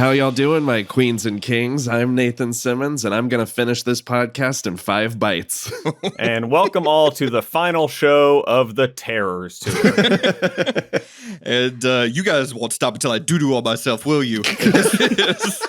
How y'all doing, my queens and kings? I'm Nathan Simmons, and I'm going to finish this podcast in 5 bites. And welcome all to the final show of the Terrors Tour. And you guys won't stop until I do all myself, will you? This is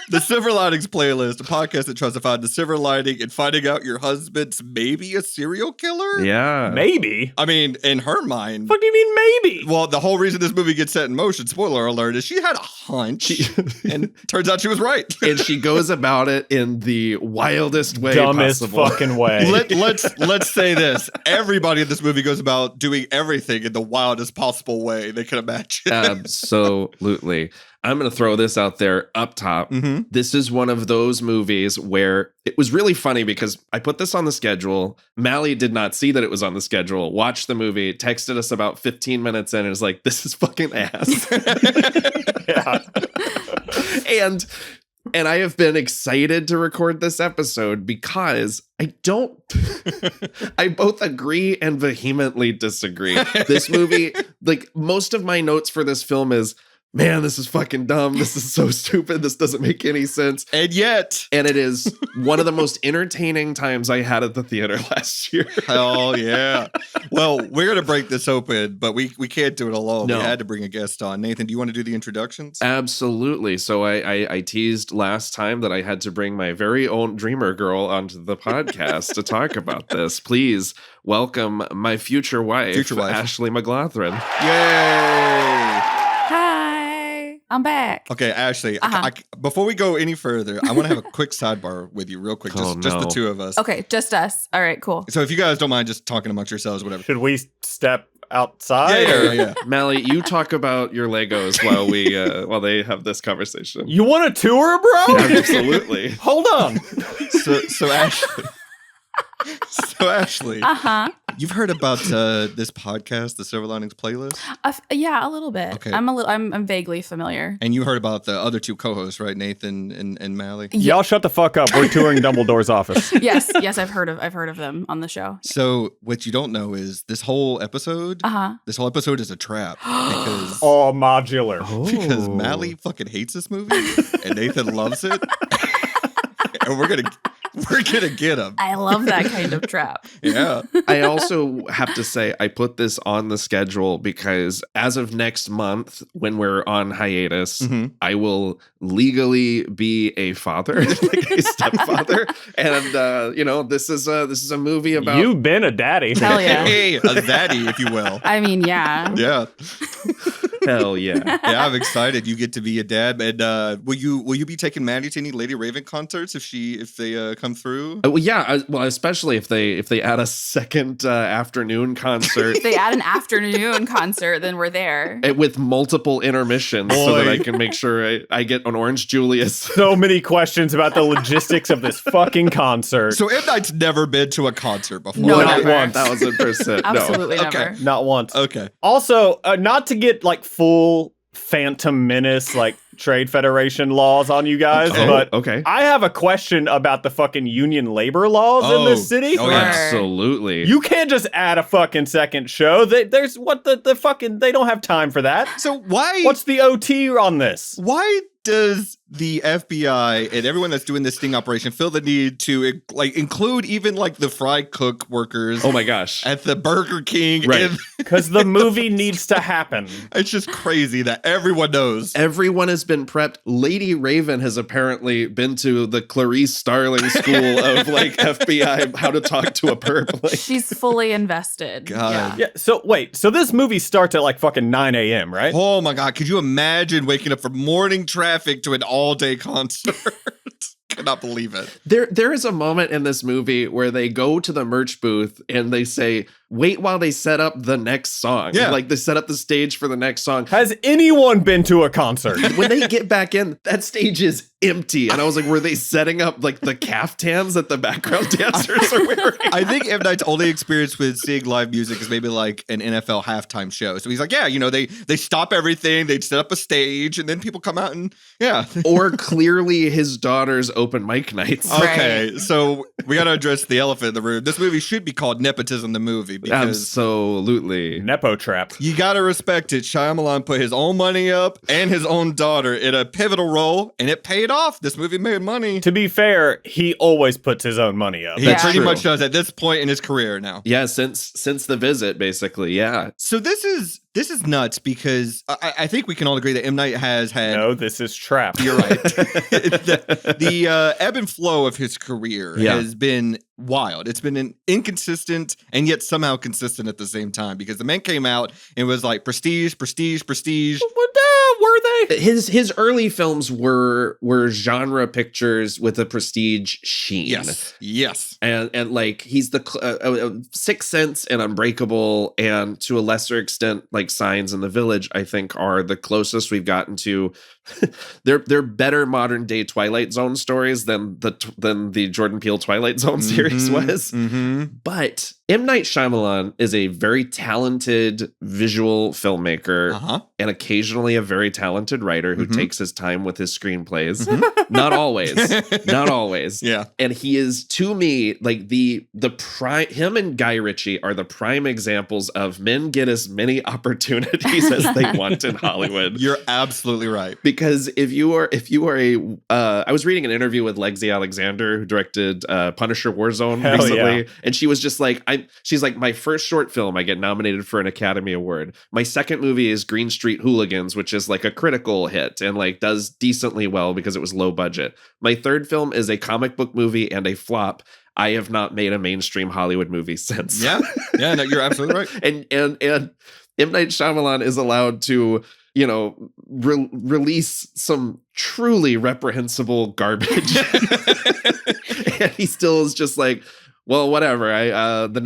the Silver Linings Playlist, a podcast that tries to find the silver lining in finding out your husband's maybe a serial killer? Yeah. Maybe. I mean, in her mind. What do you mean maybe? Well, the whole reason this movie gets set in motion, spoiler alert, is she had a hunch. And turns out she was right. And she goes about it in the wildest way Dumbest possible. fucking way. Let's say this. Everybody in this movie goes about doing everything in the wildest possible way they can imagine. Absolutely. I'm going to throw this out there up top. Mm-hmm. This is one of those movies where it was really funny because I put this on the schedule. Mally did not see that it was on the schedule, watched the movie, texted us about 15 minutes in, and was like, this is fucking ass. Yeah. And I have been excited to record this episode because I both agree and vehemently disagree. This movie, like most of my notes for this film is, man, this is fucking dumb. This is so stupid. This doesn't make any sense. And it is one of the most entertaining times I had at the theater last year. Hell yeah. Well, we're going to break this open, but we can't do it alone. No. We had to bring a guest on. Nathan, do you want to do the introductions? Absolutely. So I teased last time that I had to bring my very own Dreamer Girl onto the podcast to talk about this. Please welcome my future wife. Ashley McGlothren. Yay! I'm back. Okay, Ashley, before we go any further, I want to have a quick sidebar with you real quick. Just the two of us. Okay, just us. All right, cool. So if you guys don't mind just talking amongst yourselves, whatever. Should we step outside? Yeah. Mally, you talk about your Legos while they have this conversation. You want a tour, bro? Absolutely. Hold on. So Ashley. Ashley, you've heard about this podcast, the Silver Linings Playlist? Yeah, a little bit. Okay. I'm vaguely familiar. And you heard about the other two co-hosts, right? Nathan and Mally? Y'all shut the fuck up. We're touring Dumbledore's office. Yes, I've heard of them on the show. So what you don't know is this whole episode is a trap because modular. Because Mally fucking hates this movie and Nathan loves it. And we're gonna get him. I love that kind of trap. Yeah. I also have to say I put this on the schedule because as of next month, when we're on hiatus, I will legally be a father, like a stepfather. And this is a movie about You've been a daddy. Hell yeah. Hey, a daddy, if you will. I mean, yeah. Yeah. Hell yeah. Yeah, I'm excited. You get to be a dad. And will you be taking Maddie to any Lady Raven concerts if they come through? Well, yeah. Especially if they add a second afternoon concert. If they add an afternoon concert, then we're there. With multiple intermissions so that I can make sure I get an Orange Julius. So many questions about the logistics of this fucking concert. So M. Night's never been to a concert before. No, not never. once. 1,000%. Absolutely never. Okay. Not once. Okay. Also, not to get like full Phantom Menace, like Trade Federation laws on you guys, but okay. I have a question about the fucking union labor laws in this city. Oh, yeah. Absolutely. You can't just add a fucking second show. There's the fucking, they don't have time for that. So why? What's the OT on this? Why does the FBI and everyone that's doing this sting operation feel the need to include even like the fry cook workers? Oh my gosh. At the Burger King. Right. Because the movie needs to happen. It's just crazy that everyone knows. Everyone has been prepped. Lady Raven has apparently been to the Clarice Starling school of like FBI, how to talk to a perp. Like, She's fully invested. God. Yeah. So wait. So this movie starts at like fucking 9 a.m., right? Oh my God. Could you imagine waking up from morning traffic to an all-day concert? Cannot believe it. there is a moment in this movie where they go to the merch booth and they say, wait while they set up the next song. Yeah. Like they set up the stage for the next song. Has anyone been to a concert? When they get back in, that stage is empty. And I was like, were they setting up like the caftans that the background dancers are wearing? I think M. Night's only experience with seeing live music is maybe like an NFL halftime show. So he's like, yeah, they stop everything, they set up a stage, and then people come out and Or clearly his daughter's open mic nights. Okay, so we got to address the elephant in the room. This movie should be called Nepotism the Movie. movie because absolutely. Nepo trap. you got to respect it. Shyamalan put his own money up and his own daughter in a pivotal role, and it paid off. This movie made money. To be fair, he always puts his own money up. He That's pretty true. much does at this point in his career now. Yeah, since The Visit, basically, yeah. So this is nuts because I think we can all agree that M. Night has had. No, this is trap. You're right. the ebb and flow of his career has been wild. It's been inconsistent and yet somehow consistent at the same time because the man came out and was like prestige. Were they? His early films were genre pictures with a prestige sheen. Yes. And like he's the Sixth Sense and Unbreakable, and to a lesser extent, like Signs in the Village, I think are the closest we've gotten to. They're better modern day Twilight Zone stories than the Jordan Peele Twilight Zone series was. But M. Night Shyamalan is a very talented visual filmmaker and occasionally a very talented writer who takes his time with his screenplays. Not always. Yeah. And he is, to me, like the prime. Him and Guy Ritchie are the prime examples of men get as many opportunities as they want in Hollywood. You're absolutely right. Because if you are I was reading an interview with Lexi Alexander, who directed Punisher Warzone recently, and she was just like, she's like, my first short film, I get nominated for an Academy Award. My second movie is Green Street Hooligans, which is like a critical hit and like does decently well because it was low budget. My third film is a comic book movie and a flop. I have not made a mainstream Hollywood movie since. Yeah, no, you're absolutely right. and M. Night Shyamalan is allowed to, release some truly reprehensible garbage. And he still is just like, well, whatever. This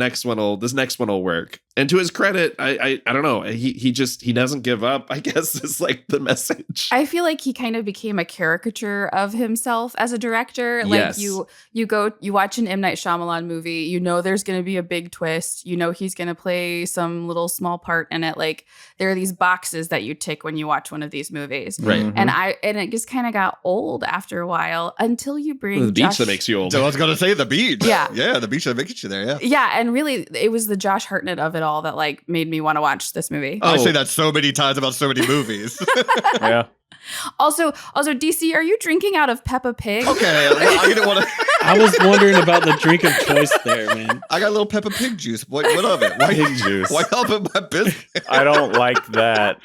next one will work. And to his credit, I don't know. He doesn't give up, I guess, is like the message. I feel like he kind of became a caricature of himself as a director. Like Yes. you watch an M. Night Shyamalan movie, you know there's going to be a big twist. You know he's going to play some little small part in it. Like there are these boxes that you tick when you watch one of these movies. Right. And it just kind of got old after a while until you bring The beach that makes you old. So I was going to say the beach. Yeah. Yeah, the beach that makes you there, yeah. Yeah, and really it was the Josh Hartnett of it all that like made me want to watch this movie. I say that so many times about so many movies. Yeah. Also, DC, are you drinking out of Peppa Pig? Okay, I didn't want to. I was wondering about the drink of choice there, man. I got a little Peppa Pig juice. What of it? Why Pig juice. Why help in my business? I don't like that.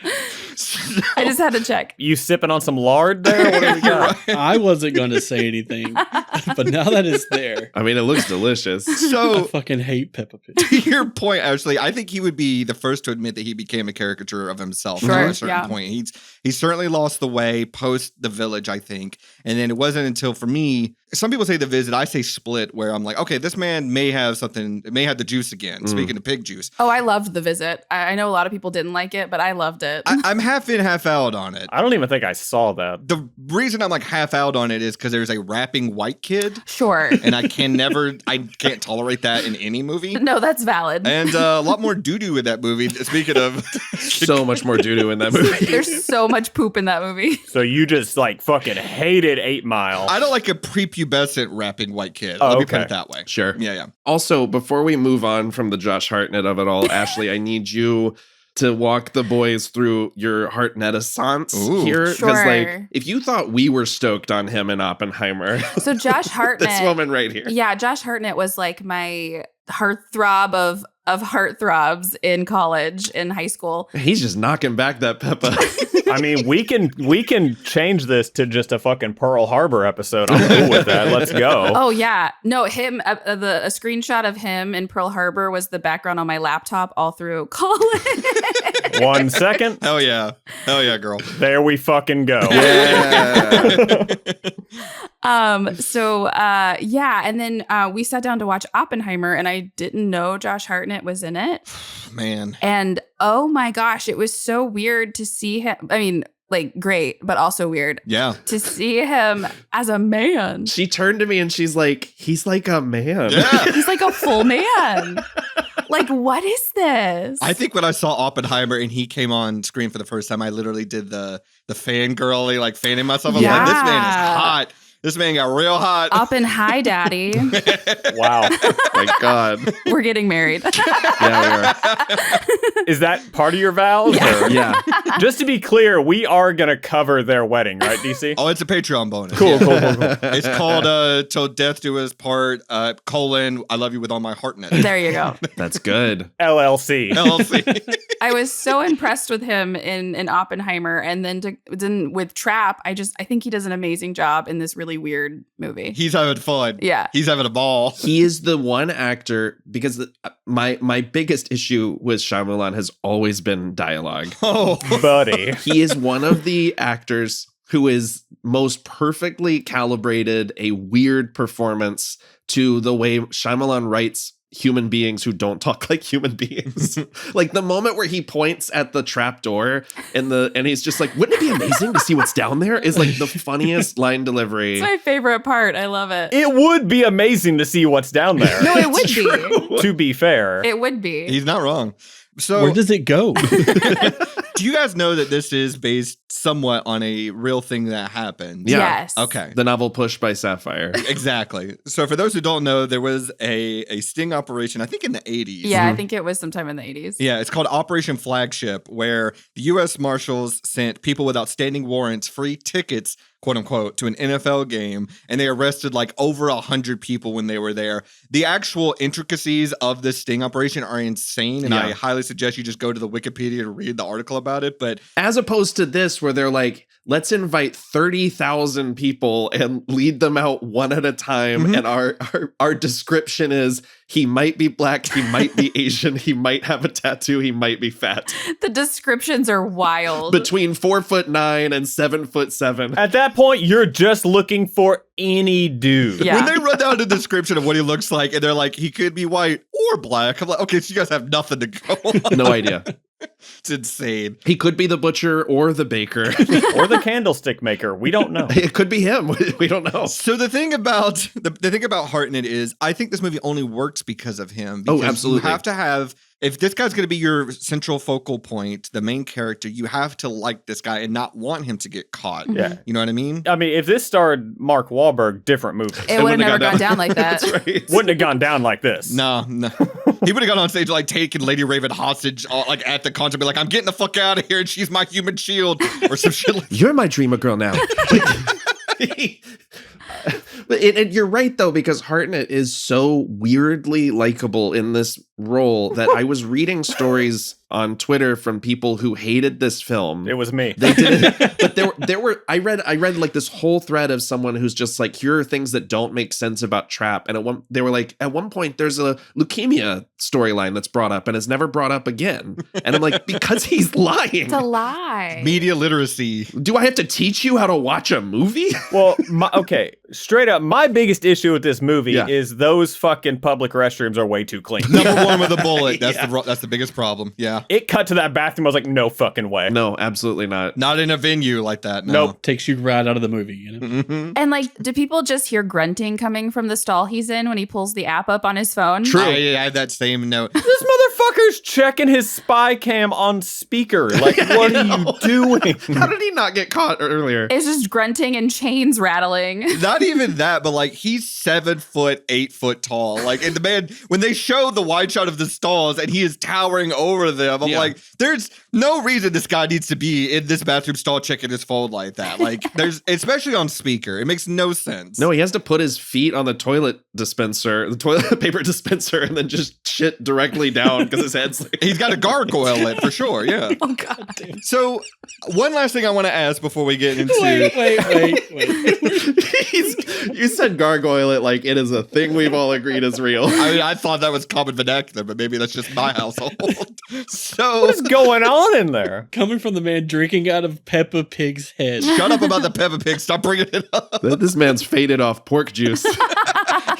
I just had to check. You sipping on some lard there? What do we got? I wasn't going to say anything, but now that it's there, I mean, it looks delicious. I So, fucking hate Peppa Pig. to your point, Ashley, I think he would be the first to admit that he became a caricature of himself Sure, at a certain yeah. point. He's certainly lost the way post The Village, I think. And then it wasn't until, for me, some people say The Visit, I say Split, where I'm like, okay, this man may have the juice again, speaking of pig juice. Oh, I loved The Visit. I know a lot of people didn't like it, but I loved it. I'm half in, half out on it. I don't even think I saw that. The reason I'm like half out on it is because there's a rapping white kid, Sure. and I can't tolerate that in any movie. No, that's valid. And a lot more doo-doo in that movie. Speaking of, So much more doo-doo in that movie. There's so much poop in that movie. So you just like fucking hated 8 Mile. I don't like a prepubescent rapping white kid. Oh, Let me put okay. it that way. Sure. Yeah. Also, before we move on from the Josh Hartnett of it all, Ashley, I need you to walk the boys through your Hartnett-assance Ooh. here. Because, Sure. like, if you thought we were stoked on him in Oppenheimer, So Josh Hartnett. this woman right here. Yeah, Josh Hartnett was like my heartthrob of heartthrobs in college, in high school. He's just knocking back that Peppa. I mean, we can change this to just a fucking Pearl Harbor episode. I'm cool with that. Let's go. Oh yeah, no, him. A screenshot of him in Pearl Harbor was the background on my laptop all through college. 1 second. Hell yeah, girl. There we fucking go. Yeah. Yeah, and then we sat down to watch Oppenheimer, and I didn't know Josh Hartnett was in it. Man. And oh my gosh, it was so weird to see him. I mean, like great, but also weird Yeah. to see him as a man. She turned to me and she's like, he's like a man. Yeah. He's like a full man. Like, what is this? I think when I saw Oppenheimer and he came on screen for the first time, I literally did the fangirly, like fanning myself. I'm like, this man is hot. This man got real hot. Up and high, daddy. Wow. My God. We're getting married. Yeah, we are. Is that part of your vows? Yeah. or- Yeah. Just to be clear, we are going to cover their wedding, right, DC? Oh, it's a Patreon bonus. Cool, Yeah. cool. It's called Till Death Do Us Part, I love you with all my Hartnett. There you go. That's good. LLC. LLC. I was so impressed with him in Oppenheimer, and then with Trap, I think he does an amazing job in this really weird movie. He's having fun. Yeah. He's having a ball. He is the one actor because my biggest issue with Shyamalan has always been dialogue. Oh, Buddy. He is one of the actors who is most perfectly calibrated a weird performance to the way Shyamalan writes human beings who don't talk like human beings. Like the moment where he points at the trap door and he's just like, wouldn't it be amazing to see what's down there? Is like the funniest line delivery. It's my favorite part. I love it. It would be amazing to see what's down there. No, it would be. To be fair. It would be. he's not wrong. So, Where does it go? do you guys know that this is based somewhat on a real thing that happened? Yeah. Yes. Okay. The novel Push by Sapphire. Exactly. So, for those who don't know, there was a sting operation, I think in the 80s. Yeah, I think it was sometime in the 80s. Yeah, it's called Operation Flagship, where the U.S. Marshals sent people with outstanding warrants free tickets, quote unquote, to an NFL game, and they arrested like over 100 people when they were there. The actual intricacies of this sting operation are insane, and I highly suggest you just go to the Wikipedia to read the article about it. But As opposed to this, where they're like, let's invite 30,000 people and lead them out one at a time. And our description is he might be black, he might be Asian, he might have a tattoo, he might be fat. The descriptions are wild. Between 4'9" and 7'7". At that point, you're just looking for any dude. Yeah. when they run down the description of what he looks like, and they're like, he could be white or black, I'm like, okay, so you guys have nothing to go on. No idea. It's insane. He could be the butcher or the baker. Or the candlestick maker. We don't know. It could be him. We don't know. So the thing about the thing about Hartnett is, I think this movie only works because of him. Oh, Because absolutely. You have to have, if this guy's going to be your central focal point, the main character, you have to like this guy and not want him to get caught. Yeah. You know what I mean? I mean, if this starred Mark Wahlberg, different movie. it would have never gone down like that. That's right. Wouldn't have gone down like this. No. He would have gone on stage like taking Lady Raven hostage, like at the concert, be like, "I'm getting the fuck out of here, and she's my human shield," or some shit like. You're my dreamer girl now. But you're right, though, because Hartnett is so weirdly likable in this role that I was reading stories on Twitter from people who hated this film. It was me. They didn't, but there were. I read like this whole thread of someone who's just like, here are things that don't make sense about Trap, and they were like, at one point there's a leukemia storyline that's brought up and is never brought up again, and I'm like, because he's lying. It's a lie. Media literacy. Do I have to teach you how to watch a movie? Well, okay, straight up, my biggest issue with this movie Yeah. is those fucking public restrooms are way too clean. Number one with a bullet. That's Yeah. that's the biggest problem. Yeah. It cut to that bathroom. I was like, no fucking way. No, absolutely not. Not in a venue like that. No. Nope. Takes you right out of the movie, you know? Mhm. And like, do people just hear grunting coming from the stall he's in when he pulls the app up on his phone? True. I had that same note. This motherfucker's checking his spy cam on speaker. Like, what are you doing? How did he not get caught earlier? It's just grunting and chains rattling. Not even that, but like he's 7 foot, 8 foot tall. Like, and the man, when they show the wide shot of the stalls and he is towering over them, I'm Yeah. like, there's no reason this guy needs to be in this bathroom stall checking his phone like that. Like, there's, especially on speaker, it makes no sense. No, he has to put his feet on the toilet paper dispenser, and then just shit directly down because his head's like. He's got a gargoyle it for sure. Yeah. Oh God. So, one last thing I want to ask before we get into. Wait. You said gargoyle it like it is a thing we've all agreed is real. I mean, I thought that was common vernacular, but maybe that's just my household. So, What is going on in there? Coming from the man drinking out of Peppa Pig's head. shut up about the Peppa Pig. Stop bringing it up. This man's faded off pork juice.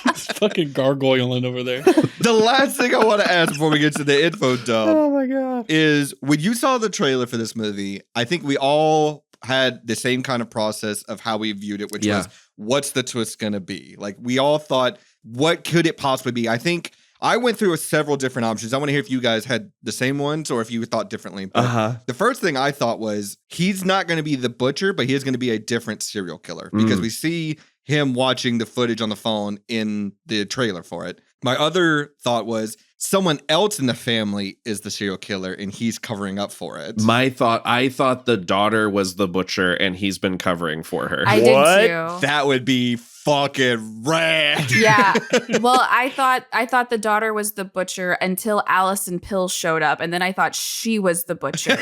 He's fucking gargoyling over there. The last thing I want to ask before we get to the info dump Oh my God. is when you saw the trailer for this movie, I think we all had the same kind of process of how we viewed it, which Yeah. was, what's the twist going to be? Like, we all thought, what could it possibly be? I think I went through several different options. I want to hear if you guys had the same ones or if you thought differently. But the first thing I thought was, he's not going to be the butcher, but he is going to be a different serial killer because we see him watching the footage on the phone in the trailer for it. My other thought was someone else in the family is the serial killer and he's covering up for it. I thought the daughter was the butcher and he's been covering for her. I What? did too. That would be fucking rad. Yeah. Well, I thought the daughter was the butcher until Allison Pill showed up, and then I thought she was the butcher.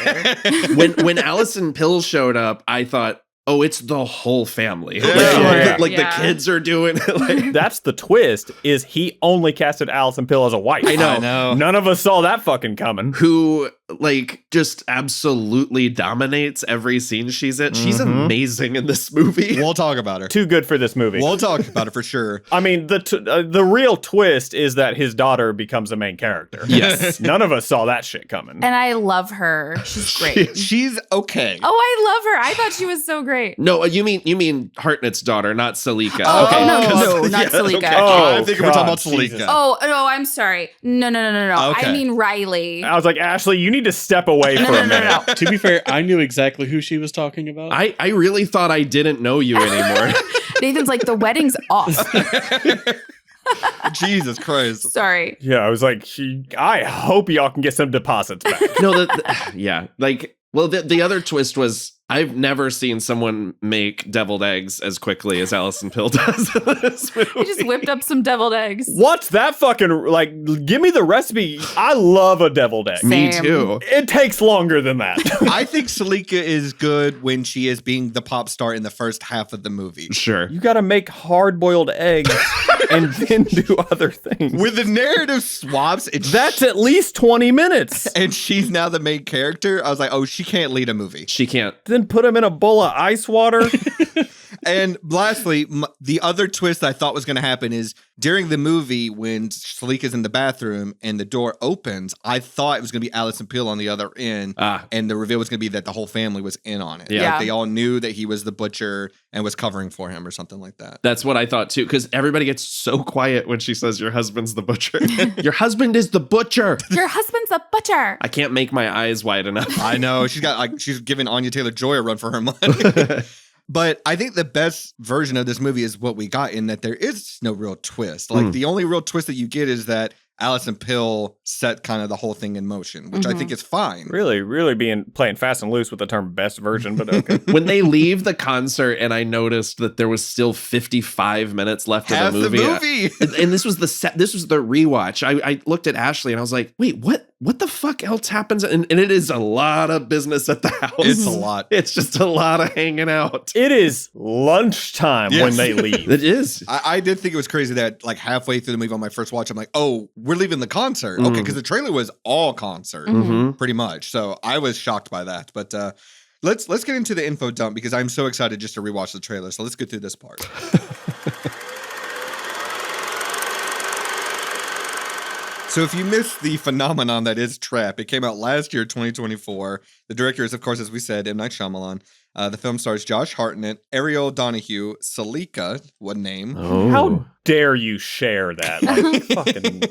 when Allison Pill showed up, I thought, oh, it's the whole family. Yeah. Like Yeah. the kids are doing it. Like, That's the twist, is he only casted Allison Pill as a wife. I know. I know. None of us saw that fucking coming. who like just absolutely dominates every scene she's in. She's amazing in this movie. We'll talk about her. Too good for this movie. We'll talk about it for sure. I mean, the real twist is that his daughter becomes a main character. Yes. None of us saw that shit coming. And I love her. She's great. She's okay. Oh, I love her. I thought she was so great. No, you mean Hartnett's daughter, not Salika. Oh, okay. no, because- not Salika. okay. Oh, I think we're talking about God, Jesus. Salika. Oh, no, I'm sorry. No. Okay. I mean Riley. I was like, Ashley, you need to step away for a minute. To be fair, I knew exactly who she was talking about. I really thought I didn't know you anymore. Nathan's like, the wedding's off. Jesus Christ. Sorry. Yeah, I was like, I hope y'all can get some deposits back. No, yeah. Like, well, the other twist was I've never seen someone make deviled eggs as quickly as Allison Pill does in this movie. He just whipped up some deviled eggs. What's that fucking, like, give me the recipe. I love a deviled egg. Me Same. too. It takes longer than that. I think Salika is good when she is being the pop star in the first half of the movie. Sure. You gotta make hard-boiled eggs and then do other things. When the narrative swaps, That's at least 20 minutes. and she's now the main character, I was like, oh, she can't lead a movie. She can't. Then put them in a bowl of ice water. And lastly, the other twist I thought was going to happen is during the movie when Salika's in the bathroom and the door opens, I thought it was going to be Allison Pill on the other end. And the reveal was going to be that the whole family was in on it. Yeah. Like they all knew that he was the butcher and was covering for him or something like that. That's what I thought too, because everybody gets so quiet when she says your husband's the butcher. Your husband is the butcher. Your husband's a butcher. I can't make my eyes wide enough. I know. She's giving Anya Taylor-Joy a run for her money. But I think the best version of this movie is what we got in that there is no real twist. Like the only real twist that you get is that Allison Pill set kind of the whole thing in motion, which I think is fine. Really playing fast and loose with the term best version, but okay. When they leave the concert and I noticed that there was still 55 minutes left Half of the movie. movie. And this was this was the rewatch. I looked at Ashley and I was like, wait, what the fuck else happens? And it is a lot of business at the house. It's a lot. It's just a lot of hanging out. It is lunchtime Yes. when they leave. It is. I did think it was crazy that like halfway through the movie on my first watch, I'm like, oh, we're leaving the concert. Okay, because the trailer was all concert, pretty much. So I was shocked by that. But let's get into the info dump because I'm so excited just to rewatch the trailer. So let's get through this part. So if you missed the phenomenon that is Trap, it came out last year, 2024. The director is, of course, as we said, M. Night Shyamalan. The film stars Josh Hartnett, Ariel Donahue, Salika, what name? How dare you share that? Like, fucking,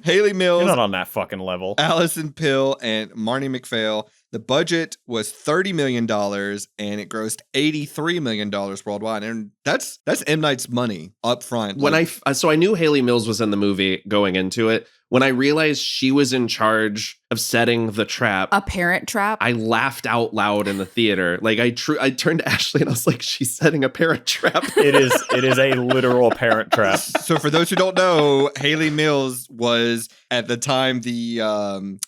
Haley Mills, you're not on that fucking level. Allison Pill, and Marnie McPhail. The budget was $30 million and it grossed $83 million worldwide. And that's M. Night's money up front. When I knew Haley Mills was in the movie going into it. When I realized she was in charge of setting the trap, A parent trap. I laughed out loud in the theater. Like I turned to Ashley and I was like, she's setting a parent trap. It is a literal parent trap. So for those who don't know, Haley Mills was at the time the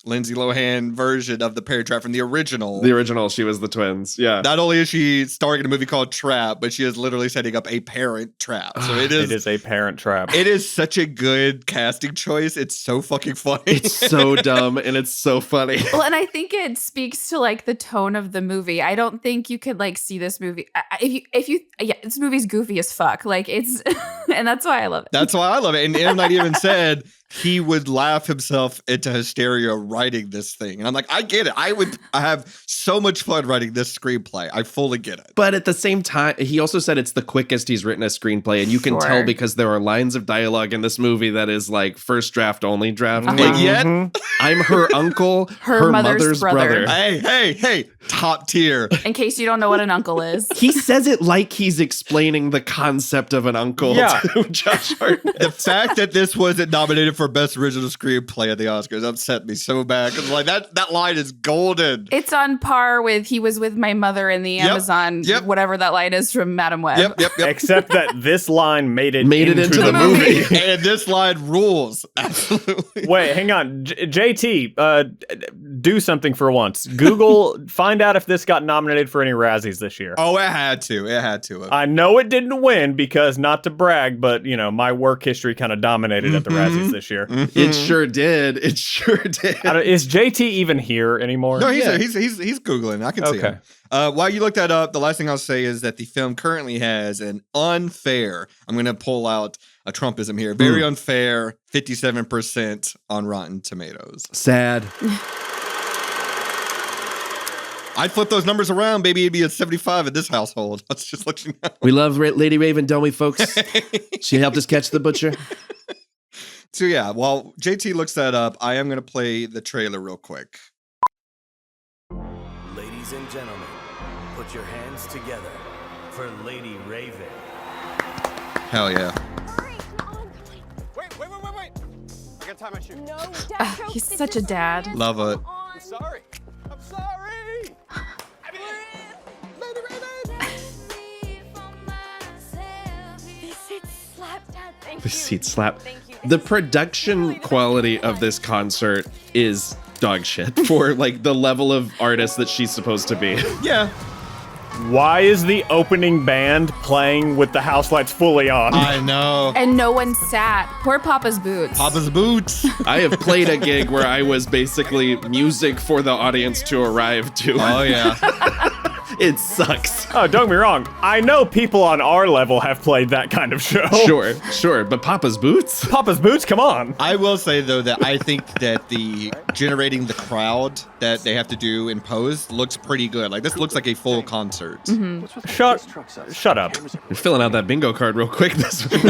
Lindsay Lohan version of the Parent Trap from the original. The original, she was the twins. Yeah. Not only is she starring in a movie called Trap, but she is literally setting up a parent trap. So it is a parent trap. It is such a good casting choice. It's so fucking funny. It's so dumb and it's so funny. Well, and I think it speaks to like the tone of the movie. I don't think you could like see this movie. This movie's goofy as fuck. Like it's And that's why I love it. That's why I love it. And M. Night even said he would laugh himself into hysteria writing this thing. And I'm like, I get it. I have so much fun writing this screenplay. I fully get it. But at the same time, he also said it's the quickest he's written a screenplay. And you can tell because there are lines of dialogue in this movie that is like first draft, only draft. Like, yet I'm her uncle, her mother's brother. Hey, top tier. In case you don't know what an uncle is. He says it like he's explaining the concept of an uncle to Josh Hartnett. The fact that this wasn't nominated for Best Original Screenplay at the Oscars upset me so bad. Because like that line is golden. It's on par with he was with my mother in the Amazon, whatever that line is from Madam Web. Yep. Except that this line made it into the movie. And this line rules. Absolutely. Wait, hang on. JT, do something for once. Google, find out if this got nominated for any Razzies this year. Oh, it had to. I know it didn't win because, not to brag, but, you know, my work history kind of dominated at the Razzies this year. It sure did. Is JT even here anymore? No, he's Googling. I can see him. While you look that up, the last thing I'll say is that the film currently has an unfair, I'm going to pull out a Trumpism here, very unfair 57% on Rotten Tomatoes. Sad. I'd flip those numbers around, baby. It'd be a 75 in this household. Let's just let you know. We love Lady Raven, don't we, folks? She helped us catch the butcher. So yeah, while JT looks that up, I am going to play the trailer real quick. Ladies and gentlemen, put your hands together for Lady Raven. Hell yeah. Hurry, come on. Wait. I gotta tie my shoe. No, He's such a dad. Love it. I'm sorry. Lady Raven. The seat slap. The production quality of this concert is dog shit for like the level of artist that she's supposed to be. Yeah. Why is the opening band playing with the house lights fully on? I know. And no one sat. Poor Papa's Boots. Papa's Boots. I have played a gig where I was basically music for the audience to arrive to. Oh, yeah. It sucks. Oh, don't get me wrong. I know people on our level have played that kind of show. Sure. But Papa's Boots? Papa's Boots, come on. I will say, though, that I think that the generating the crowd that they have to do in post looks pretty good. Like, this looks like a full concert. Mm-hmm. Shut up. You're filling out that bingo card real quick this week.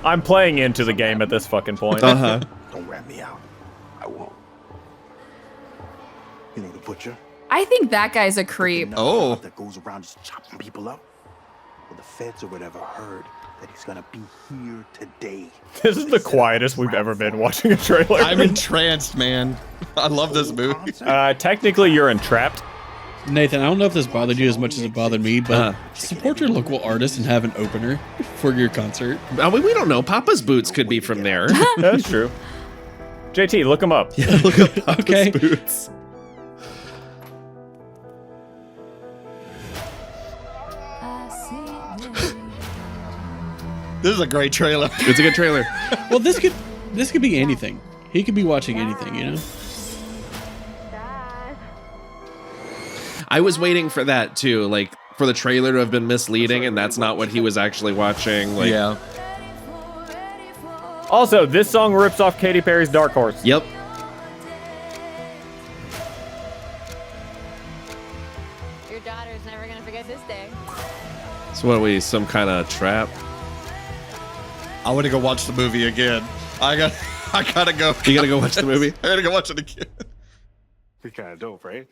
I'm playing into the game at this fucking point. Don't rat me out. I won't. You know the butcher? I think that guy's a creep. Oh. That goes around just chopping people up. Well, the feds or whatever heard that he's gonna be here today. This is the quietest we've ever been watching a trailer. I'm entranced, man. I love this movie. Technically, you're entrapped. Nathan, I don't know if this bothered you as much as it bothered me, but support your local artist and have an opener for your concert. We don't know. Papa's Boots could be from there. That's true. JT, look him up. Yeah, look up Papa's Boots. This is a great trailer. It's a good trailer. Well, this could be anything. He could be watching anything, you know? I was waiting for that too, like for the trailer to have been misleading, and that's not what he was actually watching. Like, yeah. Also, this song rips off Katy Perry's Dark Horse. Yep. Your daughter's never gonna forget this day. So what are we, some kind of trap? I want to go watch the movie again. I gotta go. You gotta go watch the movie? I gotta go watch it again. Be kind of dope, right?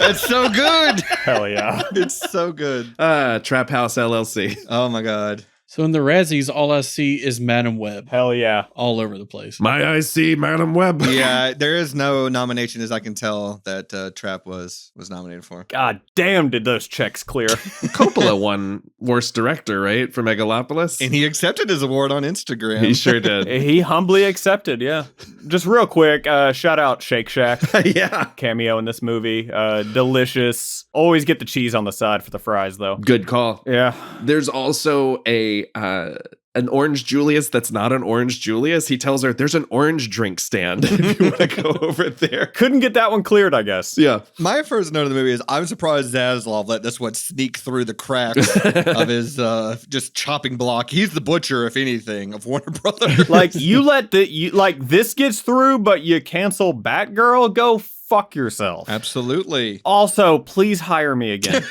It's so good. Hell yeah. It's so good. Trap House LLC. Oh my God. So in the Razzies, all I see is Madam Web. Hell yeah. All over the place. My I see Madam Web. Yeah, there is no nomination, as I can tell, that Trap was nominated for. God damn, did those checks clear. Coppola won Worst Director, right? For Megalopolis. And he accepted his award on Instagram. He sure did. He humbly accepted, yeah. Just real quick, shout out Shake Shack. Yeah. Cameo in this movie. Delicious. Always get the cheese on the side for the fries, though. Good call. Yeah. There's also a an orange Julius that's not an orange Julius. He tells her there's an orange drink stand if you want to go over there. Couldn't get that one cleared, I guess. Yeah. My first note of the movie is I'm surprised Zaslav let this one sneak through the cracks of his just chopping block. He's the butcher, if anything, of Warner Brothers. Like this gets through, but you cancel Batgirl. Go fuck yourself. Absolutely. Also, please hire me again.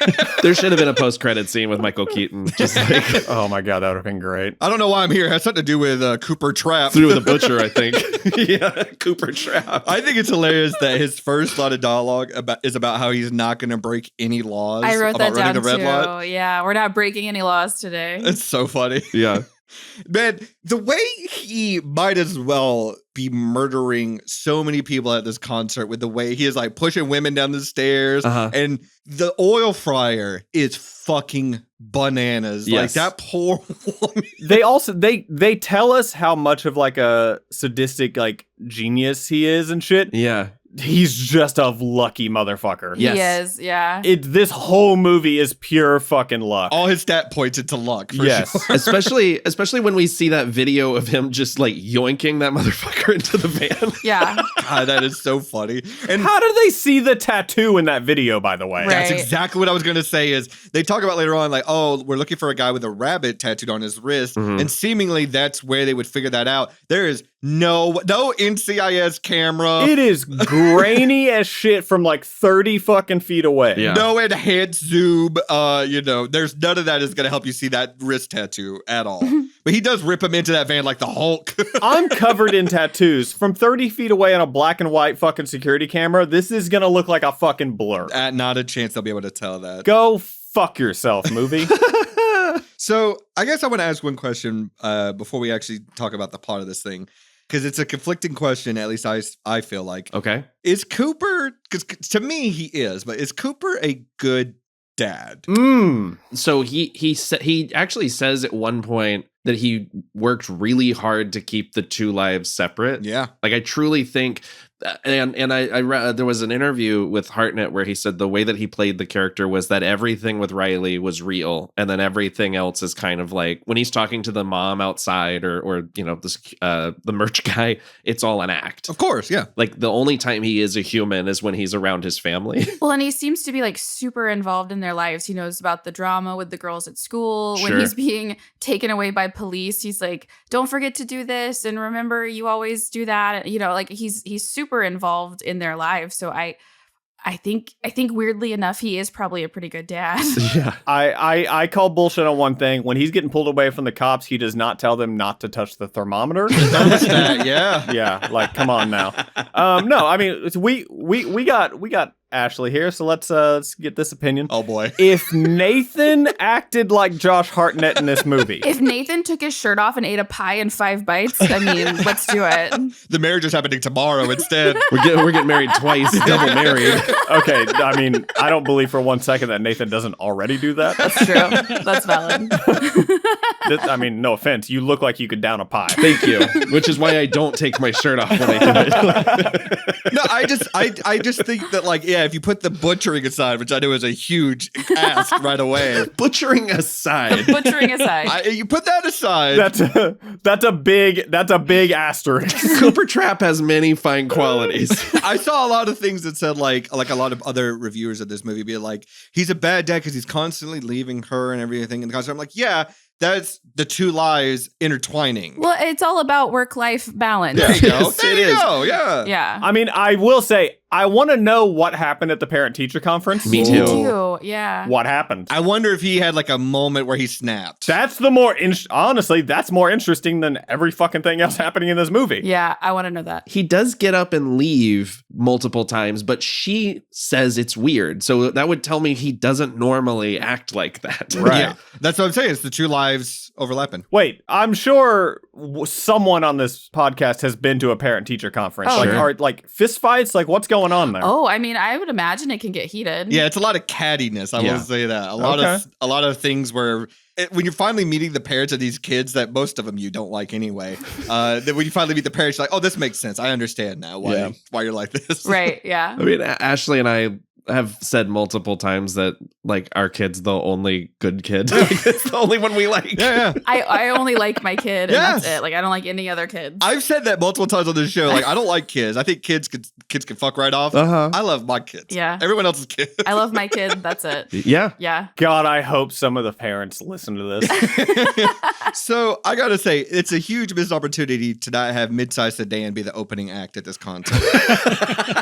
There should have been a post-credit scene with Michael Keaton. Just like Oh my god, that would have been great. I don't know why I'm here. It has something to do with Cooper Trapp. through the butcher, I think. Yeah, Cooper Trapp. I think it's hilarious that his first line of dialogue is about how he's not going to break any laws. I wrote about that down running a red light. too. Yeah, we're not breaking any laws today. It's so funny. Yeah. Man, the way he might as well be murdering so many people at this concert with the way he is like pushing women down the stairs, and the oil fryer is fucking bananas. Yes. Like that poor woman. They also they tell us how much of like a sadistic like genius he is and shit. Yeah. He's just a lucky motherfucker. Yes. He is, yeah. This whole movie is pure fucking luck. All his stat points into luck. For Yes. sure. especially when we see that video of him just like yoinking that motherfucker into the van. Yeah. God, that is so funny. And How do they see the tattoo in that video, by the way? Right. that's exactly what I was going to say is they talk about later on, like, oh, we're looking for a guy with a rabbit tattooed on his wrist. And seemingly that's where they would figure that out. There is no NCIS camera. It is grainy as shit from like 30 fucking feet away. Yeah. No enhanced zoom. There's none of that is going to help you see that wrist tattoo at all. But he does rip him into that van like the Hulk. I'm covered in tattoos. From 30 feet away on a black and white fucking security camera, this is gonna look like a fucking blur. Not a chance they'll be able to tell that. Go fuck yourself, movie. So I guess I want to ask one question before we actually talk about the plot of this thing. Because it's a conflicting question, at least I feel like. Okay. Is Cooper, because to me he is, but is Cooper a good dad? So he actually says at one point that he worked really hard to keep the two lives separate. Yeah. Like I truly think, and I read, there was an interview with Hartnett where he said the way that he played the character was that everything with Riley was real, and then everything else is kind of like when he's talking to the mom outside or this the merch guy, it's all an act. Of course, yeah. Like the only time he is a human is when he's around his family. Well, and he seems to be like super involved in their lives. He knows about the drama with the girls at school. Sure. When he's being taken away by police, he's like, don't forget to do this. And remember, you always do that. Like he's super involved in their lives. So I think weirdly enough, he is probably a pretty good dad. Yeah. I call bullshit on one thing. When he's getting pulled away from the cops, he does not tell them not to touch the thermometer. Thermostat, yeah. Yeah, like come on now. No, I mean we got Ashley here, so let's get this opinion. Oh boy. If Nathan acted like Josh Hartnett in this movie, If Nathan took his shirt off and ate a pie in 5 bites, I mean, let's do it. The marriage is happening tomorrow instead. We're getting married twice, double married. okay, I mean, I don't believe for 1 second that Nathan doesn't already do that. That's true. That's valid. I mean, no offense, you look like you could down a pie. Thank you. Which is why I don't take my shirt off when I do it. No, I just think that, like, yeah, if you put the butchering aside, which I knew was a huge ask right away. Butchering aside. Butchering aside. You put that aside. That's a big asterisk. Cooper Trapp has many fine qualities. I saw a lot of things that said like a lot of other reviewers of this movie be like, he's a bad dad because he's constantly leaving her and everything in the concert. I'm like, yeah, that's the two lives intertwining. Well, it's all about work-life balance. There you go. Yes, There it you is. go. Yeah. Yeah. I mean, I will say, I want to know what happened at the parent-teacher conference. Me Me too. too. Yeah. What happened? I wonder if he had like a moment where he snapped. That's the more honestly, that's more interesting than every fucking thing else happening in this movie. Yeah, I want to know that. He does get up and leave multiple times, but she says it's weird. So that would tell me he doesn't normally act like that. Right. Yeah. That's what I'm saying. It's the two lives overlapping. Wait, I'm sure someone on this podcast has been to a parent-teacher conference. Oh, like, sure. are like fist fights? Like, what's going on there? Oh, I mean, I would imagine it can get heated. Yeah, it's a lot of cattiness. I Yeah. will say that. Okay. A lot of things where when you're finally meeting the parents of these kids that most of them you don't like anyway, then when you finally meet the parents, you're like, oh, this makes sense. I understand now why you're like this. Right. Yeah. I mean, Ashley and I have said multiple times that like our kid's the only good kid. Like, it's the only one we like. Yeah. I only like my kid, and Yes. that's it. Like I don't like any other kids. I've said that multiple times on this show. Like, I don't like kids. I think kids can fuck right off. Uh-huh. I love my kids. Yeah. Everyone else's kids. I love my kid. That's it. Yeah. Yeah. God, I hope some of the parents listen to this. So I gotta say, it's a huge missed opportunity to not have Midsize Sedan be the opening act at this concert.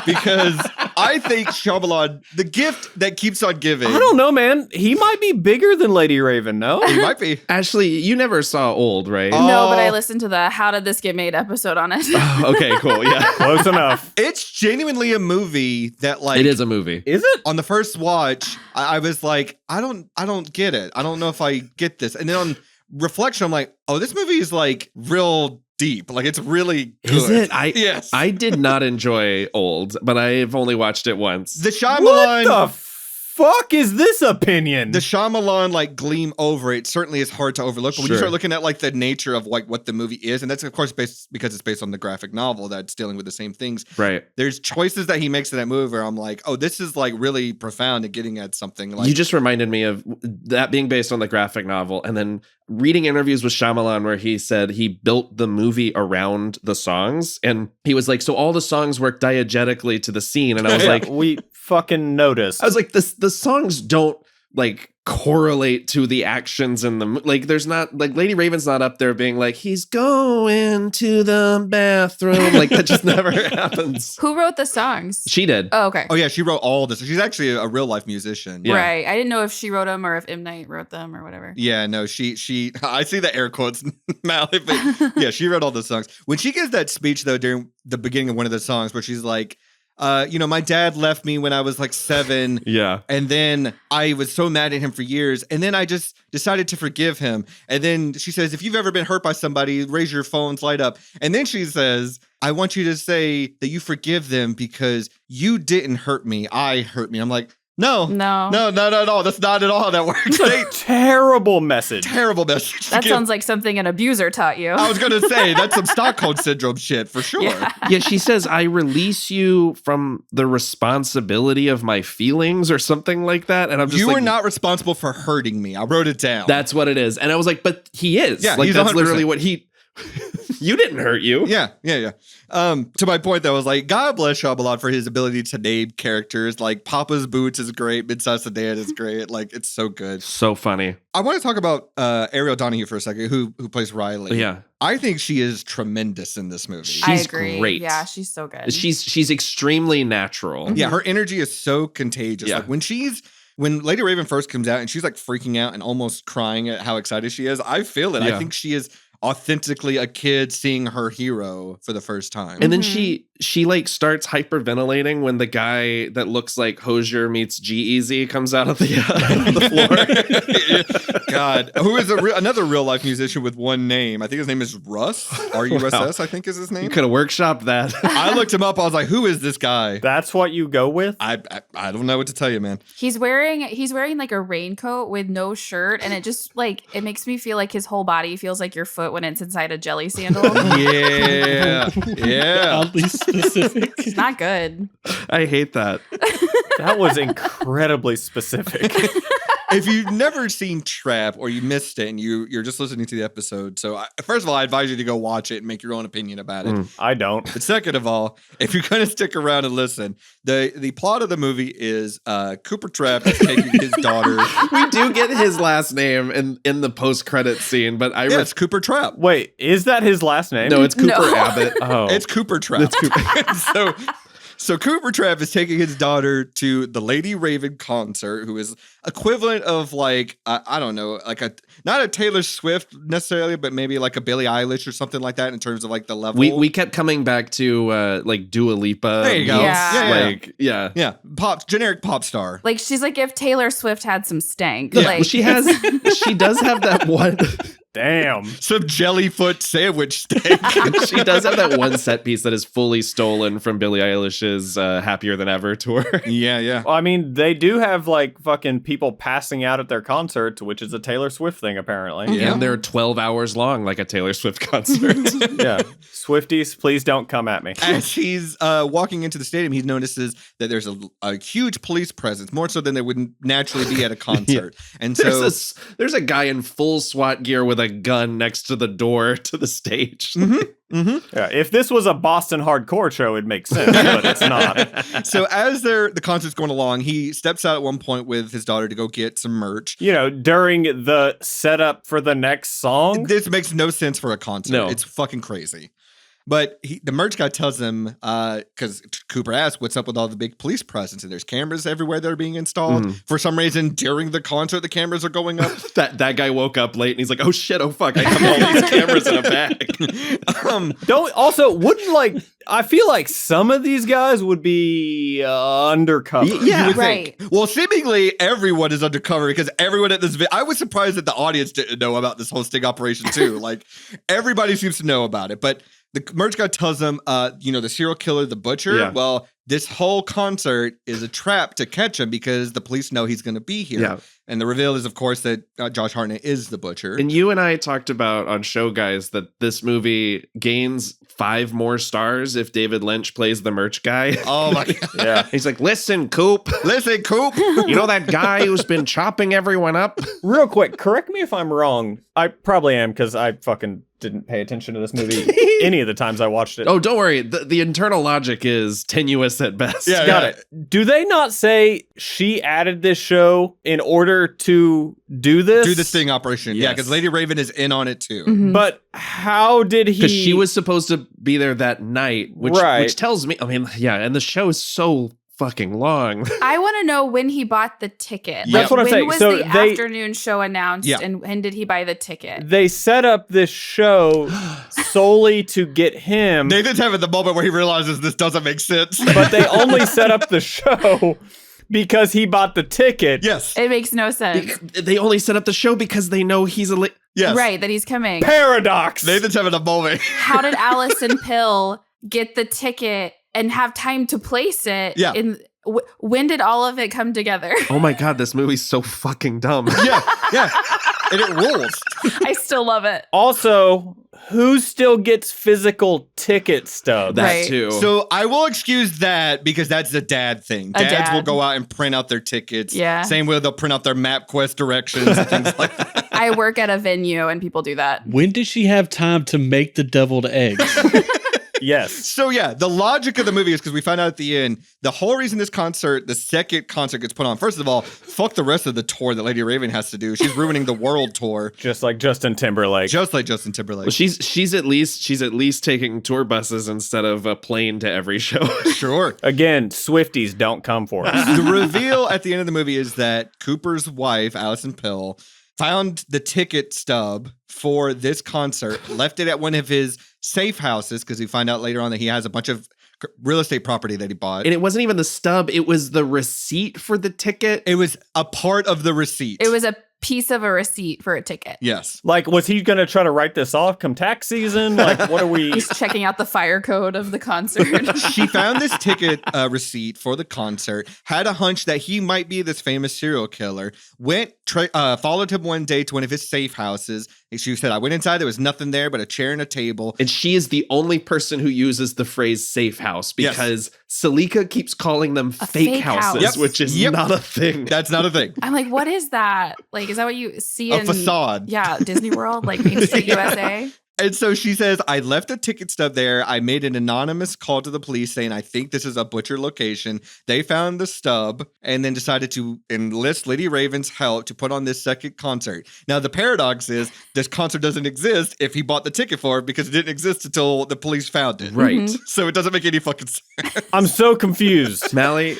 Because I think Shyamalan, the gift that keeps on giving. I don't know, man. He might be bigger than Lady Raven, no? He might be. Ashley, you never saw Old, right? No, but I listened to the How Did This Get Made episode on it. Okay, cool. Yeah. Close enough. It's genuinely a movie that, like, It is a movie. Is it? on the first watch, I was like, I don't get it. I don't know if I get this. And then on reflection, I'm like, oh, this movie is like real deep. Like, it's really good. Is it? Yes. I did not enjoy Old, but I've only watched it once. The What Shyamalan, the fuck is this opinion? the Shyamalan like gleam over it certainly is hard to overlook. But when you Sure. start looking at like the nature of like what the movie is, and that's of course based because it's based on the graphic novel that's dealing with the same things. Right. There's choices that he makes in that movie where I'm like, oh, this is like really profound and getting at something. Like, You just reminded me of that being based on the graphic novel, and then reading interviews with Shyamalan where he said he built the movie around the songs, and he was like, so all the songs work diegetically to the scene, and I was Yeah. like, we fucking noticed. I was like, the songs don't like correlate to the actions in the like. There's not like Lady Raven's not up there being like he's going to the bathroom. Like that just never happens. Who wrote the songs? She did. Oh, okay. oh yeah, she wrote all this. She's actually a real life musician. Yeah. Right. I didn't know if she wrote them or if M. Night wrote them or whatever. Yeah, no, she I see the air quotes, Mally, but yeah, she wrote all the songs. When she gives that speech though during the beginning of one of the songs where she's like, my dad left me when I was like 7. Yeah. And then I was so mad at him for years. And then I just decided to forgive him. And then she says, if you've ever been hurt by somebody, raise your phone's light up. And then she says, I want you to say that you forgive them because you didn't hurt me. I hurt me. I'm like, no. No. That's not at all how that works. Terrible message. Terrible message. That sounds like something an abuser taught you. I was going to say, that's some Stockholm Syndrome shit for sure. Yeah. Yeah, she says, I release you from the responsibility of my feelings or something like that. And I'm just You like, were not responsible for hurting me. I wrote it down. that's what it is. And I was like, but he is. Yeah, like he's that's 100%. literally what he you didn't hurt you. Yeah. To my point, though, I was like, God bless Shyamalan for his ability to name characters. Like, Papa's Boots is great. Midsize Sedan is great. Like, it's so good. So funny. I want to talk about Ariel Donahue for a second, who plays Riley. Yeah. I think she is tremendous in this movie. I She's agree. great. Yeah, she's so good. She's extremely natural. Yeah, her energy is so contagious. Yeah. Like, when Lady Raven first comes out and she's like freaking out and almost crying at how excited she is, I feel it. Yeah. I think she is authentically a kid seeing her hero for the first time. And then she like starts hyperventilating when the guy that looks like Hosier meets G-Eazy comes out of the floor. God, who is another real life musician with one name? I think his name is Russ. R-U-S-S, I think is his You name. could have workshopped that. I looked him up. I was like, who is this guy? That's what you go with? I don't know what to tell you, man. He's wearing like a raincoat with no shirt, and it just like it makes me feel like his whole body feels like your foot when it's inside a jelly sandal. Yeah. Oddly specific. It's not good. I hate that. That was incredibly specific. If you've never seen Trap or you missed it and you're just listening to the episode, so first of all, I advise you to go watch it and make your own opinion about it. I don't. But second of all, if you're going to stick around and listen, the plot of the movie is Cooper Trap is taking his daughter. We do get his last name in the post-credit scene, but Yeah, it's Cooper Trap. Wait, is that his last name? no, it's Cooper No. Abbott. Oh. It's Cooper Trap. It's Cooper. So Cooper Trap is taking his daughter to the Lady Raven concert, who is equivalent of like, I don't know, like not a Taylor Swift necessarily, but maybe like a Billie Eilish or something like that in terms of like the level. We kept coming back to like Dua Lipa. There you go. Yeah. Like, yeah. Yeah, generic pop star. Like she's like if Taylor Swift had some stank. Yeah, Like well, she does have that one. Damn. Some jellyfoot sandwich steak. She does have that one set piece that is fully stolen from Billie Eilish's Happier Than Ever tour. Yeah. Well, I mean, they do have like fucking people passing out at their concerts, which is a Taylor Swift thing, apparently. And they're 12 hours long, like a Taylor Swift concert. Yeah. Swifties, please don't come at me. As he's walking into the stadium, he notices that there's a huge police presence, more so than there would naturally be at a concert. And so there's a guy in full SWAT gear with a gun next to the door to the stage. Yeah, if this was a Boston hardcore show, it'd make sense, but it's not. So as the concert's going along, he steps out at one point with his daughter to go get some merch. You know, during the setup for the next song. This makes no sense for a concert. No. It's fucking crazy. But the merch guy tells him, because Cooper asks, what's up with all the big police presence? And there's cameras everywhere that are being installed. For some reason, during the concert, the cameras are going up. That guy woke up late and he's like, oh shit, oh fuck, I have all these cameras in a bag. I feel like some of these guys would be undercover. You would right. think. Well, seemingly everyone is undercover because everyone at this I was surprised that the audience didn't know about this whole sting operation too. Like everybody seems to know about it, but the merch guy tells them, the serial killer, the butcher. Yeah. Well, this whole concert is a trap to catch him because the police know he's going to be here. Yeah. And the reveal is, of course, that Josh Hartnett is the butcher. And you and I talked about on Show Guys that this movie gains 5 more stars if David Lynch plays the merch guy. Oh my God. Yeah. He's like, listen, Coop. Listen, Coop. You know that guy who's been chopping everyone up? Real quick, correct me if I'm wrong. I probably am because I fucking didn't pay attention to this movie any of the times I watched it. Oh, don't worry. The internal logic is tenuous at best. Yeah, Got it. Do they not say she added this show in order to do this? Do the sting operation. Yeah, Yes. because Lady Raven is in on it too. But how did he? Because she was supposed to be there that night, Right. which tells me, I mean, yeah, and the show is so fucking long. I want to know when he bought the ticket. That's what I'm saying. When was So the afternoon show announced, Yeah. and when did he buy the ticket? They set up this show solely to get him, Nathan's having the moment where he realizes this doesn't make sense. but they only set up the show because he bought the ticket. Yes. It makes no sense. They only set up the show because they know he's a... Yes. Right, that he's coming. Paradox. Nathan's having a moment. How did Allison Pill get the ticket and have time to place it? Yeah. When did all of it come together? Oh my God, this movie's so fucking dumb. Yeah. And it rules. I still love it. Also, who still gets physical ticket stubs? That Right. too. So I will excuse that because that's a dad thing. A Dads dad. will go out and print out their tickets. Yeah. Same way they'll print out their MapQuest directions and things like that. I work at a venue and people do that. When did she have time to make the deviled eggs? Yes. So yeah, the logic of the movie is because we find out at the end, the whole reason this concert, the second concert gets put on, first of all, fuck the rest of the tour that Lady Raven has to do. She's ruining the world tour. Just like Justin Timberlake. Just like Justin Timberlake. Well, she's at least taking tour buses instead of a plane to every show. Sure. Again, Swifties don't come for us. The reveal at the end of the movie is that Cooper's wife, Allison Pill, found the ticket stub for this concert, left it at one of his safe houses because we find out later on that he has a bunch of real estate property that he bought. And it wasn't even the stub, it was the receipt for the ticket. It was a part of the receipt. It was a piece of a receipt for a ticket. Yes. Like, was he going to try to write this off come tax season? Like, what are we? He's checking out the fire code of the concert. She found this ticket receipt for the concert, had a hunch that he might be this famous serial killer, followed him one day to one of his safe houses. She said, I went inside, there was nothing there but a chair and a table. And she is the only person who uses the phrase safe house because Salika keeps calling them fake houses, house. which is not a thing. That's not a thing. I'm like, what is that? Like, is that what you see A in facade. Yeah, Disney World, like Main Street USA. And so she says, I left a ticket stub there. I made an anonymous call to the police saying, I think this is a butcher location. They found the stub and then decided to enlist Lady Raven's help to put on this second concert. Now, the paradox is this concert doesn't exist if he bought the ticket for it because it didn't exist until the police found it. Right. So it doesn't make any fucking sense. I'm so confused. Mally,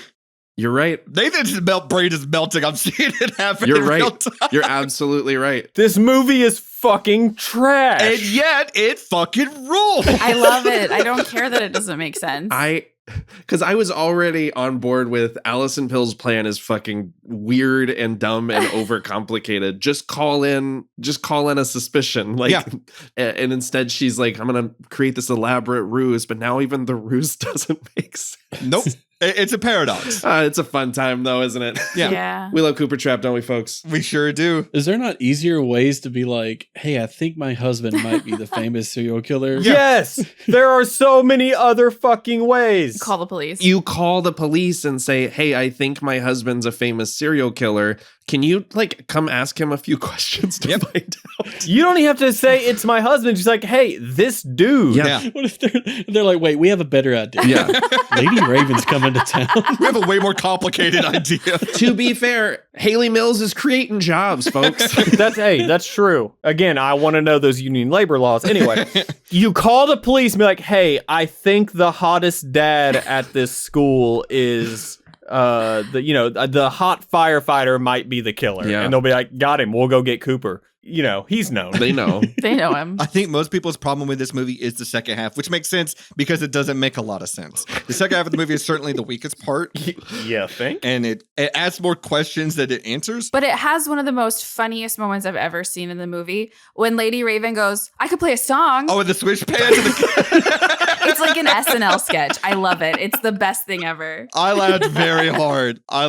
you're right. Nathan's brain is melting. I'm seeing it happen You're in real right. time. You're absolutely right. This movie is fucking trash. And yet it fucking rules. I love it. I don't care that it doesn't make sense. I Because I was already on board with Allison Pill's plan is fucking weird and dumb and overcomplicated. Just call in a suspicion. Like, Yeah. And instead she's like, I'm going to create this elaborate ruse, but now even the ruse doesn't make sense. Nope. It's a paradox. It's a fun time though, isn't it? Yeah. We love Cooper Trap, don't we, folks? We sure do. Is there not easier ways to be like, hey, I think my husband might be the famous serial killer? Yes, there are so many other fucking ways. Call the police. You call the police and say, hey, I think my husband's a famous serial killer. Can you like come ask him a few questions to find out? You don't even have to say it's my husband. She's like, hey, this dude. Yeah. What if they're like, wait, we have a better idea. Yeah. Lady Raven's coming to town. We have a way more complicated idea. To be fair, Haley Mills is creating jobs, folks. That's true. Again, I want to know those union labor laws. Anyway, you call the police and be like, hey, I think the hottest dad at this school is the hot firefighter might be the killer. Yeah. And they'll be like, got him. We'll go get Cooper. You know, he's known. They know. They know him. I think most people's problem with this movie is the second half, which makes sense because it doesn't make a lot of sense. The second half of the movie is certainly the weakest part. Yeah, think? And it asks more questions than it answers. But it has one of the most funniest moments I've ever seen in the movie when Lady Raven goes, I could play a song. Oh, and the switch pan to the It's like an SNL sketch. I love it. It's the best thing ever. I laughed very hard. at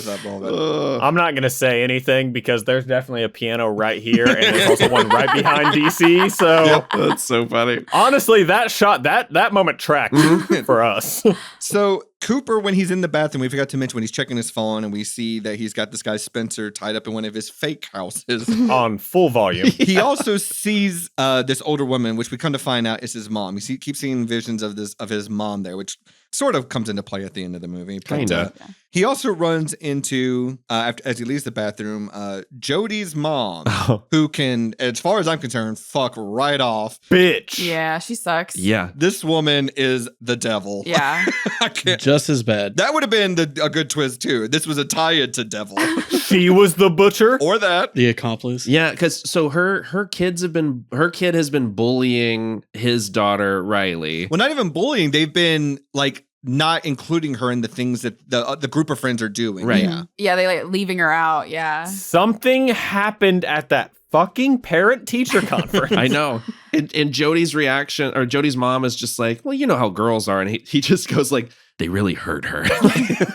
that moment. I'm not going to say anything because there's definitely a piano right here and there's also one right behind DC. So That's so funny. honestly, that moment tracked for us. So Cooper, when he's in the bathroom, we forgot to mention when he's checking his phone and we see that he's got this guy Spencer tied up in one of his fake houses. On full volume. He also sees this older woman, which we come to find out is his mom. He keeps seeing visions of his mom there, which sort of comes into play at the end of the movie. Kinda. He also runs into, as he leaves the bathroom, Jody's mom, who can, as far as I'm concerned, fuck right off. Bitch. Yeah, she sucks. Yeah. This woman is the devil. Yeah. I can't. Just as bad. That would have been a good twist too. This was a tie-in to devil, She was the butcher. or that. The accomplice. Yeah, because so her kid has been bullying his daughter Riley. Well, not even bullying. They've been like not including her in the things that the group of friends are doing. Right. Yeah. Yeah, they like leaving her out. Yeah. Something happened at that fucking parent-teacher conference. I know. And Jody's reaction, or Jody's mom is just like, well, you know how girls are. And he just goes like, they really hurt her.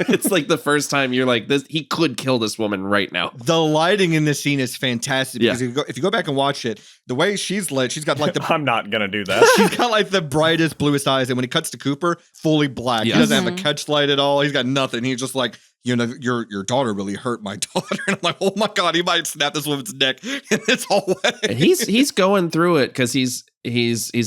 It's like the first time you're like, this. He could kill this woman right now. The lighting in this scene is fantastic Yeah. because if you go back and watch it, the way she's lit, she's got like the I'm not going to do that. she's got like the brightest, bluest eyes, and when it cuts to Cooper, fully black. Yes. He doesn't have a catch light at all. He's got nothing. He's just like, you know, your daughter really hurt my daughter. And I'm like, oh my God, he might snap this woman's neck in this whole way. And he's going through it because he's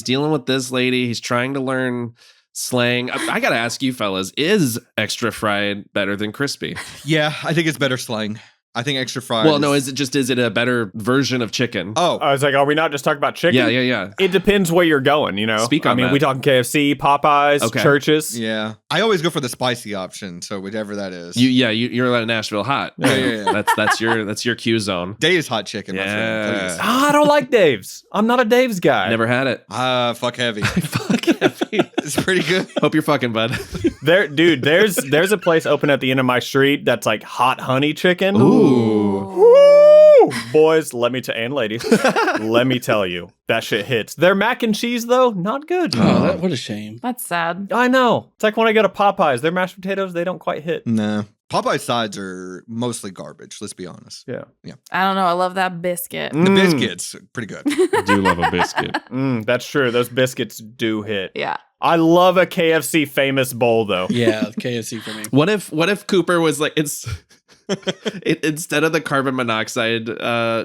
dealing with this lady. He's trying to learn slang. I gotta ask you fellas, is extra fried better than crispy? Yeah, I think it's better slang. I think extra fried. Well, no, is it a better version of chicken? Oh, I was like, are we not just talking about chicken? Yeah. It depends where you're going, you know? Speak on that. we talking KFC, Popeyes, Okay. Churches. yeah. I always go for the spicy option, so whatever that is. You're at Nashville hot. Yeah. That's your Q zone. Dave's hot chicken, my friend. Yeah. Please. I don't like Dave's. I'm not a Dave's guy. Never had it. Fuck heavy. Fuck heavy. It's pretty good. Hope you're fucking, bud. There's a place open at the end of my street that's like hot honey chicken. Ooh. Woo! Boys, and ladies, let me tell you, that shit hits. Their mac and cheese, though, not good. Oh, what a shame. That's sad. I know. It's like when I go to Popeyes, their mashed potatoes, they don't quite hit. No. Popeye sides are mostly garbage, let's be honest. Yeah. I don't know. I love that biscuit. The biscuits, pretty good. I do love a biscuit. That's true. Those biscuits do hit. Yeah. I love a KFC famous bowl, though. Yeah, KFC for me. What if Cooper was like, instead of the carbon monoxide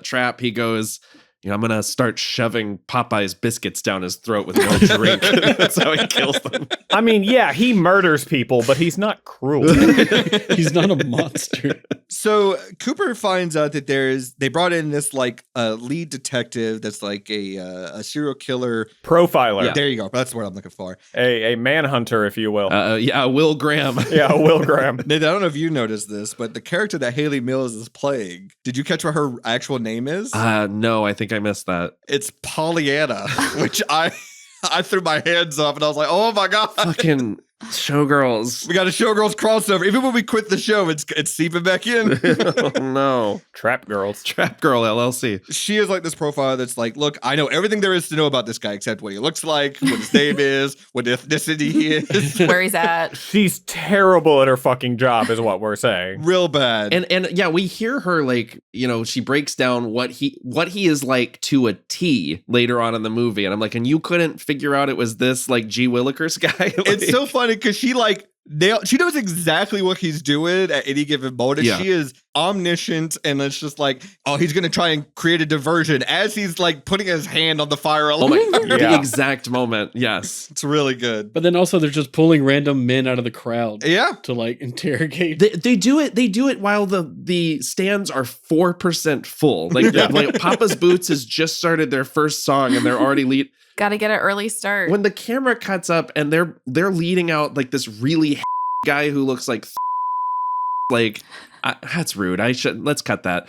trap, he goes, I'm gonna start shoving Popeye's biscuits down his throat with no drink. That's how he kills them. I mean, yeah, he murders people, but he's not cruel. He's not a monster. So Cooper finds out that they brought in this like lead detective that's like a serial killer Profiler. Yeah. There you go. That's what I'm looking for. A manhunter, if you will. Will Graham. Yeah, Will Graham. Nate, I don't know if you noticed this, but the character that Haley Mills is playing, did you catch what her actual name is? No, I think I missed that. It's Pollyanna, which I threw my hands up and I was like, oh my God. Fucking Showgirls. We got a Showgirls crossover. Even when we quit the show, it's seeping back in. Oh no. Trap girls. Trap Girl LLC. She is like this profile that's like, look, I know everything there is to know about this guy except what he looks like, what his name is, what ethnicity he is. Where he's at. She's terrible at her fucking job, is what we're saying. Real bad. And yeah, we hear her like, she breaks down what he is like to a T later on in the movie. And I'm like, and you couldn't figure out it was this like G. Willikers guy? Like, it's so funny because she knows exactly what he's doing at any given moment. Yeah. She is omniscient, and it's just like, oh, he's gonna try and create a diversion as he's like putting his hand on the fire alarm. The exact moment. Yes. It's really good. But then also they're just pulling random men out of the crowd. Yeah. To like interrogate. They do it while the stands are 4% full. Like Papa's Boots has just started their first song and they're already Got to get an early start. when the camera cuts up and they're leading out like this really guy who looks like that's rude. Let's cut that.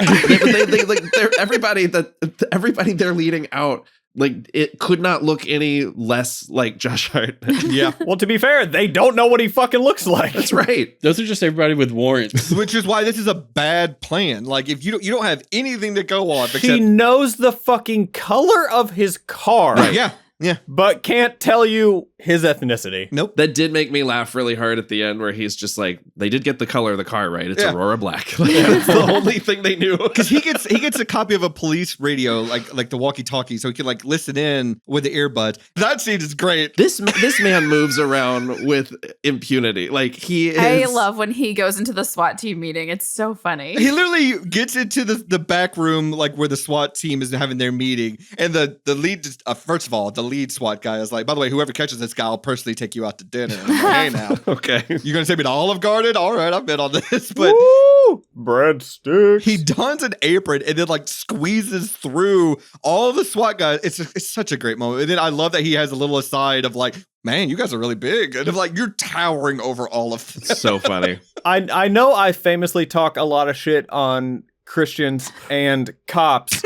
Everybody they're leading out, like, it could not look any less like Josh Hartnett. Yeah. Well, to be fair, they don't know what he fucking looks like. That's right. Those are just everybody with warrants. Which is why this is a bad plan. Like, if you don't have anything to go on, She knows the fucking color of his car. Right. Yeah. But can't tell you his ethnicity. Nope. That did make me laugh really hard at the end where he's just like, they did get the color of the car right. It's Yeah. Aurora Black. Like, that's the only thing they knew. Because he gets a copy of a police radio, like the walkie-talkie, so he can like listen in with the earbuds. That scene is great. This man moves around with impunity. Like, he is. I love when he goes into the SWAT team meeting. It's so funny. He literally gets into the back room, like where the SWAT team is having their meeting, and the lead, first of all, the lead SWAT guy is like, by the way, whoever catches this guy, I'll personally take you out to dinner. I'm like, hey now, Okay. you're gonna take me to Olive Garden? All right, I've been on this, but Woo! Breadsticks. he dons an apron and then like squeezes through all the SWAT guys. It's such a great moment. And then I love that he has a little aside of like, man, you guys are really big, and I'm like, you're towering over all of them. So funny. I know I famously talk a lot of shit on Christians and cops,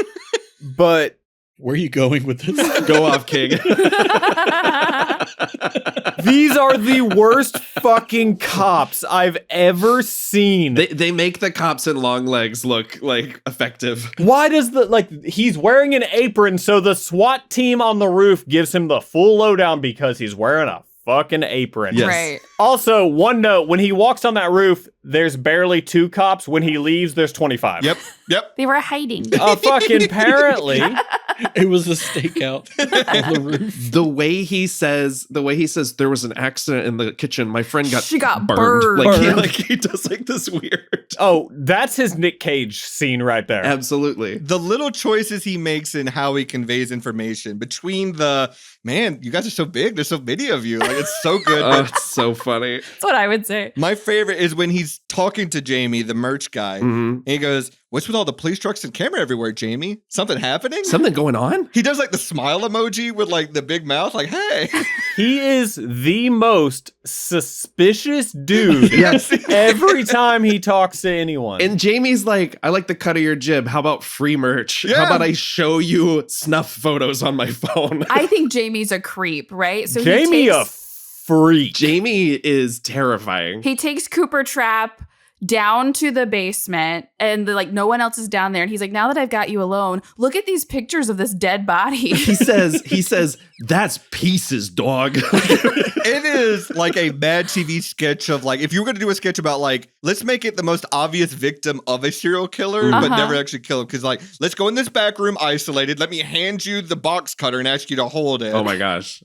but Where are you going with this? Go off, King. these are the worst fucking cops I've ever seen. They make the cops in long legs look like effective. Why does he's wearing an apron, so the SWAT team on the roof gives him the full lowdown because he's wearing a fucking apron. Yes. Right. Also, one note, when he walks on that roof, there's barely 2 cops. When he leaves, there's 25. Yep. They were hiding. Fucking apparently. It was a stakeout on the roof. The way he says there was an accident in the kitchen. My friend She got burned. burned. Like he does like this weird. Oh, that's his Nick Cage scene right there. Absolutely. The little choices he makes in how he conveys information between man, you guys are so big. There's so many of you. Like, it's so good. Oh, it's so funny. That's what I would say. My favorite is when he's talking to Jamie, the merch guy, and he goes, "What's with all the police trucks and camera everywhere, Jamie? Something happening? Something going on? He does like the smile emoji with like the big mouth, like, hey. He is the most suspicious dude. Yes. Every time he talks to anyone. And Jamie's like, I like the cut of your jib. How about free merch? Yeah. How about I show you snuff photos on my phone? I think Jamie's a creep, right? So Jamie a freak. Jamie is terrifying. he takes Cooper Trap down to the basement and no one else is down there. And he's like, now that I've got you alone, look at these pictures of this dead body. He says, that's pieces, dog. It is like a bad TV sketch of like, if you were going to do a sketch about like, let's make it the most obvious victim of a serial killer, but never actually kill him. Because like, let's go in this back room isolated. Let me hand you the box cutter and ask you to hold it. Oh my gosh.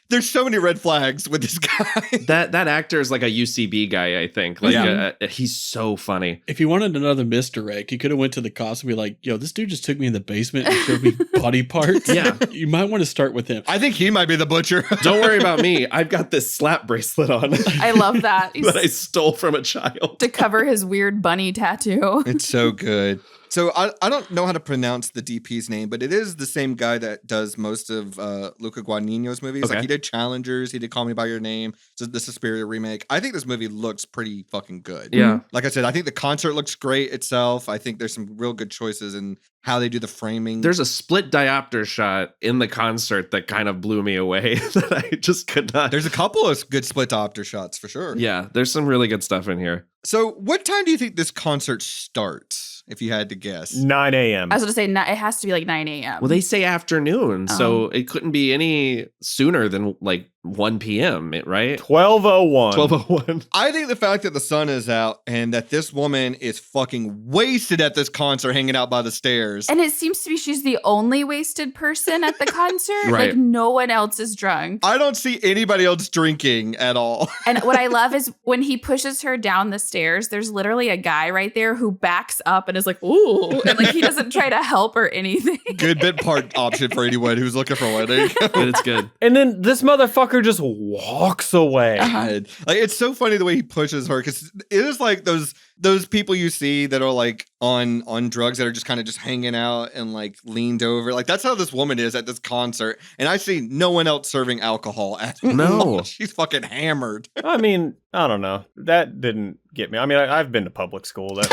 There's so many red flags with this guy. That actor is like a UCB guy, I think. Like, Yeah. He's so funny. If you wanted another misdirect, you could have went to the cops and be like, yo, this dude just took me in the basement and showed me body parts. Yeah. You might want to start with him. I think he might be the butcher. Don't worry about me. I've got this slap bracelet on I love that. that I stole from a child. To cover his weird bunny tattoo. It's so good. So I don't know how to pronounce the DP's name, but it is the same guy that does most of Luca Guadagnino's movies. Okay. Like he did Challengers, he did Call Me By Your Name, so the Suspiria remake. I think this movie looks pretty fucking good. Yeah. Like I said, I think the concert looks great itself. I think there's some real good choices in how they do the framing. There's a split diopter shot in the concert that kind of blew me away that I just could not. There's a couple of good split diopter shots for sure. Yeah, there's some really good stuff in here. So what time do you think this concert starts, if you had to guess? 9 a.m. I was going to say, it has to be like 9 a.m. Well, they say afternoon, so it couldn't be any sooner than like 1 p.m., right? 12:01. 12:01. I think the fact that the sun is out and that this woman is fucking wasted at this concert hanging out by the stairs. And it seems to be she's the only wasted person at the concert. Right. Like no one else is drunk. I don't see anybody else drinking at all. And what I love is when he pushes her down the stairs, there's literally a guy right there who backs up and is like, ooh. And like he doesn't try to help or anything. Good bit part option for anyone who's looking for one. There you go. But it's good. And then this motherfucker just walks away. God. Like it's so funny the way he pushes her because it is like those people you see that are like on drugs that are just kind of just hanging out and like leaned over. Like that's how this woman is at this concert. And I see no one else serving alcohol at all. No. She's fucking hammered. I mean, I don't know. That didn't get me. I mean, I've been to public school. And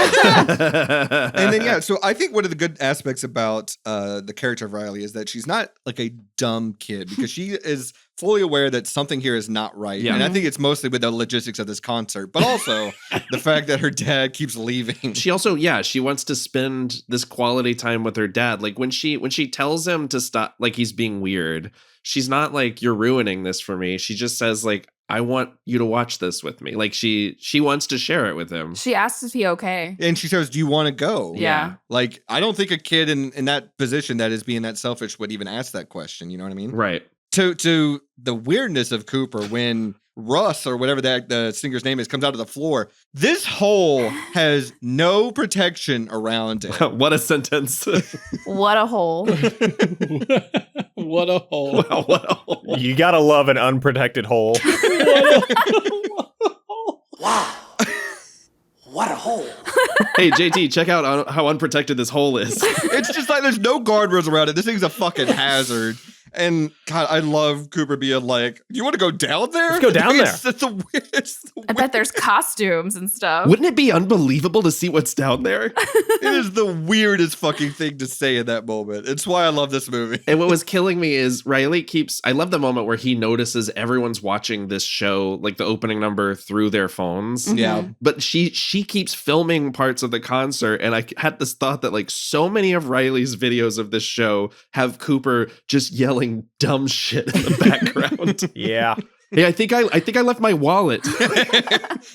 then yeah, so I think one of the good aspects about the character of Riley is that she's not like a dumb kid because she is fully aware that something here is not right. Yeah. And I think it's mostly with the logistics of this concert, but also the fact that her dad keeps leaving. She also, she wants to spend this quality time with her dad. Like when she tells him to stop, like he's being weird, she's not like, you're ruining this for me. She just says like, I want you to watch this with me. Like she wants to share it with him. She asks if he okay. And she says, do you want to go? Yeah. Like, I don't think a kid in that position that is being that selfish would even ask that question. You know what I mean? Right. To the weirdness of Cooper when Russ or whatever the singer's name is comes out of the floor. This hole has no protection around it. What a sentence. What a hole. What a hole. Wow, what a hole. You gotta love an unprotected hole. Wow. What a hole. Hey, JT, check out how unprotected this hole is. It's just like there's no guardrails around it. This thing's a fucking hazard. And God, I love Cooper being like, "You want to go down there? Let's go down there." It's the weirdest. I bet there's costumes and stuff. Wouldn't it be unbelievable to see what's down there? It is the weirdest fucking thing to say in that moment. It's why I love this movie. And what was killing me is Riley I love the moment where he notices everyone's watching this show, like the opening number, through their phones. Yeah. But she keeps filming parts of the concert. And I had this thought that like so many of Riley's videos of this show have Cooper just yelling dumb shit in the background. Yeah. Hey, I think I left my wallet.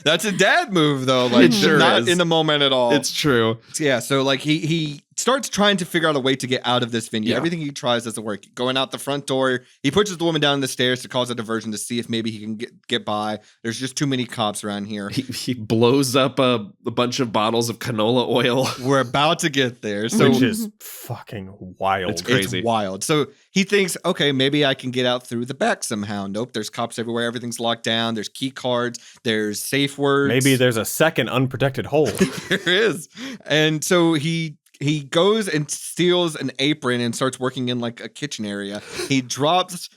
That's a dad move, though. Like, It sure not is. in the moment at all. It's true. Yeah, so like he starts trying to figure out a way to get out of this venue. Yeah. Everything he tries doesn't work. Going out the front door, he pushes the woman down the stairs to cause a diversion to see if maybe he can get by. There's just too many cops around here. He blows up a bunch of bottles of canola oil. We're about to get there. So Which is fucking wild. It's crazy. It's wild. So he thinks, okay, maybe I can get out through the back somehow. Nope, there's cops everywhere. Everything's locked down. There's key cards. There's safe words. Maybe there's a second unprotected hole. There is. And so he goes and steals an apron and starts working in like a kitchen area. He drops.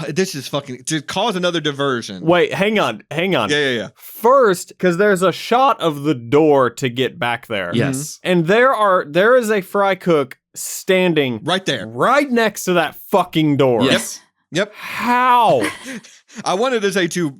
This is fucking to cause another diversion. Wait, hang on. Yeah. First, because there's a shot of the door to get back there. Yes. And there is a fry cook standing Right there. right next to that fucking door. Yes. Yep. How? I wanted to say too,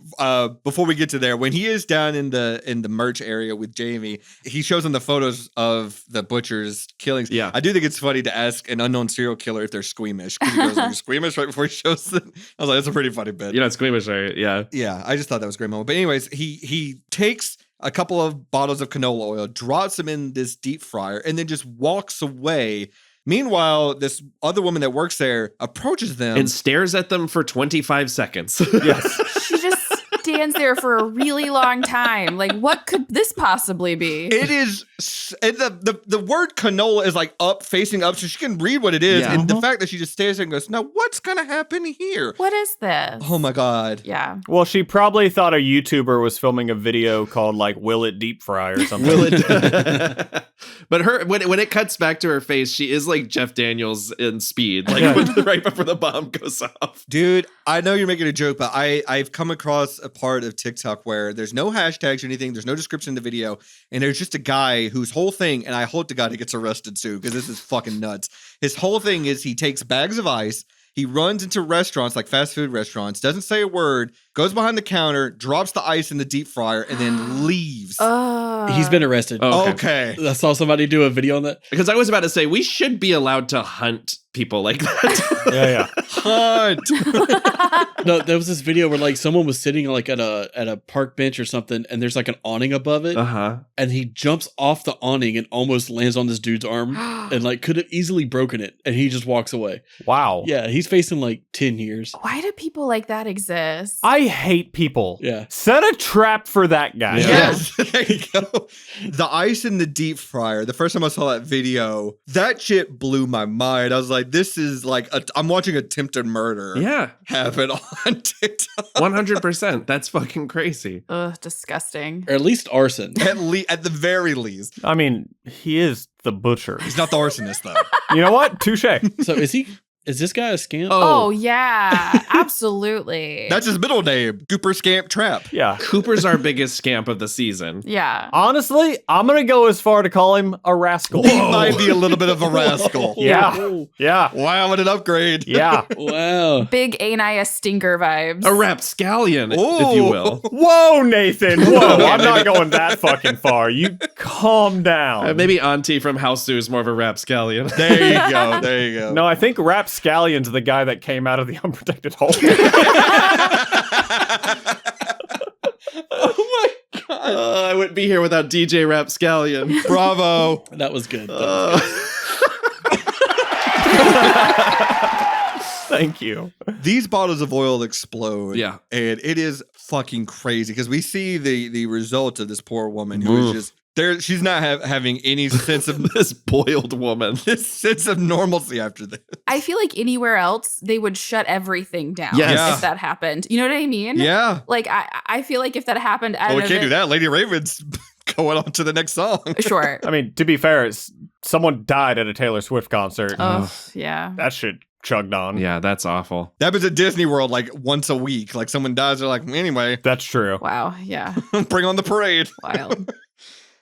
before we get to there, when he is down in the merch area with Jamie, he shows him the photos of the butcher's killings. Yeah. I do think it's funny to ask an unknown serial killer if they're squeamish. Because he goes, "Are you squeamish?" right before he shows it. I was like, that's a pretty funny bit. You're not squeamish, right? Yeah. Yeah, I just thought that was a great moment. But anyways, he takes a couple of bottles of canola oil, drops them in this deep fryer, and then just walks away. Meanwhile, this other woman that works there approaches them. And stares at them for 25 seconds. Yes. stands there for a really long time. Like, what could this possibly be? It is, and the word canola is like up, facing up, so she can read what it is. Yeah. And the fact that she just stays there and goes, now what's going to happen here? What is this? Oh my God. Yeah. Well, she probably thought a YouTuber was filming a video called like "Will It Deep Fry" or something. Will it? But her when it cuts back to her face, she is like Jeff Daniels in Speed, like right before the bomb goes off. Dude, I know you're making a joke, but I've come across a part of TikTok where there's no hashtags or anything, there's no description in the video, and there's just a guy whose whole thing, and I hope to God he gets arrested soon because this is fucking nuts. His whole thing is he takes bags of ice, he runs into restaurants, like fast food restaurants, doesn't say a word, goes behind the counter, drops the ice in the deep fryer, and then leaves. He's been arrested. Oh, Okay. I saw somebody do a video on that. Because I was about to say we should be allowed to hunt people like that. Yeah. Hunt. No, there was this video where like someone was sitting like at a park bench or something, and there's like an awning above it, and he jumps off the awning and almost lands on this dude's arm, and like could have easily broken it, and he just walks away. Wow. Yeah, he's facing like 10 years. Why do people like that exist? I hate people. Yeah. Set a trap for that guy. Yeah. Yes, there you go. The ice in the deep fryer. The first time I saw that video, that shit blew my mind. I was like, this is like, I'm watching attempted murder Yeah, happen on TikTok. 100%. That's fucking crazy. Ugh, disgusting. Or at least arson. At the very least. I mean, he is the butcher. He's not the arsonist, though. You know what? Touche. So is this guy a scam? Oh, yeah, absolutely. That's his middle name, Cooper Scamp Trap. Yeah. Cooper's our biggest scamp of the season. yeah. Honestly, I'm going to go as far to call him a rascal. He might be a little bit of a rascal. Yeah. Yeah. Wow, what an upgrade. Yeah. Wow. Big ain't I a stinker vibes. A rapscallion, if you will. Whoa, Nathan. Whoa. I'm not going that fucking far. You calm down. Maybe Auntie from House Zoo is more of a rapscallion. There you go. There you go. No, I think Rapscallion's the guy that came out of the unprotected hole. Oh my god! I wouldn't be here without DJ Rapscallion. Bravo. That was good. Thank you. These bottles of oil explode. Yeah. And it is fucking crazy because we see the result of this poor woman who is just there. She's not having any sense of This boiled woman. this sense of normalcy after this. I feel like anywhere else, they would shut everything down Yes. if that happened. You know what I mean? Yeah. Like, I feel like if that happened, I Well, we don't can't know do that. Lady Raven's going on to the next song. Sure. I mean, to be fair, someone died at a Taylor Swift concert. Oh, yeah. That shit chugged on. Yeah, that's awful. That happens at Disney World like once a week. Like someone dies, they're like, anyway, That's true. Wow. Yeah. bring on the parade. Wild.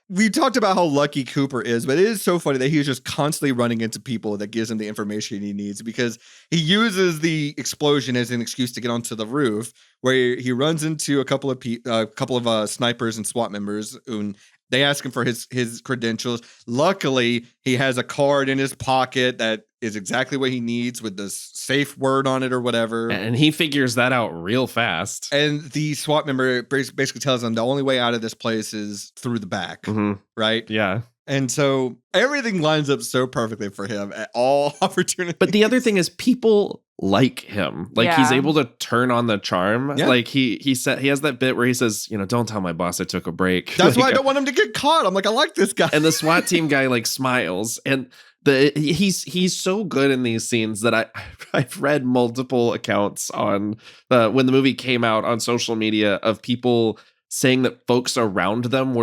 We talked about how lucky Cooper is, but it is so funny that he's just constantly running into people that gives him the information he needs because he uses the explosion as an excuse to get onto the roof, where he runs into a couple of snipers and SWAT members, and they ask him for his credentials. Luckily, he has a card in his pocket that is exactly what he needs with the safe word on it or whatever. And he figures that out real fast. And the SWAT member basically tells him the only way out of this place is through the back, right? Yeah. And so everything lines up so perfectly for him at all opportunities. But the other thing is people like him. Like he's Yeah. able to turn on the charm. Yeah. Like he said he has that bit where he says, don't tell my boss I took a break. That's why I Like, don't want him to get caught. I'm like, I like this guy. and the SWAT team guy like smiles and he's so good in these scenes that I've read multiple accounts on when the movie came out on social media of people saying that folks around them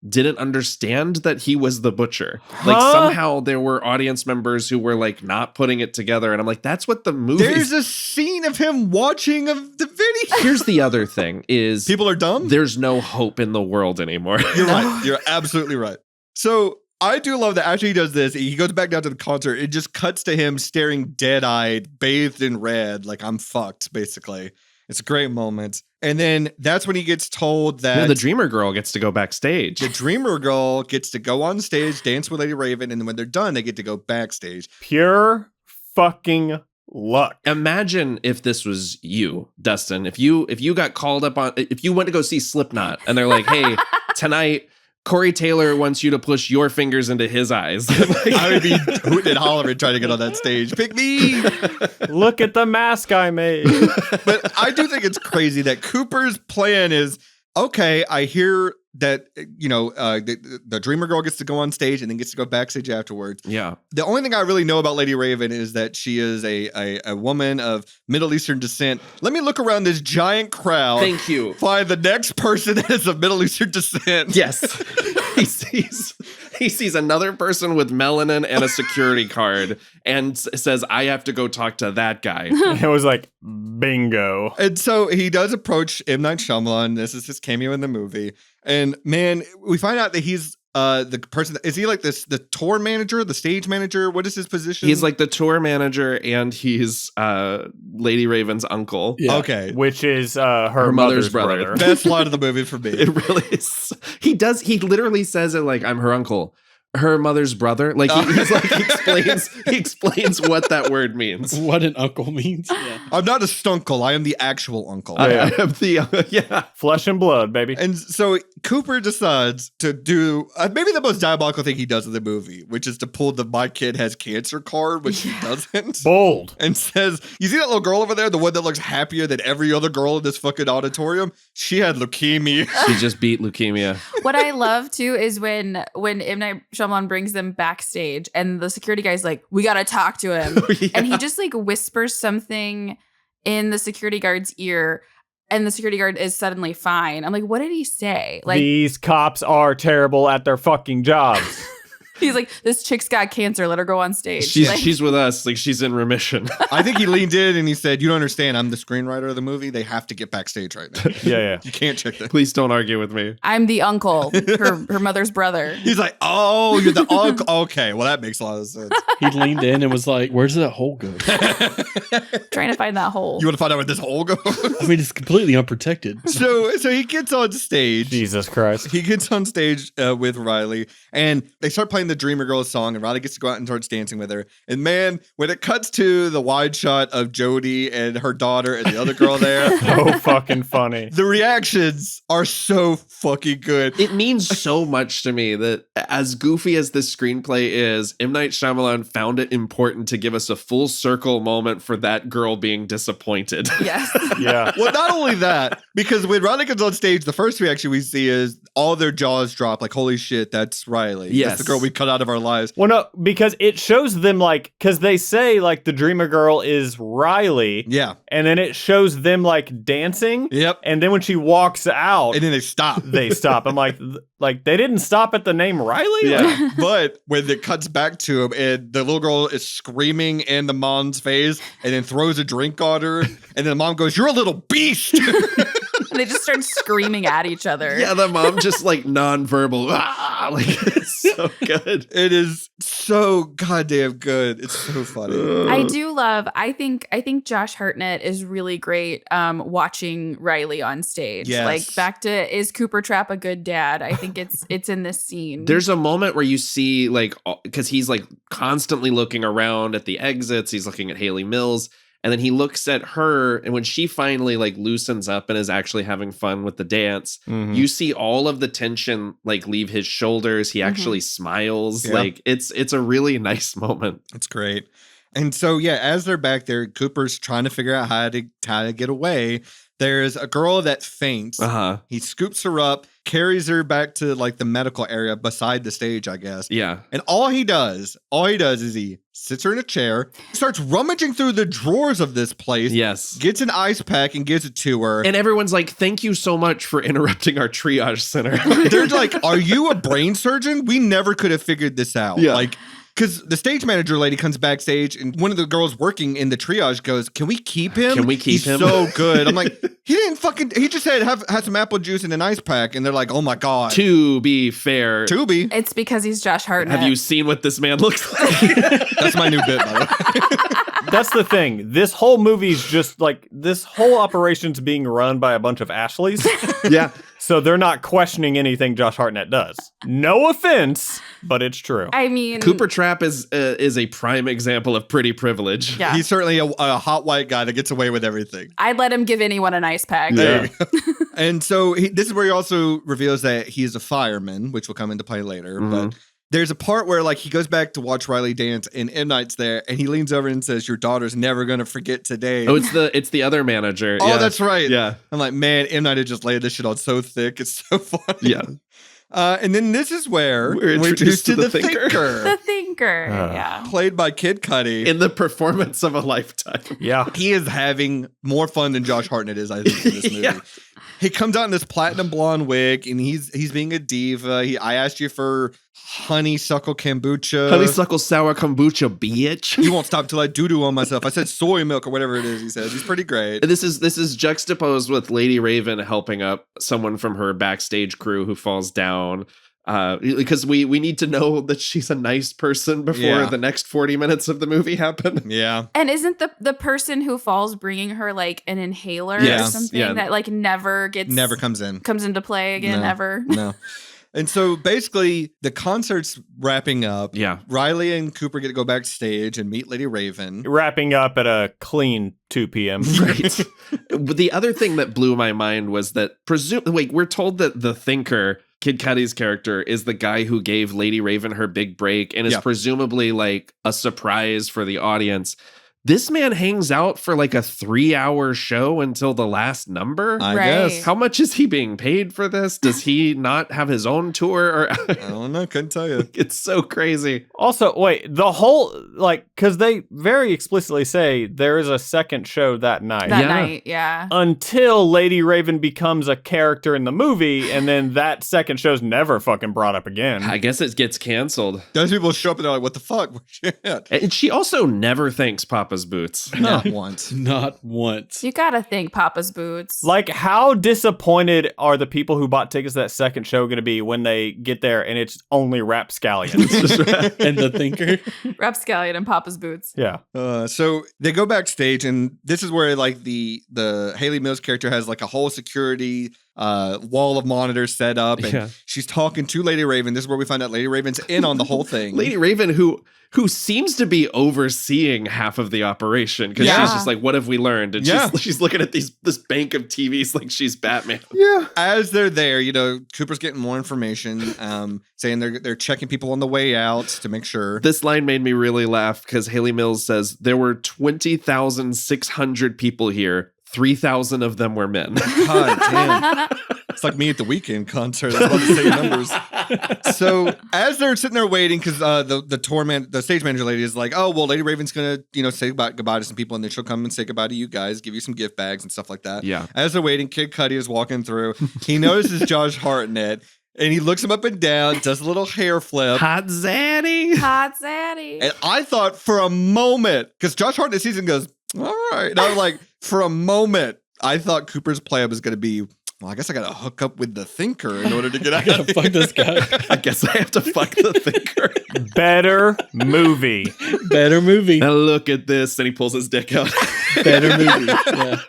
didn't understand that he was the butcher. Like somehow there were audience members who were like not putting it together, and I'm like, that's what the movie. There's a scene of him watching of the video. Here's the other thing: is People are dumb. there's no hope in the world anymore. You're right. You're absolutely right. So I do love that after he does this, he goes back down to the concert. It just cuts to him staring dead-eyed, bathed in red, like I'm fucked, basically. It's a great moment. And then that's when he gets told that the Dreamer Girl gets to go backstage. the Dreamer Girl gets to go on stage, dance with Lady Raven, and then when they're done, they get to go backstage. Pure fucking luck. Imagine if this was you, Dustin. If you got called up on, if you went to go see Slipknot and they're like, hey, tonight Corey Taylor wants you to push your fingers into his eyes. I would be hooting and hollering trying to get on that stage. Pick me! Look at the mask I made. But I do think it's crazy that Cooper's plan is, okay, I hear that, the Dreamer Girl gets to go on stage and then gets to go backstage afterwards. Yeah. The only thing I really know about Lady Raven is that she is a woman of Middle Eastern descent. Let me look around this giant crowd. Thank you. Find the next person that is of Middle Eastern descent. Yes. He sees another person with melanin and a security card and says, I have to go talk to that guy. It was like, bingo. And so he does approach M. Night Shyamalan. This is his cameo in the movie. And man, we find out that he's the person. Is he like the tour manager, the stage manager? What is his position? He's like the tour manager and he's Lady Raven's uncle. Yeah. Okay. Which is her mother's brother. Best line of the movie for me. It really is. He literally says it like, I'm her uncle. Her mother's brother. Like he explains what that word means. What an uncle means. Yeah. I'm not a stunkle. I am the actual uncle. I am the Flesh and blood, baby. And so Cooper decides to do maybe the most diabolical thing he does in the movie, which is to pull the "my kid has cancer" card, which he doesn't. Bold. And says, you see that little girl over there, the one that looks happier than every other girl in this fucking auditorium? She had leukemia. She just beat leukemia. What I love too is when M. Night Shyamalan brings them backstage and the security guy's like, we got to talk to him. Yeah. And he just like whispers something in the security guard's ear and the security guard is suddenly fine. I'm like, what did he say? Like, these cops are terrible at their fucking jobs. he's like, this chick's got cancer. Let her go on stage. She's with us. Like she's in remission. I think he leaned in and he said, you don't understand. I'm the screenwriter of the movie. They have to get backstage right now. Yeah. You can't check that. Please don't argue with me. I'm the uncle, her mother's brother. He's like, oh, you're the uncle. Okay, well, that makes a lot of sense. He leaned in and was like, where's that hole go? Trying to find that hole. You want to find out where this hole goes? I mean, it's completely unprotected. So he gets on stage. Jesus Christ. He gets on stage with Riley, and they start playing the Dreamer Girl song, and Riley gets to go out and starts dancing with her. And man, when it cuts to the wide shot of Jodie and her daughter and the other girl there, So fucking funny. the reactions are so fucking good. It means so much to me that as goofy as this screenplay is, M. Night Shyamalan found it important to give us a full circle moment for that girl being disappointed. Yes. Yeah. Well, not only that, because when Riley comes on stage, the first reaction we see is all their jaws drop, like, holy shit, that's Riley. Yes. That's the girl we cut out of our lives. Well, no, because it shows them like, because they say like the Dreamer Girl is Riley. Yeah. And then it shows them like dancing. Yep. And then when she walks out, And then they stop. they stop. I'm like they didn't stop at the name Riley? Yeah. But when it cuts back to him and the little girl is screaming in the mom's face and then throws a drink on her, and then the mom goes, "You're a little beast." They just start screaming at each other. Yeah, the mom just like nonverbal. Like it's so good. It is so goddamn good. It's so funny. I do love. I think Josh Hartnett is really great watching Riley on stage. Yes. Like back to, is Cooper Trapp a good dad? I think it's in this scene. There's a moment where you see like, because he's like constantly looking around at the exits. He's looking at Haley Mills. And then he looks at her, and when she finally like loosens up and is actually having fun with the dance, you see all of the tension like leave his shoulders. He actually smiles. Yeah. Like it's a really nice moment. It's great. And so, yeah, as they're back there, Cooper's trying to figure out how to get away. There's a girl that faints. He scoops her up, carries her back to like the medical area beside the stage, I guess. Yeah. And all he does is he sits her in a chair, starts rummaging through the drawers of this place. Yes. Gets an ice pack and gives it to her. And everyone's like, thank you so much for interrupting our triage center. They're like, are you a brain surgeon? We never could have figured this out. Yeah. Like, because the stage manager lady comes backstage and one of the girls working in the triage goes, "Can we keep him? Can we keep him?" So good." I'm like, he just said, have some apple juice and an ice pack. And they're like, oh my God. To be fair, Tubi. It's because he's Josh Hartnett. have you seen what this man looks like? That's my new bit, by the way. That's the thing. This whole movie's just like, this whole operation's being run by a bunch of Ashleys. Yeah. So they're not questioning anything Josh Hartnett does. No offense, but it's true. I mean, Cooper Trapp is a prime example of pretty privilege. Yeah. He's certainly a hot white guy that gets away with everything. I'd let him give anyone an ice pack. There you go. And so this is where he also reveals that he is a fireman, which will come into play later. But there's a part where like he goes back to watch Riley dance and M. Night's there and he leans over and says, your daughter's never going to forget today. Oh, it's the other manager. Oh, yeah. that's right. Yeah. I'm like, man, M. Night had just laid this shit on so thick. It's so funny. Yeah. And then this is where we're introduced to the Thinker. The Thinker, yeah. Played by Kid Cudi. In the performance of a lifetime. Yeah. He is having more fun than Josh Hartnett is, I think, in this movie. Yeah. He comes out in this platinum blonde wig, and he's being a diva. I asked you for honeysuckle kombucha. Honeysuckle sour kombucha, bitch. You won't stop till I doo-doo on myself. I said soy milk or whatever it is, he says. He's pretty great. This is juxtaposed with Lady Raven helping up someone from her backstage crew who falls down. Because we need to know that she's a nice person before the next 40 minutes of the movie happen. Yeah. And isn't the person who falls bringing her like an inhaler or something that like never comes into play again ever? No. And so basically the concert's wrapping up. Yeah. Riley and Cooper get to go backstage and meet Lady Raven. Wrapping up at a clean 2 p.m. Right. But the other thing that blew my mind was that we're told that the Thinker, Kid Cudi's character, is the guy who gave Lady Raven her big break and is presumably like a surprise for the audience. This man hangs out for like a 3-hour show until the last number. I guess. How much is he being paid for this? Does he not have his own tour? Or I don't know. Couldn't tell you. It's so crazy. Also, wait, the whole, like, because they very explicitly say there is a second show that night. That night, yeah. Until Lady Raven becomes a character in the movie, and then that second show's never fucking brought up again. I guess it gets canceled. Those people show up and they're like, what the fuck? And she also never thanks Papa's Boots. Not once. Not once. You gotta thank Papa's Boots. Like, how disappointed are the people who bought tickets to that second show going to be when they get there and it's only Rapscallion? And the Thinker? Rapscallion and Papa's Boots. Yeah. So they go backstage, and this is where like the Hayley Mills character has like a whole security wall of monitors set up, and she's talking to Lady Raven. This is where we find out Lady Raven's in on the whole thing. Lady Raven, who seems to be overseeing half of the operation, because she's just like, what have we learned? And she's looking at this bank of TVs like she's Batman. Yeah. As they're there, Cooper's getting more information, saying they're checking people on the way out to make sure. This line made me really laugh because Hayley Mills says there were 20,600 people here. 3,000 of them were men. God damn. It's like me at the Weekend concert. That's about the same numbers. So as they're sitting there waiting, because the stage manager lady is like, oh, well, Lady Raven's going to say goodbye to some people, and then she'll come and say goodbye to you guys, give you some gift bags and stuff like that. Yeah. As they're waiting, Kid Cudi is walking through. He notices Josh Hartnett, and he looks him up and down, does a little hair flip. Hot zaddy. Hot zaddy. And I thought for a moment, because Josh Hartnett sees him and goes, all right. And I was like, for a moment, I thought Cooper's plan was going to be, well, I guess I got to hook up with the Thinker in order to get out of here. Fuck this guy. I guess I have to fuck the Thinker. Better movie. Better movie. Now look at this. And he pulls his dick out. Better movie. Yeah.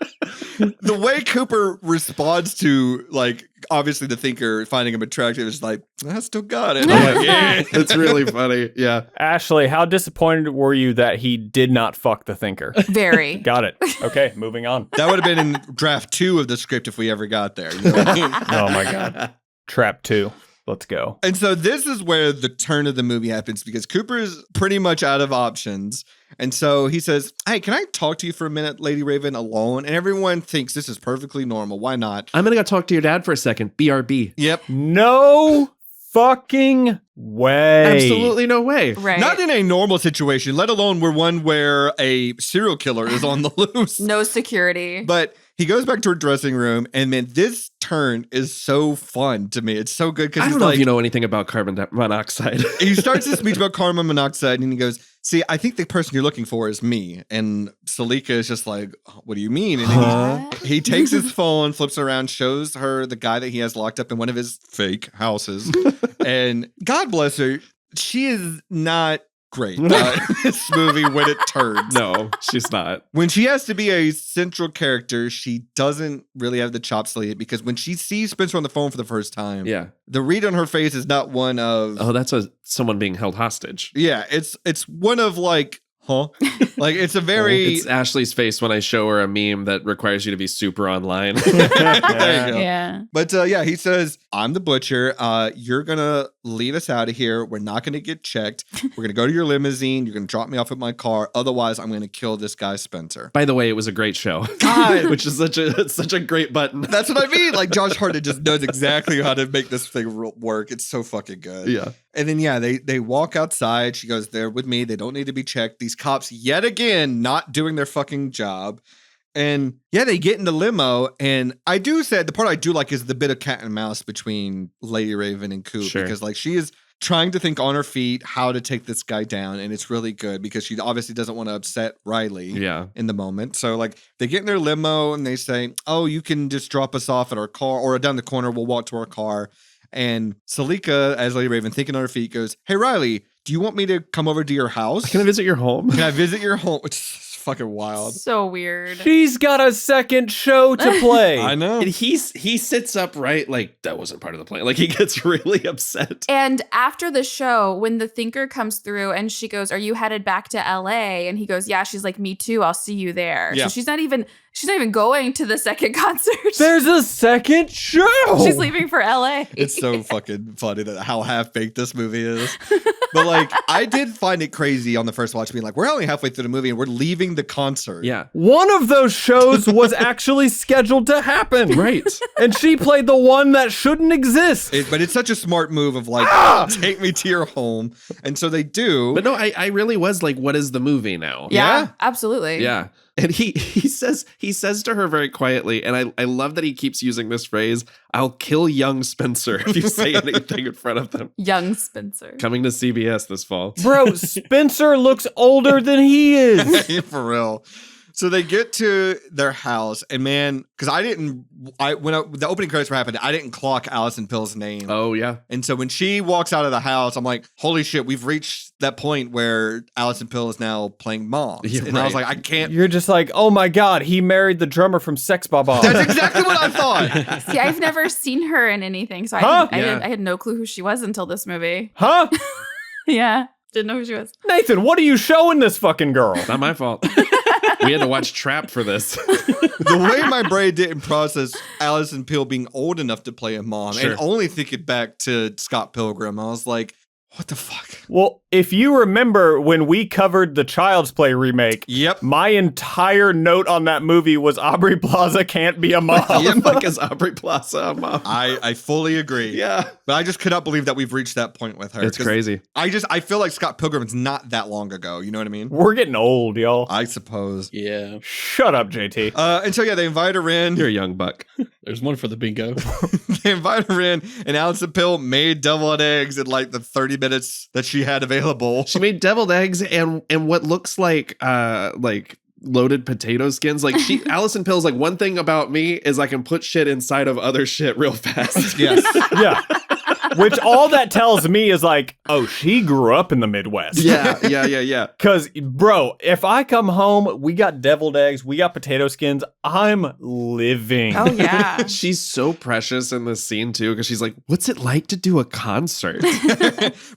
The way Cooper responds to, like, obviously the Thinker finding him attractive is like, I still got it. I'm like, yeah. It's really funny. Yeah. Ashley, how disappointed were you that he did not fuck the Thinker? Very. Got it. Okay, moving on. That would have been in draft 2 of the script if we ever got there. You know what I mean? Oh my God. Trap 2. Let's go. And so this is where the turn of the movie happens, because Cooper is pretty much out of options. And so he says, hey, can I talk to you for a minute, Lady Raven, alone? And everyone thinks this is perfectly normal. Why not? I'm going to go talk to your dad for a second. BRB. Yep. No fucking way. Absolutely no way. Right. Not in a normal situation, let alone one where a serial killer is on the loose. No security. But he goes back to her dressing room, and man, this turn is so fun to me. It's so good because I don't know if you know anything about carbon monoxide. He starts to speech about carbon monoxide, and he goes, see, I think the person you're looking for is me. And Salika is just like, what do you mean? And he takes his phone, flips around, shows her the guy that he has locked up in one of his fake houses. And God bless her, she is not great in this movie when it turns. No, she's not. When she has to be a central character, she doesn't really have the chops to lead it, because when she sees Spencer on the phone for the first time, the read on her face is not one of, oh, that's someone being held hostage. Yeah, it's one of like, huh? Like, it's a very... It's Ashley's face when I show her a meme that requires you to be super online. There you go. Yeah. But he says, I'm the butcher. You're going to lead us out of here. We're not going to get checked. We're going to go to your limousine. You're going to drop me off at my car. Otherwise, I'm going to kill this guy, Spencer. By the way, it was a great show. God. Which is such a great button. That's what I mean. Like, Josh Hartnett just knows exactly how to make this thing work. It's so fucking good. Yeah. And then, they walk outside. She goes, they're with me. They don't need to be checked. These cops, yet again, not doing their fucking job. And they get in the limo. And I do say the part I do like is the bit of cat and mouse between Lady Raven and Coop. Sure. Because, like, she is trying to think on her feet how to take this guy down. And it's really good because she obviously doesn't want to upset Riley in the moment. So, like, they get in their limo and they say, oh, you can just drop us off at our car or down the corner. We'll walk to our car. And Salika, as Lady Raven, thinking on her feet, goes, hey, Riley, do you want me to come over to your house? Can I visit your home? Can I visit your home? Which is fucking wild. So weird. She's got a second show to play. I know. And he sits up right like that wasn't part of the plan. Like he gets really upset. And after the show, when the thinker comes through and she goes, are you headed back to LA? And he goes, yeah. She's like, me too. I'll see you there. Yeah. So she's not even going to the second concert. There's a second show. She's leaving for LA. It's so fucking funny that how half-baked this movie is. But like, I did find it crazy on the first watch being like, we're only halfway through the movie and we're leaving the concert. Yeah. One of those shows was actually scheduled to happen. Right. And she played the one that shouldn't exist. But it's such a smart move of like, take me to your home. And so they do. But no, I really was like, what is the movie now? Yeah, absolutely. Yeah. And he says to her very quietly, and I love that he keeps using this phrase, I'll kill young Spencer if you say anything in front of them. Young Spencer. Coming to CBS this fall. Bro, Spencer looks older than he is. For real. So they get to their house, and man, because when the opening credits were happening, I didn't clock Allison Pill's name. Oh, yeah. And so when she walks out of the house, I'm like, holy shit, we've reached that point where Allison Pill is now playing mom. Yeah, and I was like, I can't. You're just like, oh my God, he married the drummer from Sex Baba. That's exactly what I thought. See, I've never seen her in anything, so Huh? I had no clue who she was until this movie. Huh? Yeah, didn't know who she was. Nathan, what are you showing this fucking girl? Not my fault. We had to watch Trap for this. The way my brain didn't process Allison Pill being old enough to play a mom Sure. and only thinking back to Scott Pilgrim, I was like, what the fuck? Well, if you remember when we covered the Child's Play remake, Yep. my entire note on that movie was Aubrey Plaza can't be a mom. Like is Aubrey Plaza a mom? I fully agree. Yeah. But I just could not believe that we've reached that point with her. It's 'Cause crazy. I feel like Scott Pilgrim's not that long ago. You know what I mean? We're getting old, y'all. I suppose. Yeah. Shut up, JT. And so, they invite her in. You're a young buck. There's one for the bingo. They invite her in, and Allison Pill made deviled eggs in like the 30 minutes that she had available. She made deviled eggs and what looks like loaded potato skins. Like Allison Pill's like, one thing about me is I can put shit inside of other shit real fast. Yes. Yeah. Which all that tells me is like, oh, she grew up in the Midwest. Yeah. Because, bro, if I come home, we got deviled eggs, we got potato skins, I'm living. Oh yeah. She's so precious in this scene too, because she's like, what's it like to do a concert?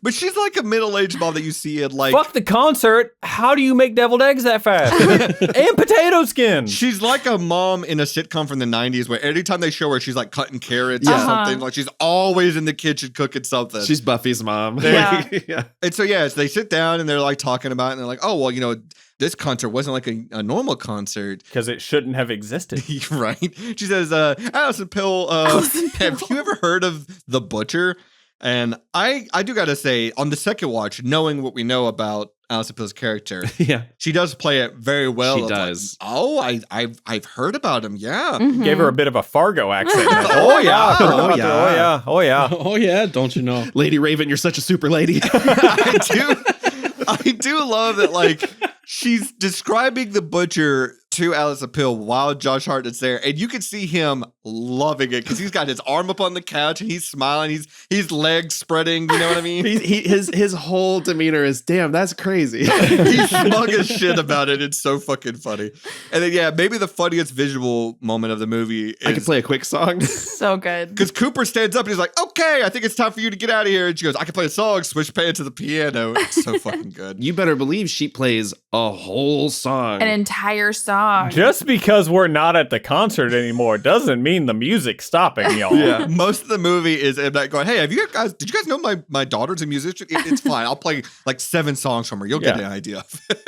But she's like a middle-aged mom that you see in like... Fuck the concert. How do you make deviled eggs that fast? And potato skins. She's like a mom in a sitcom from the 90s where anytime they show her, she's like cutting carrots or Yeah. something. Like she's always in the kitchen cooking something. She's Buffy's mom. Yeah. Yeah. And so, so they sit down and they're like talking about it and they're like, oh, well, this concert wasn't like a normal concert. Because it shouldn't have existed. Right? She says, Allison Pill, have you ever heard of The Butcher? And I do got to say, on the second watch, knowing what we know about Allison Pill's character, Yeah. she does play it very well. She Of does. Like, oh, I've heard about him. Yeah. Mhm. Gave her a bit of a Fargo accent. Oh, yeah. Oh, yeah. Oh, yeah. Oh yeah, don't you know? Lady Raven, you're such a super lady. I do love that, like, she's describing the butcher to Alice Appeal while Josh Hartnett's there, and you can see him loving it because he's got his arm up on the couch and he's smiling. He's legs spreading. You know what I mean? His whole demeanor is, damn, that's crazy. He's smug as shit about it. It's so fucking funny. And then maybe the funniest visual moment of the movie is, I can play a quick song. So good. because Cooper stands up and he's like, "Okay, I think it's time for you to get out of here." And she goes, "I can play a song." Switch pan to the piano. It's so fucking good. You better believe she plays a whole song. An entire song. Just because we're not at the concert anymore doesn't mean the music's stopping, y'all. Yeah. Most of the movie is M. Night going, "Hey, did you guys know my daughter's a musician? It's fine. I'll play like 7 songs from her. You'll get an idea."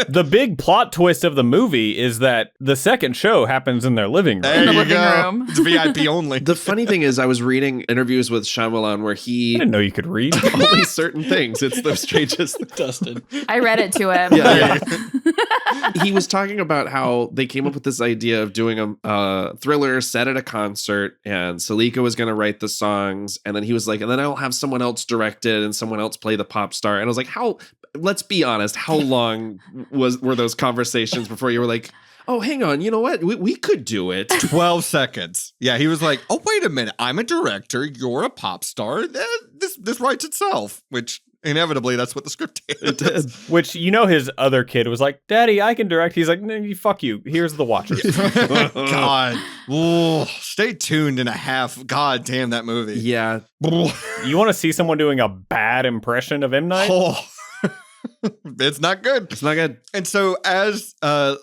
The big plot twist of the movie is that the second show happens in their living room. There In the you living go. room. It's VIP only. The funny thing is, I was reading interviews with Shyamalan where I he didn't know you could read. only certain things. It's the strangest. Dustin. I read it to him. Yeah. He was talking about how they came up with this idea of doing a thriller set at a concert, and Salika was going to write the songs, and then he was like, and then I'll have someone else direct it and someone else play the pop star. And I was like, let's be honest, how long were those conversations before you were like, oh, hang on, you know what? We could do it. 12 seconds. Yeah, he was like, "Oh, wait a minute. I'm a director. You're a pop star. This writes itself," which inevitably that's what the script is. It did. Which, his other kid was like, "Daddy, I can direct." He's like, "No, fuck you. Here's the Watchers." God. Ooh, stay tuned in a half. God damn that movie. Yeah. You want to see someone doing a bad impression of M. Night? Oh. It's not good. It's not good. And so as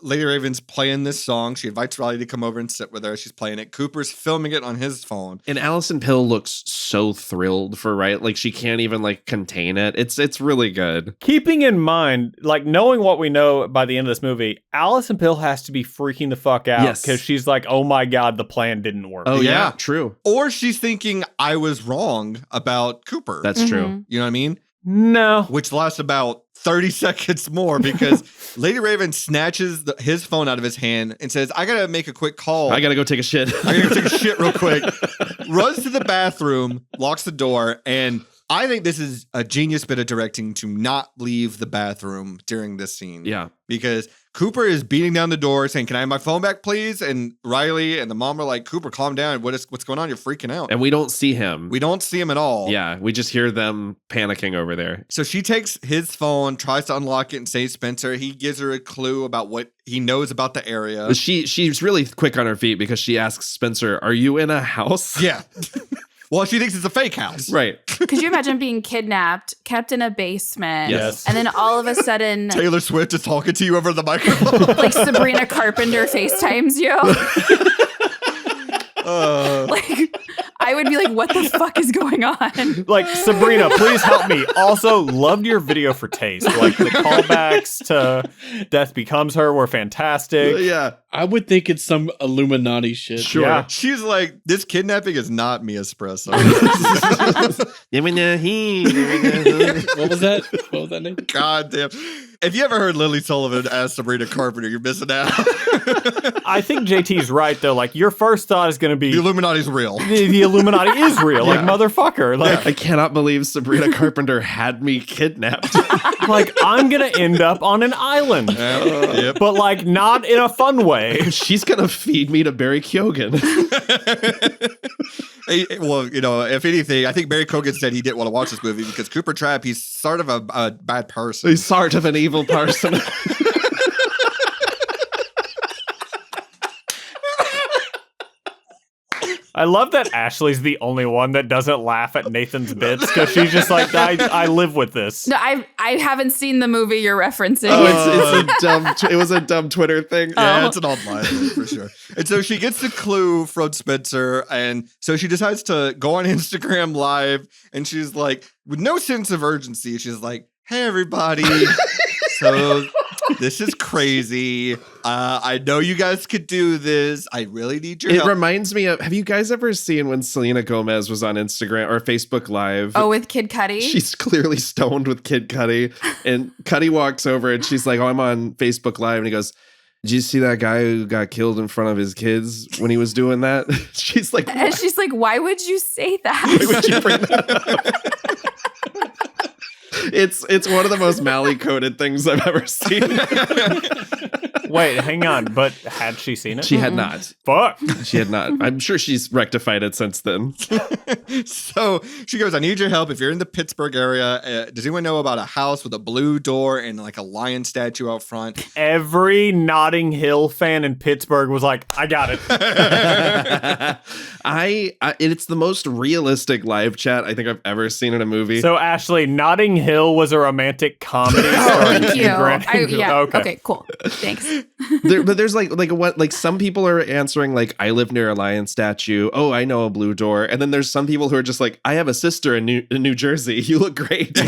Lady Raven's playing this song, she invites Riley to come over and sit with her. She's playing it. Cooper's filming it on his phone. And Alison Pill looks so thrilled for like she can't even like contain it. It's really good. Keeping in mind, like knowing what we know by the end of this movie, Alison Pill has to be freaking the fuck out Yes. because she's like, "Oh my God, the plan didn't work." Oh yeah, Yeah. true. Or she's thinking, I was wrong about Cooper. That's true. You know what I mean? No. Which lasts about 30 seconds more because Lady Raven snatches his phone out of his hand and says, "I gotta make a quick call. I gotta go take a shit. I gotta go take a shit real quick." Runs to the bathroom, locks the door, and I think this is a genius bit of directing to not leave the bathroom during this scene. Yeah. Because Cooper is beating down the door saying, "Can I have my phone back, please?" And Riley and the mom are like, "Cooper, calm down. What's going on? You're freaking out." And we don't see him. We don't see him at all. Yeah, we just hear them panicking over there. So she takes his phone, tries to unlock it and say Spencer. He gives her a clue about what he knows about the area. She's really quick on her feet because she asks Spencer, "Are you in a house?" Yeah. Well, she thinks it's a fake house. Right. Could you imagine being kidnapped, kept in a basement, Yes. and then all of a sudden, Taylor Swift is talking to you over the microphone. like Sabrina Carpenter FaceTimes you? Like, I would be like, "What the fuck is going on?" Like, Sabrina, please help me. Also, loved your video for Taste. Like, the callbacks to Death Becomes Her were fantastic. Yeah. I would think it's some Illuminati shit. Sure. Yeah. She's like, "This kidnapping is not me espresso." What was that? What was that name? God damn. If you ever heard Lily Sullivan as Sabrina Carpenter, you're missing out. I think JT's right, though. Like, your first thought is going to be The Illuminati's real. the Illuminati is real. Like, motherfucker. Like, I cannot believe Sabrina Carpenter had me kidnapped. like, I'm going to end up on an island. Yep. But, like, not in a fun way. She's gonna feed me to Barry Keoghan. Well, if anything, I think Barry Keoghan said he didn't want to watch this movie because Cooper Trapp, he's sort of a bad person. He's sort of an evil person. I love that Ashley's the only one that doesn't laugh at Nathan's bits because she's just like, I live with this. No, I haven't seen the movie you're referencing. It was a dumb Twitter thing. Yeah, it's an online thing for sure. And so she gets the clue from Spencer, and so she decides to go on Instagram Live, and she's like, with no sense of urgency, she's like, "Hey, everybody. So this is crazy. I know you guys could do this. I really need your It help." reminds me of, have you guys ever seen when Selena Gomez was on Instagram or Facebook Live? Oh, with Kid Cudi? She's clearly stoned with Kid Cudi. And Cudi walks over and she's like, "Oh, I'm on Facebook Live." And he goes, "Did you see that guy who got killed in front of his kids when he was doing that?" She's like, And she's like, "Why would you say that?" why would you bring that up? It's one of the most Mally coded things I've ever seen. Wait, hang on. But had she seen it? She had not. Fuck. She had not. I'm sure she's rectified it since then. So she goes, I need your help. If you're in the Pittsburgh area, does anyone know about a house with a blue door and like a lion statue out front? Every Notting Hill fan in Pittsburgh was like, I got it. It's the most realistic live chat I think I've ever seen in a movie. So, Ashley, Notting Hill was a romantic comedy. Thank you. Yeah. Okay, cool. Thanks. But there's like some people are answering like, I live near a lion statue. Oh, I know a blue door. And then there's some people who are just like, I have a sister in New Jersey. You look great.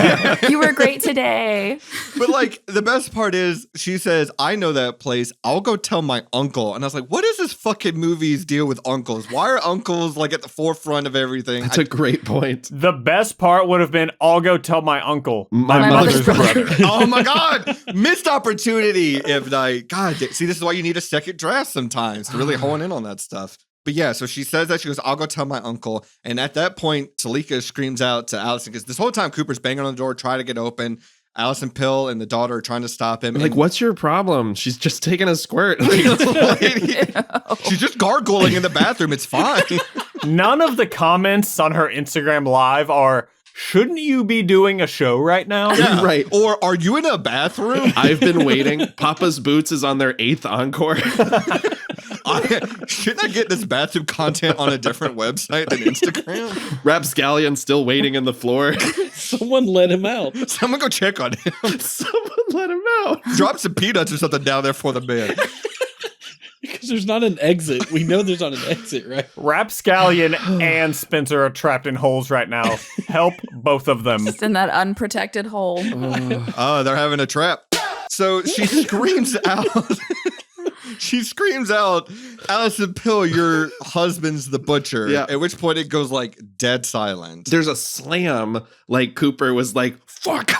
You were great today. But like the best part is she says, I know that place. I'll go tell my uncle. And I was like, what is this fucking movie's deal with uncles? Why are uncles like at the forefront of everything? That's a great point. The best part would have been, I'll go tell my uncle. My mother's brother. Oh my God. Missed opportunity. If like, God, see, this is why you need a second draft sometimes to really hone in on that stuff. But yeah, so she says that. She goes, I'll go tell my uncle. And at that point, Talika screams out to Allison because this whole time Cooper's banging on the door, trying to get open. Allison Pill and the daughter are trying to stop him. Like, what's your problem? She's just taking a squirt. She's just gargling in the bathroom. It's fine. None of the comments on her Instagram Live are, shouldn't you be doing a show right now? Yeah. Right. Or are you in a bathroom? I've been waiting. Papa's Boots is on their 8th encore. Shouldn't I get this bathroom content on a different website than Instagram? Rapscallion still waiting in the floor. Someone let him out. Someone go check on him. Someone let him out. Drop some peanuts or something down there for the man. Because there's not an exit. We know there's not an exit, right? Rapscallion and Spencer are trapped in holes right now. Help both of them. Just in that unprotected hole. Oh, they're having a trap. So she screams out. She screams out, Allison Pill, your husband's the butcher. Yeah. At which point it goes like dead silent. There's a slam, like Cooper was like, fuck.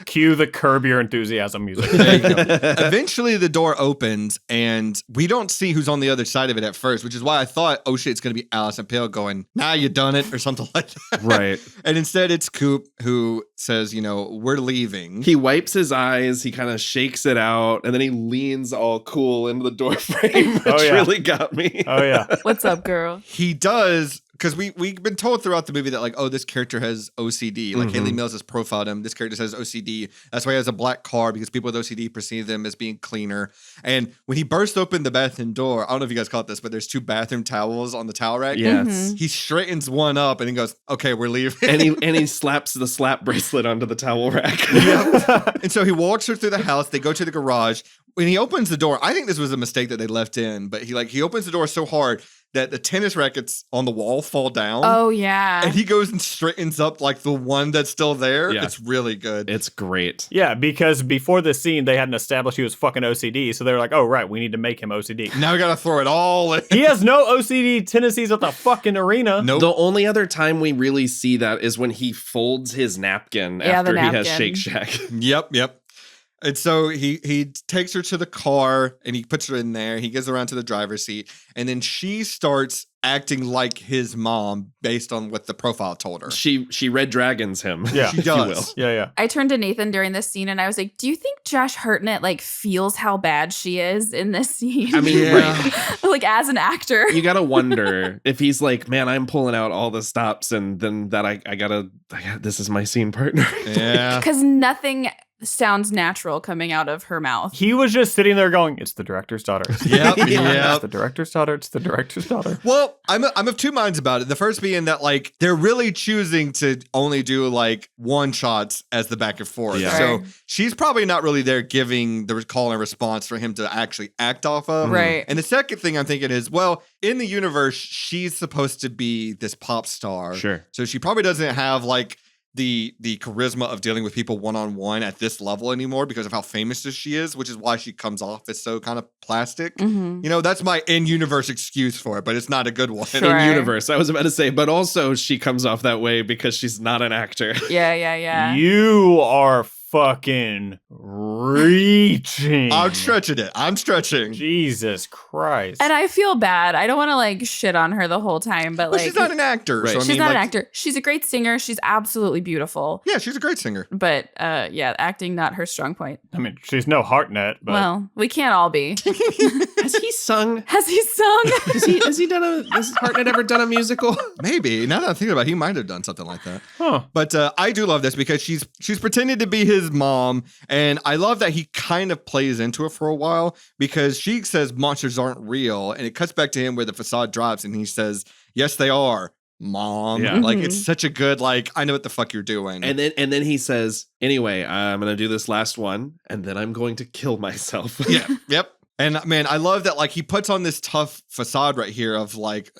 Cue the Curb Your Enthusiasm music. Eventually the door opens and we don't see who's on the other side of it at first, which is why I thought, oh shit, it's going to be Allison Pill going, nah, you done it, or something like that. Right. And instead it's Coop who says, you know, we're leaving. He wipes his eyes, he kind of shakes it out, and then he leans all cool into the door frame, which really got me. Oh, yeah. What's up, girl? He does, because we've been told throughout the movie that like, oh, this character has OCD. Like Haley Mills has profiled him. This character has OCD. That's why he has a black car, because people with OCD perceive them as being cleaner. And when he burst open the bathroom door, I don't know if you guys caught this, but there's 2 bathroom towels on the towel rack. Yes. He straightens one up and he goes, okay, we're leaving. And he slaps the slap bracelet onto the towel rack. Yep. And so he walks her through the house. They go to the garage. When he opens the door, I think this was a mistake that they left in, but he opens the door so hard that the tennis rackets on the wall fall down. Oh, yeah. And he goes and straightens up like the one that's still there. Yeah. It's really good. It's great. Yeah, because before this scene, they hadn't established he was fucking OCD. So they were like, oh, right, we need to make him OCD. Now we got to throw it all in. He has no OCD tendencies at the fucking arena. Nope. The only other time we really see that is when he folds his napkin after he has Shake Shack. Yep. And so he takes her to the car and he puts her in there. He gets around to the driver's seat. And then she starts acting like his mom based on what the profile told her. She Red Dragons him. Yeah, she does. Yeah. I turned to Nathan during this scene and I was like, do you think Josh Hartnett like feels how bad she is in this scene? I mean, right. Like as an actor. You gotta wonder if he's like, man, I'm pulling out all the stops and then that I gotta this is my scene partner. Yeah. Because nothing sounds natural coming out of her mouth. He was just sitting there going, it's the director's daughter. Yep. It's the director's daughter. It's the director's daughter. Well, I'm of 2 minds about it. The first being that like they're really choosing to only do like one shots as the back and forth. Yeah. So she's probably not really there giving the call and response for him to actually act off of. Right. And the second thing I'm thinking is, well, in the universe, she's supposed to be this pop star. Sure. So she probably doesn't have like the charisma of dealing with people one-on-one at this level anymore because of how famous she is, which is why she comes off as so kind of plastic. Mm-hmm. You know, that's my in-universe excuse for it, but it's not a good one. Sure. In universe, I was about to say, but also she comes off that way because she's not an actor. Yeah. You are fucking reaching. I'm stretching it. I'm stretching. Jesus Christ. And I feel bad. I don't want to like shit on her the whole time, but Well, like she's not an actor. Right. So, I she's mean, not like, an actor. She's a great singer. She's absolutely beautiful. Yeah, she's a great singer. But yeah, acting not her strong point. I mean, she's no Hartnett, but Well, we can't all be. Has he sung? Has he sung? Has Hartnett ever done a musical? Maybe. Now that I'm thinking about it, he might have done something like that. huh. But I do love this because she's pretending to be his mom, and I love that he kind of plays into it for a while because she says monsters aren't real, and it cuts back to him where the facade drops, and he says, "Yes, they are, Mom." Yeah. Like it's such a good like I know what the fuck you're doing. And then he says, "Anyway, I'm gonna do this last one, and then I'm going to kill myself." yeah, yep. And man, I love that like he puts on this tough facade right here of like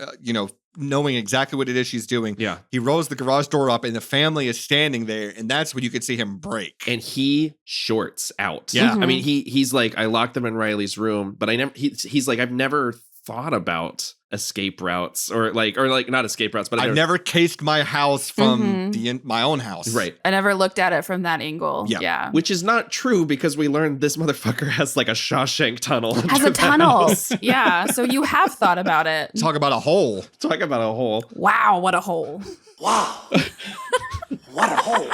knowing exactly what it is she's doing. Yeah. He rolls the garage door up and the family is standing there, and that's when you could see him break. And he shorts out. Yeah. I mean, he's like, I locked them in Riley's room, but I never. He's like, I've never thought about escape routes or not escape routes, but I've never cased my house from my own house. Right. I never looked at it from that angle. Yeah. Yeah. Which is not true because we learned this motherfucker has like a Shawshank tunnel. Has under a the tunnel. house. Yeah. So you have thought about it. Talk about a hole. Talk about a hole. Wow, what a hole. Wow. What a hole.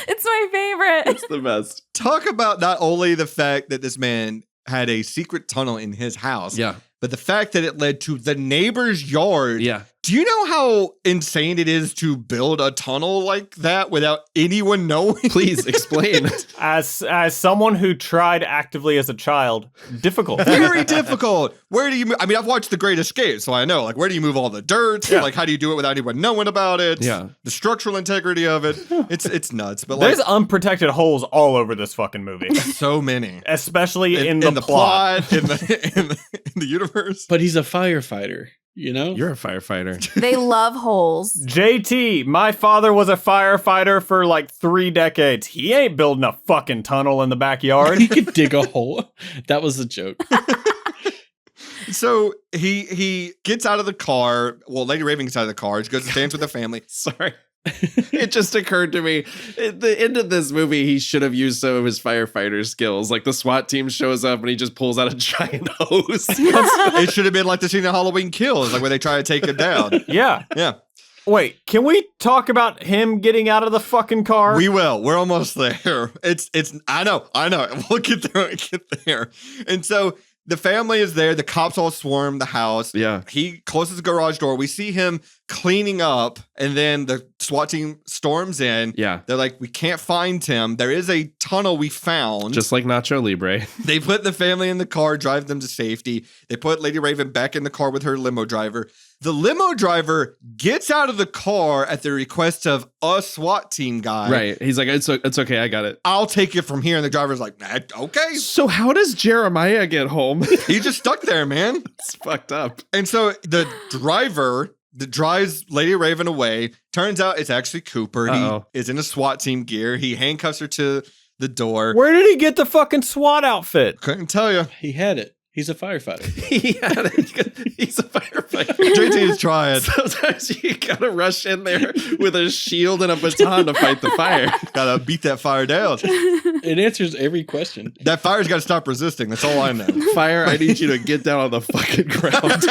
It's my favorite. It's the best. Talk about not only the fact that this man had a secret tunnel in his house, Yeah. but the fact that it led to the neighbor's yard. Yeah. Do you know how insane it is to build a tunnel like that without anyone knowing? Please explain. As someone who tried actively as a child, difficult. Very difficult. Where do you I mean, I've watched The Great Escape, so I know. Like, where do you move all the dirt? Yeah. Like, how do you do it without anyone knowing about it? Yeah. The structural integrity of it. It's nuts. But There's like, unprotected holes all over this fucking movie, so many. especially in the plot. in the universe. But he's a firefighter, you know? You're a firefighter. They love holes. JT, my father was a firefighter for like 3 decades. He ain't building a fucking tunnel in the backyard. He could dig a hole. That was a joke. So he gets out of the car. Well, Lady Raven gets out of the car. She goes to dance with the family. Sorry. It just occurred to me at the end of this movie, he should have used some of his firefighter skills. Like the SWAT team shows up and he just pulls out a giant hose. It should have been like the scene in Halloween Kills, like where they try to take him down. Yeah. Yeah. Wait, can we talk about him getting out of the fucking car? We will. We're almost there. It's I know. We'll get there. And so the family is there. The cops all swarm the house. Yeah. He closes the garage door. We see him cleaning up, and then the SWAT team storms in. Yeah. They're like, we can't find him. There is a tunnel we found. Just like Nacho Libre. They put the family in the car, drive them to safety. They put Lady Raven back in the car with her limo driver. The limo driver gets out of the car at the request of a SWAT team guy. Right. He's like, it's okay. I got it. I'll take it from here. And the driver's like, okay. So how does Jeremiah get home? He's just stuck there, man. It's fucked up. And so the driver that drives Lady Raven away, turns out it's actually Cooper. Uh-oh. He is in a SWAT team gear. He handcuffs her to the door. Where did he get the fucking SWAT outfit? Couldn't tell you. He had it. He's a firefighter. He's a firefighter. JT is trying. Sometimes you gotta rush in there with a shield and a baton to fight the fire. Gotta beat that fire down. It answers every question. That fire's gotta stop resisting. That's all I know. Fire, I need you to get down on the fucking ground.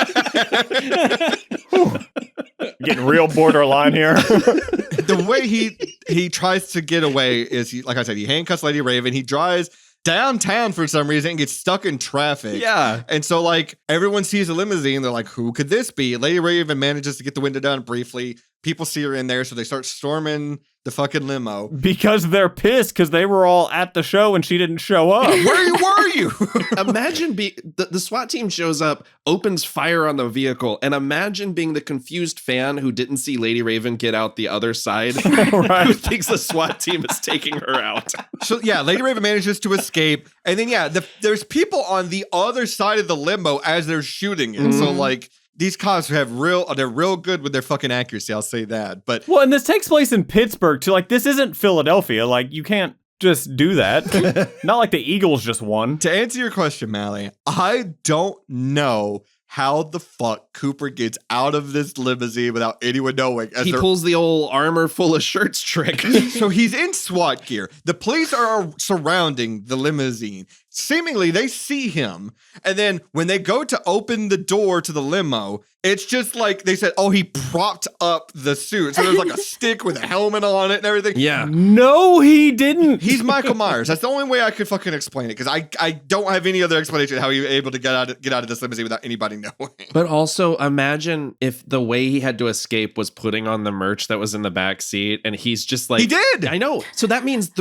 Getting real borderline here. The way he tries to get away is, like I said, he handcuffs Lady Raven. He drives downtown for some reason and gets stuck in traffic. Yeah. And so, like, everyone sees a limousine. They're like, who could this be? Lady Raven manages to get the window down briefly. People see her in there, so they start storming the fucking limo. Because they're pissed because they were all at the show and she didn't show up. Where were you? Imagine the SWAT team shows up, opens fire on the vehicle, and imagine being the confused fan who didn't see Lady Raven get out the other side, Right. who thinks the SWAT team is taking her out. So, yeah, Lady Raven manages to escape. And then, yeah, there's people on the other side of the limo as they're shooting it. So, like, these cops they're real good with their fucking accuracy, I'll say that. But Well, and this takes place in Pittsburgh too. Like, this isn't Philadelphia. Like, you can't just do that. Not like the Eagles just won. to answer your question, Mally, I don't know how the fuck Cooper gets out of this limousine without anyone knowing. He pulls the old armor full of shirts trick. So he's in SWAT gear. The police are surrounding the limousine. Seemingly, they see him. And then when they go to open the door to the limo, it's just like they said, oh, he propped up the suit. So there's like a stick with a helmet on it and everything. Yeah. No, he didn't. He's Michael Myers. That's the only way I could fucking explain it, because I don't have any other explanation how he was able to get out of this limousine without anybody knowing. But also imagine if the way he had to escape was putting on the merch that was in the back seat, and he's just like, He did! I know. So that means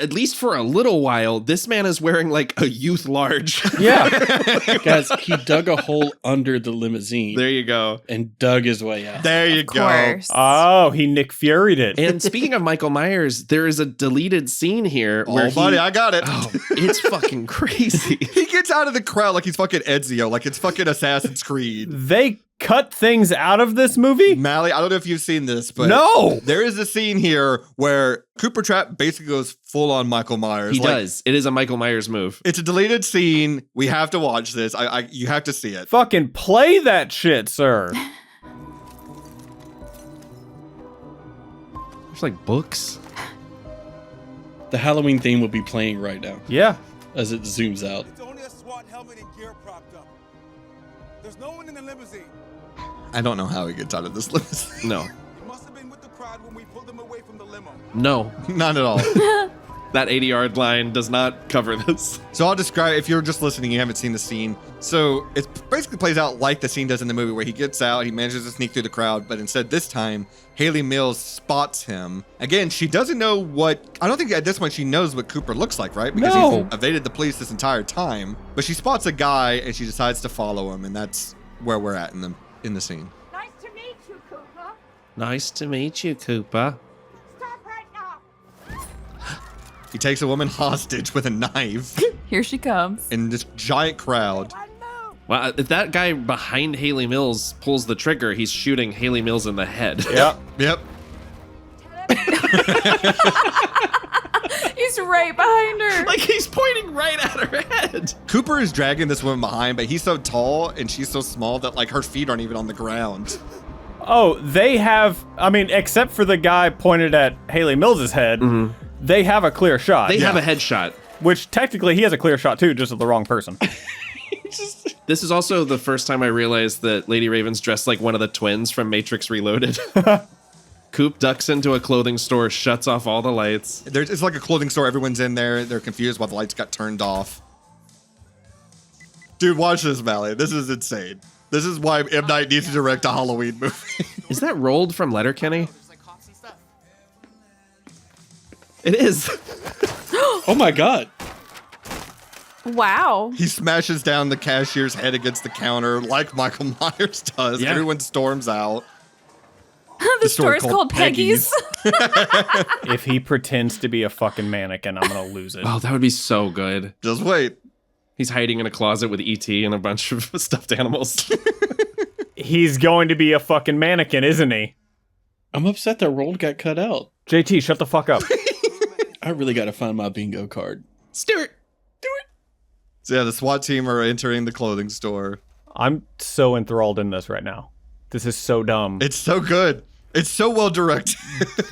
at least for a little while, this man is wearing like a youth large. Yeah. Guys, he dug a hole under the limousine. There you go. And dug his way out. There you go. Oh, he Nick Fury'd it. And speaking of Michael Myers, there is a deleted scene here where Buddy, I got it. Oh, it's fucking crazy. He gets out of the crowd like he's fucking Ezio, like it's fucking Assassin's Creed. They cut things out of this movie? Mally, I don't know if you've seen this, but no, there is a scene here where Cooper Trapp basically goes full on Michael Myers. He does. It is a Michael Myers move. It's a deleted scene. We have to watch this. You have to see it. Fucking play that shit, sir. There's like books. The Halloween theme will be playing right now. Yeah. As it zooms out. It's only a SWAT helmet and gear propped up. There's no one in the limousine. I don't know how he gets out of this limousine. No. He must have been with the crowd when we pulled him away from the limo. No. Not at all. That 80-yard line does not cover this. So I'll describe, if you're just listening, you haven't seen the scene. So it basically plays out like the scene does in the movie, where he gets out, he manages to sneak through the crowd, but instead this time, Haley Mills spots him. Again, she doesn't know I don't think at this point she knows what Cooper looks like, right? Because No. he's evaded the police this entire time. But she spots a guy and she decides to follow him, and that's where we're at in the scene. Nice to meet you, Cooper. Nice to meet you, Cooper. Stop right now. He takes a woman hostage with a knife Here she comes. in this giant crowd. Well, if that guy behind Haley Mills pulls the trigger, he's shooting Haley Mills in the head. Yep. Yep. He's right behind her. Like he's pointing right at her head. Cooper is dragging this woman behind, but he's so tall and she's so small that like her feet aren't even on the ground. Oh, they have, I mean, except for the guy pointed at Haley Mills' head, they have a clear shot. They have a headshot. Which technically he has a clear shot too, just of the wrong person. This is also the first time I realized that Lady Raven's dressed like one of the twins from Matrix Reloaded. Coop ducks into a clothing store, shuts off all the lights. It's like a clothing store. Everyone's in there. They're confused why the lights got turned off. Dude, watch this, Mally. This is insane. This is why M. Night needs to direct a Halloween movie. Is that rolled from Letterkenny? It is. Oh my god. Wow. He smashes down the cashier's head against the counter like Michael Myers does. Yeah. Everyone storms out. The store is called Peggy's. If he pretends to be a fucking mannequin, I'm gonna lose it. Oh, that would be so good. Just wait. He's hiding in a closet with E.T. and a bunch of stuffed animals. He's going to be a fucking mannequin, isn't he? I'm upset that Rold got cut out. JT, shut the fuck up. I really gotta find my bingo card. Stuart. So yeah, the SWAT team are entering the clothing store. I'm so enthralled in this right now. This is so dumb. It's so good. It's so well directed.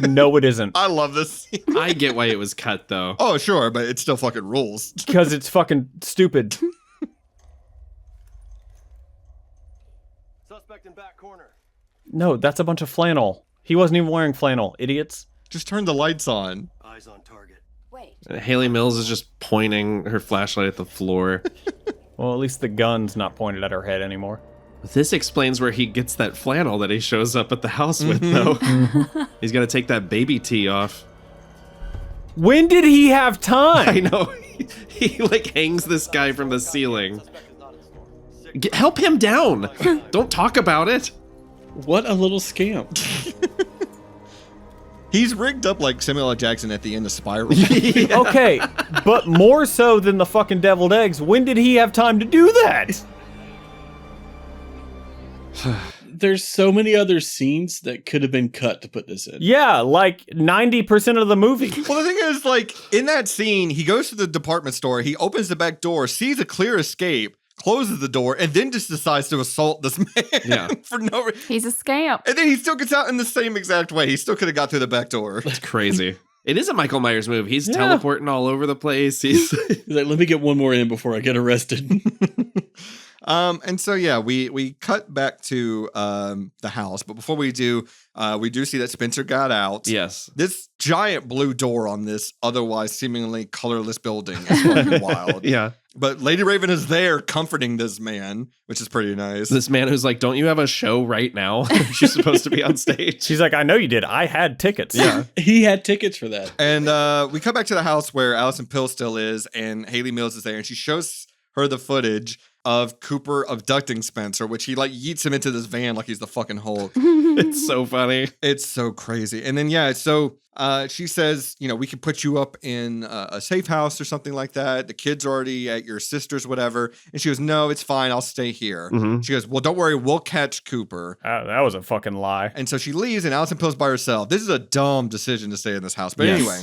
No, it isn't. I love this scene. I get why it was cut, though. Oh, sure, but it still fucking rules. Because it's fucking stupid. Suspect in back corner. No, that's a bunch of flannel. He wasn't even wearing flannel, idiots. Just turn the lights on. Eyes on target. Wait. Haley Mills is just pointing her flashlight at the floor. Well, at least the gun's not pointed at her head anymore. This explains where he gets that flannel that he shows up at the house with, though. He's got to take that baby tee off. When did he have time? I know. He like hangs this guy from the ceiling. Help him down. Don't talk about it. What a little scam. He's rigged up like Samuel L. Jackson at the end of Spiral. Okay, but more so than the fucking deviled eggs, when did he have time to do that? There's so many other scenes that could have been cut to put this in. Yeah, like 90% of the movie. Well, the thing is, like, in that scene, he goes to the department store, he opens the back door, sees a clear escape, closes the door, and then just decides to assault this man for no reason. He's a scamp. And then he still gets out in the same exact way. He still could have got through the back door. That's crazy. It is a Michael Myers move. He's teleporting all over the place. He's like, let me get one more in before I get arrested. And so, we cut back to the house. But before we do see that Spencer got out. Yes. This giant blue door on this otherwise seemingly colorless building is fucking wild. Yeah. But Lady Raven is there comforting this man, which is pretty nice. This man who's like, don't you have a show right now? She's supposed to be on stage. She's like, I know you did. I had tickets. Yeah. He had tickets for that. And we come back to the house where Allison Pill still is, and Haley Mills is there, and she shows her the footage of Cooper abducting Spencer, which he like yeets him into this van like he's the fucking Hulk. It's so funny. It's so crazy. And then, she says, we can put you up in a safe house or something like that. The kid's already at your sister's, whatever. And she goes, no, it's fine. I'll stay here. Mm-hmm. She goes, well, don't worry. We'll catch Cooper. That was a fucking lie. And so she leaves, and Allison Pill's by herself. This is a dumb decision to stay in this house. But anyway,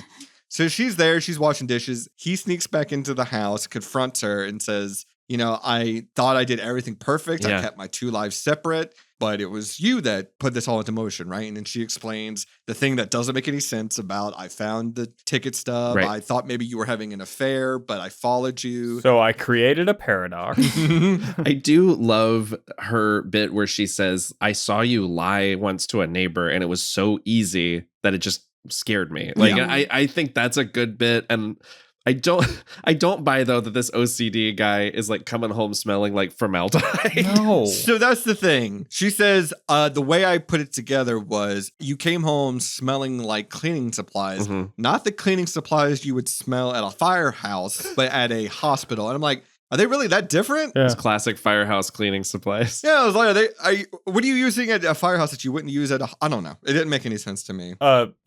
so she's there. She's washing dishes. He sneaks back into the house, confronts her, and says, I thought I did everything perfect. I kept my two lives separate, but it was you that put this all into motion, right? And then she explains the thing that doesn't make any sense about I found the ticket stub. Right. I thought maybe you were having an affair, but I followed you. So I created a paradox. I do love her bit where she says, I saw you lie once to a neighbor and it was so easy that it just scared me. Like, I think that's a good bit. And I don't buy though that this OCD guy is like coming home smelling like formaldehyde. No. So that's the thing. She says, the way I put it together was you came home smelling like cleaning supplies, not the cleaning supplies you would smell at a firehouse, but at a hospital. And I'm like, are they really that different? Yeah. It's classic firehouse cleaning supplies. Yeah, I was like, what are you using at a firehouse that you wouldn't use at I don't know. It didn't make any sense to me.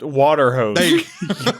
Water hose. You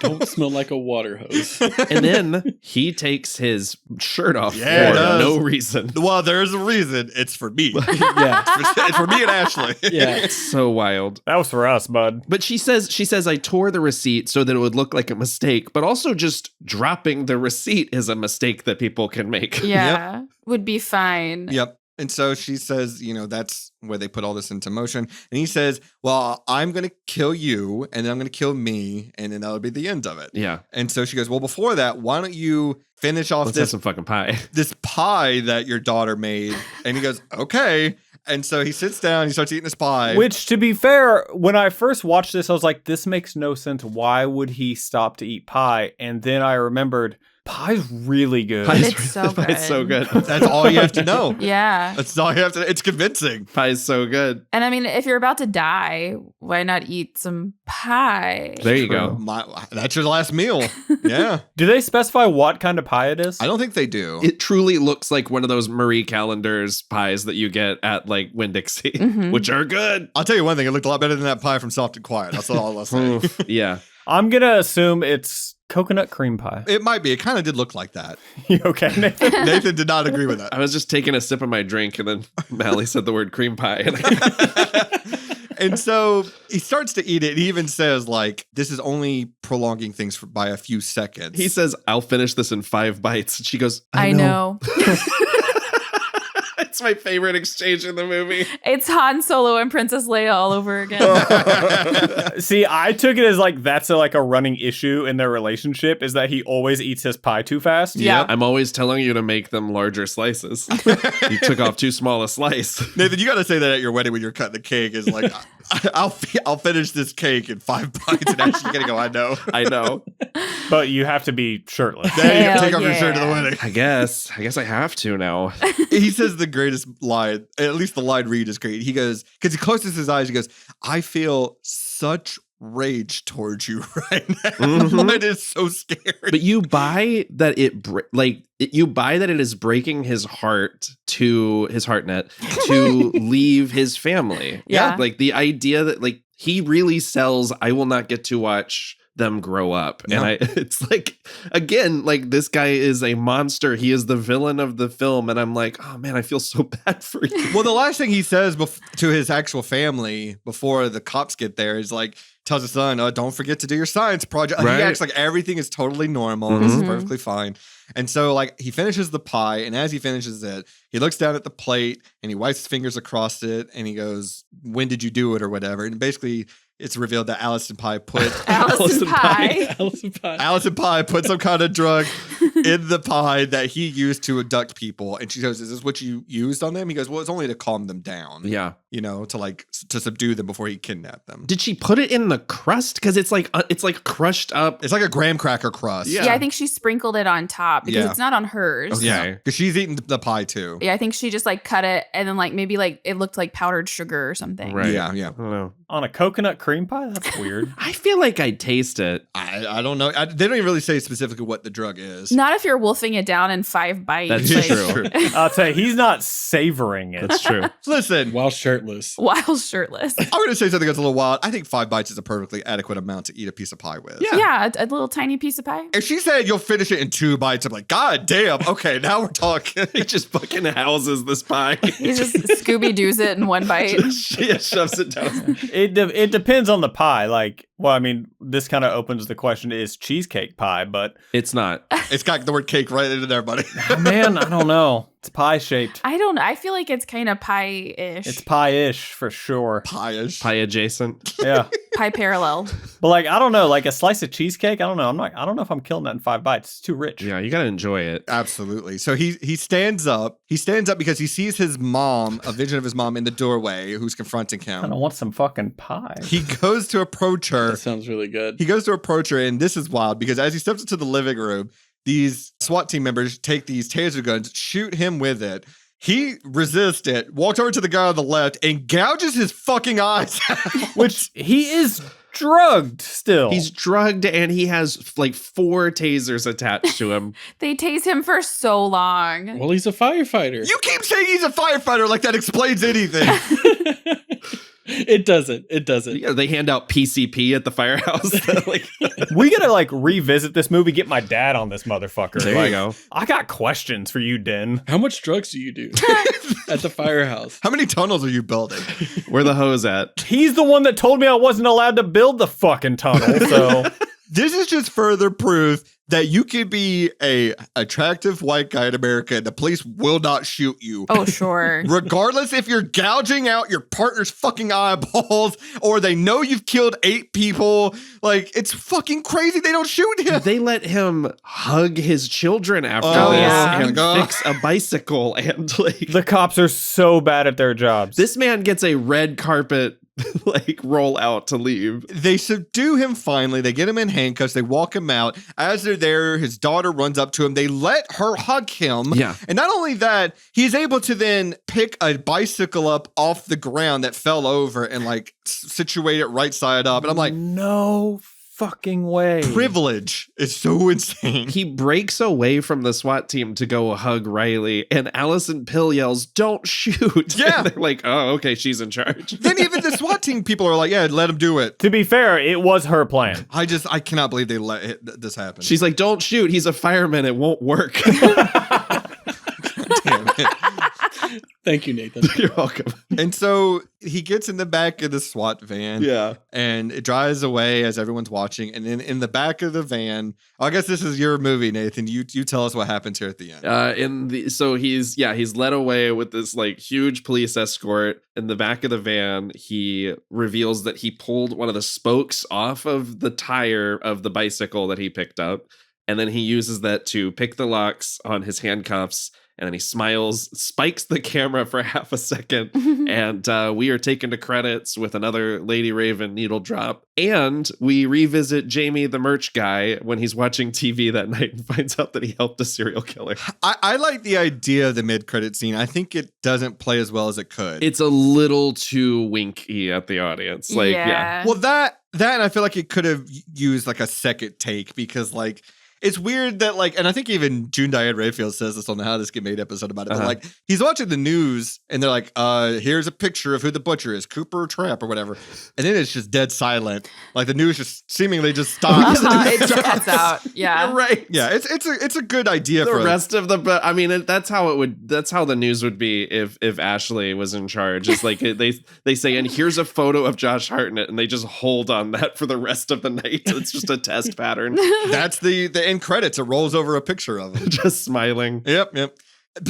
don't smell like a water hose. And then he takes his shirt off for no reason. Well, there's a reason. It's for me. Yeah. It's for me and Ashley. Yeah. It's so wild. That was for us, bud. But she says I tore the receipt so that it would look like a mistake, but also just dropping the receipt is a mistake that people can make. Yeah, would be fine. Yep. And so she says, that's where they put all this into motion. And he says, well, I'm going to kill you and then I'm going to kill me. And then that'll be the end of it. Yeah. And so she goes, well, before that, why don't you finish off Let's have some fucking pie. this pie that your daughter made? And he goes, okay. And so he sits down, he starts eating his pie. Which, to be fair, when I first watched this, I was like, this makes no sense. Why would he stop to eat pie? And then I remembered, pie's really good. It's so good. It's so good. That's all you have to know. Yeah. That's all you have to. It's convincing. Pie is so good. And I mean, if you're about to die, why not eat some pie? There you go. That's your last meal. Yeah. Do they specify what kind of pie it is? I don't think they do. It truly looks like one of those Marie Callender's pies that you get at like Winn-Dixie, which are good. I'll tell you one thing. It looked a lot better than that pie from Soft and Quiet. That's all I'll say. Oof, yeah. I'm going to assume it's coconut cream pie. It might be. It kind of did look like that. You okay, Nathan? Nathan did not agree with that. I was just taking a sip of my drink and then Mally said the word cream pie. And so he starts to eat it. He even says, like, this is only prolonging things by a few seconds. He says, I'll finish this in 5 bites. And she goes, I know. It's my favorite exchange in the movie. It's Han Solo and Princess Leia all over again. See, I took it as like that's a running issue in their relationship is that he always eats his pie too fast. Yeah. I'm always telling you to make them larger slices. You took off too small a slice. Nathan, you got to say that at your wedding when you're cutting the cake. Is like, I'll finish this cake in 5 bites. And Ashley's going to go, I know. I know. But you have to be shirtless. Then you Hell take off your shirt to the yeah. wedding. I guess I have to now. He says the greatest line, at least the line read is great. He goes, because he closes his eyes, he goes, I feel such rage towards you right now. Mhm. It is so scary. But you buy that you buy that it is breaking his heart to his Hartnett to leave his family. Yeah. Like the idea that like he really sells, I will not get to watch them grow up. Yeah. And it's like, again, like this guy is a monster. He is the villain of the film. And I'm like, oh man, I feel so bad for you. Well, the last thing he says to his actual family before the cops get there is like, tells his son, don't forget to do your science project. Right. He acts like everything is totally normal. This is perfectly fine. And so like he finishes the pie, and as he finishes it, he looks down at the plate and he wipes his fingers across it and he goes, when did you do it or whatever? And basically it's revealed that Allison Pie put Allison Pie. Allison Pie put some kind of drug in the pie that he used to abduct people. And she goes, is this what you used on them? He goes, well, it's only to calm them down. Yeah. You know, to subdue them before he kidnapped them. Did she put it in the crust? Because it's like crushed up. It's like a graham cracker crust. Yeah, I think she sprinkled it on top because it's not on hers. Okay. Yeah, because she's eating the pie too. Yeah, I think she just like cut it and then like maybe like it looked like powdered sugar or something. Right. Yeah. I don't know. On a coconut cream pie? That's weird. I feel like I'd taste it. I don't know. They don't even really say specifically what the drug is. Not if you're wolfing it down in 5 bites. That's like, true. I'll tell you, he's not savoring it. That's true. Listen, While shirtless. While shirtless. I'm going to say something that's a little wild. I think 5 bites is a perfectly adequate amount to eat a piece of pie with. Yeah, a little tiny piece of pie. If she said you'll finish it in 2 bites, I'm like, God damn. Okay, now we're talking. He just fucking houses this pie. He just Scooby-Doo's it in 1 bite. She shoves it down. It depends on the pie. Like, well, I mean, this kind of opens the question: is cheesecake pie? But It's not. It's got the word cake right into there, buddy. man, I don't know. It's pie shaped. I feel like it's kind of pie-ish. It's pie-ish for sure. Pie-ish. Pie adjacent. Yeah, pie parallel. but like, I don't know. Like a slice of cheesecake. I don't know. I don't know if I'm killing that in 5 bites. It's too rich. Yeah, you got to enjoy it. Absolutely. So he stands up. He stands up because he sees his mom, a vision of his mom in the doorway, who's confronting I him. don't want some fucking pie. He goes to approach her. That sounds really good. He goes to approach her, and this is wild because as he steps into the living room, these SWAT team members take these taser guns, shoot him with it. He resists it, walks over to the guy on the left, and gouges his fucking eyes out. Which he is drugged still. He's drugged and he has like 4 tasers attached to him. They tase him for so long. Well, he's a firefighter. You keep saying he's a firefighter like that explains anything. It doesn't. Yeah, they hand out PCP at the firehouse. Like, we gotta like revisit this movie. Get my dad on this motherfucker. there Like, you go. I got questions for you, Den. How much drugs do you do at the firehouse? How many tunnels are you building? Where the hose at? He's the one that told me I wasn't allowed to build the fucking tunnel. So This is just further proof that you could be a attractive white guy in America and the police will not shoot you. Oh, sure. Regardless if you're gouging out your partner's fucking eyeballs or they know you've killed 8 people. Like, it's fucking crazy they don't shoot him. They let him hug his children after Oh, this yeah. and God. fix a bicycle. And like, the cops are so bad at their jobs. this man gets a red carpet like roll out to leave. They subdue him finally. They get him in handcuffs. They walk him out. As they're there, his daughter runs up to him. They let her hug him. Yeah. And not only that, he's able to then pick a bicycle up off the ground that fell over and like situate it right side up. And I'm like, no fucking way. privilege is so insane. He breaks away from the SWAT team to go hug Riley, and Allison Pill yells, "Don't shoot!" Yeah. And they're like, "Oh, okay, she's in charge." Then even the SWAT team people are like, yeah, let him do it. To be fair, it was her plan. I cannot believe they let this happen. She's like, "Don't shoot! He's a fireman. It won't work." Damn it. Thank you, Nathan. You're welcome. And so he gets in the back of the SWAT van. Yeah. And it drives away as everyone's watching. And then in the back of the van, I guess this is your movie, Nathan. You tell us what happens here at the end. He's led away with this like huge police escort. In the back of the van, he reveals that he pulled one of the spokes off of the tire of the bicycle that he picked up. And then he uses that to pick the locks on his handcuffs. And then he smiles, spikes the camera for half a second, and we are taken to credits with another Lady Raven needle drop. And we revisit Jamie, the merch guy, when he's watching TV that night and finds out that he helped a serial killer. I like the idea of the mid-credit scene. I think it doesn't play as well as it could. It's a little too winky at the audience. Like, yeah. Well, that and I feel like it could have used like a second take because like it's weird that like, and I think even June Diane Raphael says this on the How This Get Made episode about it, but like he's watching the news and they're like, here's a picture of who the butcher is, Cooper or Trapp or whatever. And then it's just dead silent. Like the news just seemingly just stops. It just cuts out. Yeah. Right. Yeah, it's a good idea The for rest of the, but I mean, that's how the news would be if Ashley was in charge. It's like they say, and here's a photo of Josh Hartnett, and they just hold on that for the rest of the night. It's just a test pattern. That's the end credits. It rolls over a picture of him. Just smiling. Yep.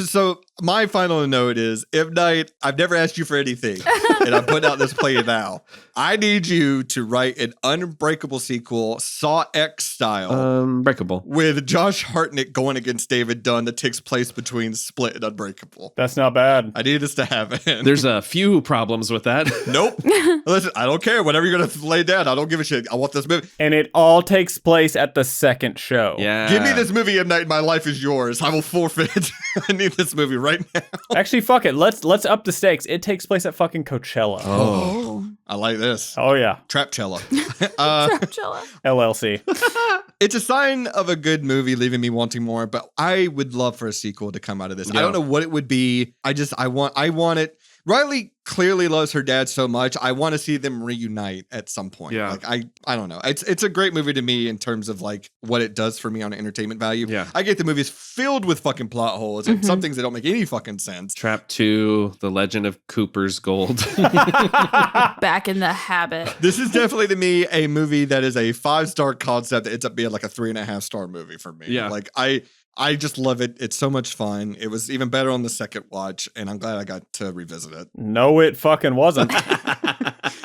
So my final note is, M. Night, I've never asked you for anything, and I'm putting out this play now. I need you to write an Unbreakable sequel, Saw X style. Unbreakable. With Josh Hartnett going against David Dunn that takes place between Split and Unbreakable. That's not bad. I need this to happen. There's a few problems with that. Nope. Listen, I don't care. Whatever you're going to lay down, I don't give a shit. I want this movie. And it all takes place at the second show. Yeah. Give me this movie, M. Night, my life is yours. I will forfeit. I need this movie right now. Actually, fuck it. Let's up the stakes. It takes place at fucking Coachella. Oh. I like this. Oh yeah. Trapchella. Trapchella. LLC. It's a sign of a good movie, leaving me wanting more, but I would love for a sequel to come out of this. Yeah. I don't know what it would be. I want it. Riley clearly loves her dad so much. I want to see them reunite at some point. Yeah. Like I don't know. It's a great movie to me in terms of like what it does for me on entertainment value. Yeah. I get the movie's filled with fucking plot holes and some things that don't make any fucking sense. Trap 2, The Legend of Cooper's Gold. Back in the habit. This is definitely to me a movie that is a 5-star concept that ends up being like a 3.5-star movie for me. Yeah. Like I just love it. It's so much fun. It was even better on the second watch, and I'm glad I got to revisit it. No, it fucking wasn't.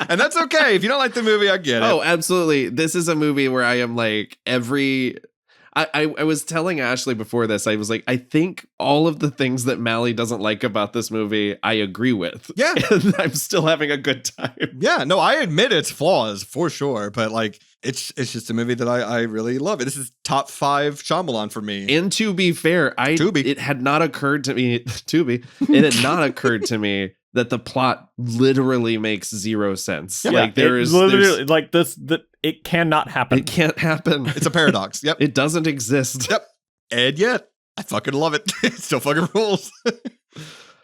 And that's okay. If you don't like the movie, I get it. Oh, absolutely. This is a movie where I am like I was telling Ashley before this, I was like, I think all of the things that Mally doesn't like about this movie, I agree with. Yeah. And I'm still having a good time. Yeah, no, I admit its flaws for sure, but like it's just a movie that I really love. This is top 5 Shyamalan for me. And to be fair, it had not occurred to me that the plot literally makes zero sense. Yeah, like there's literally like this. It cannot happen. It can't happen. It's a paradox. Yep. It doesn't exist. Yep. And yet, I fucking love it. It still fucking rules.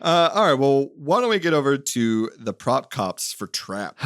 All right, well, why don't we get over to the prop cops for Trap?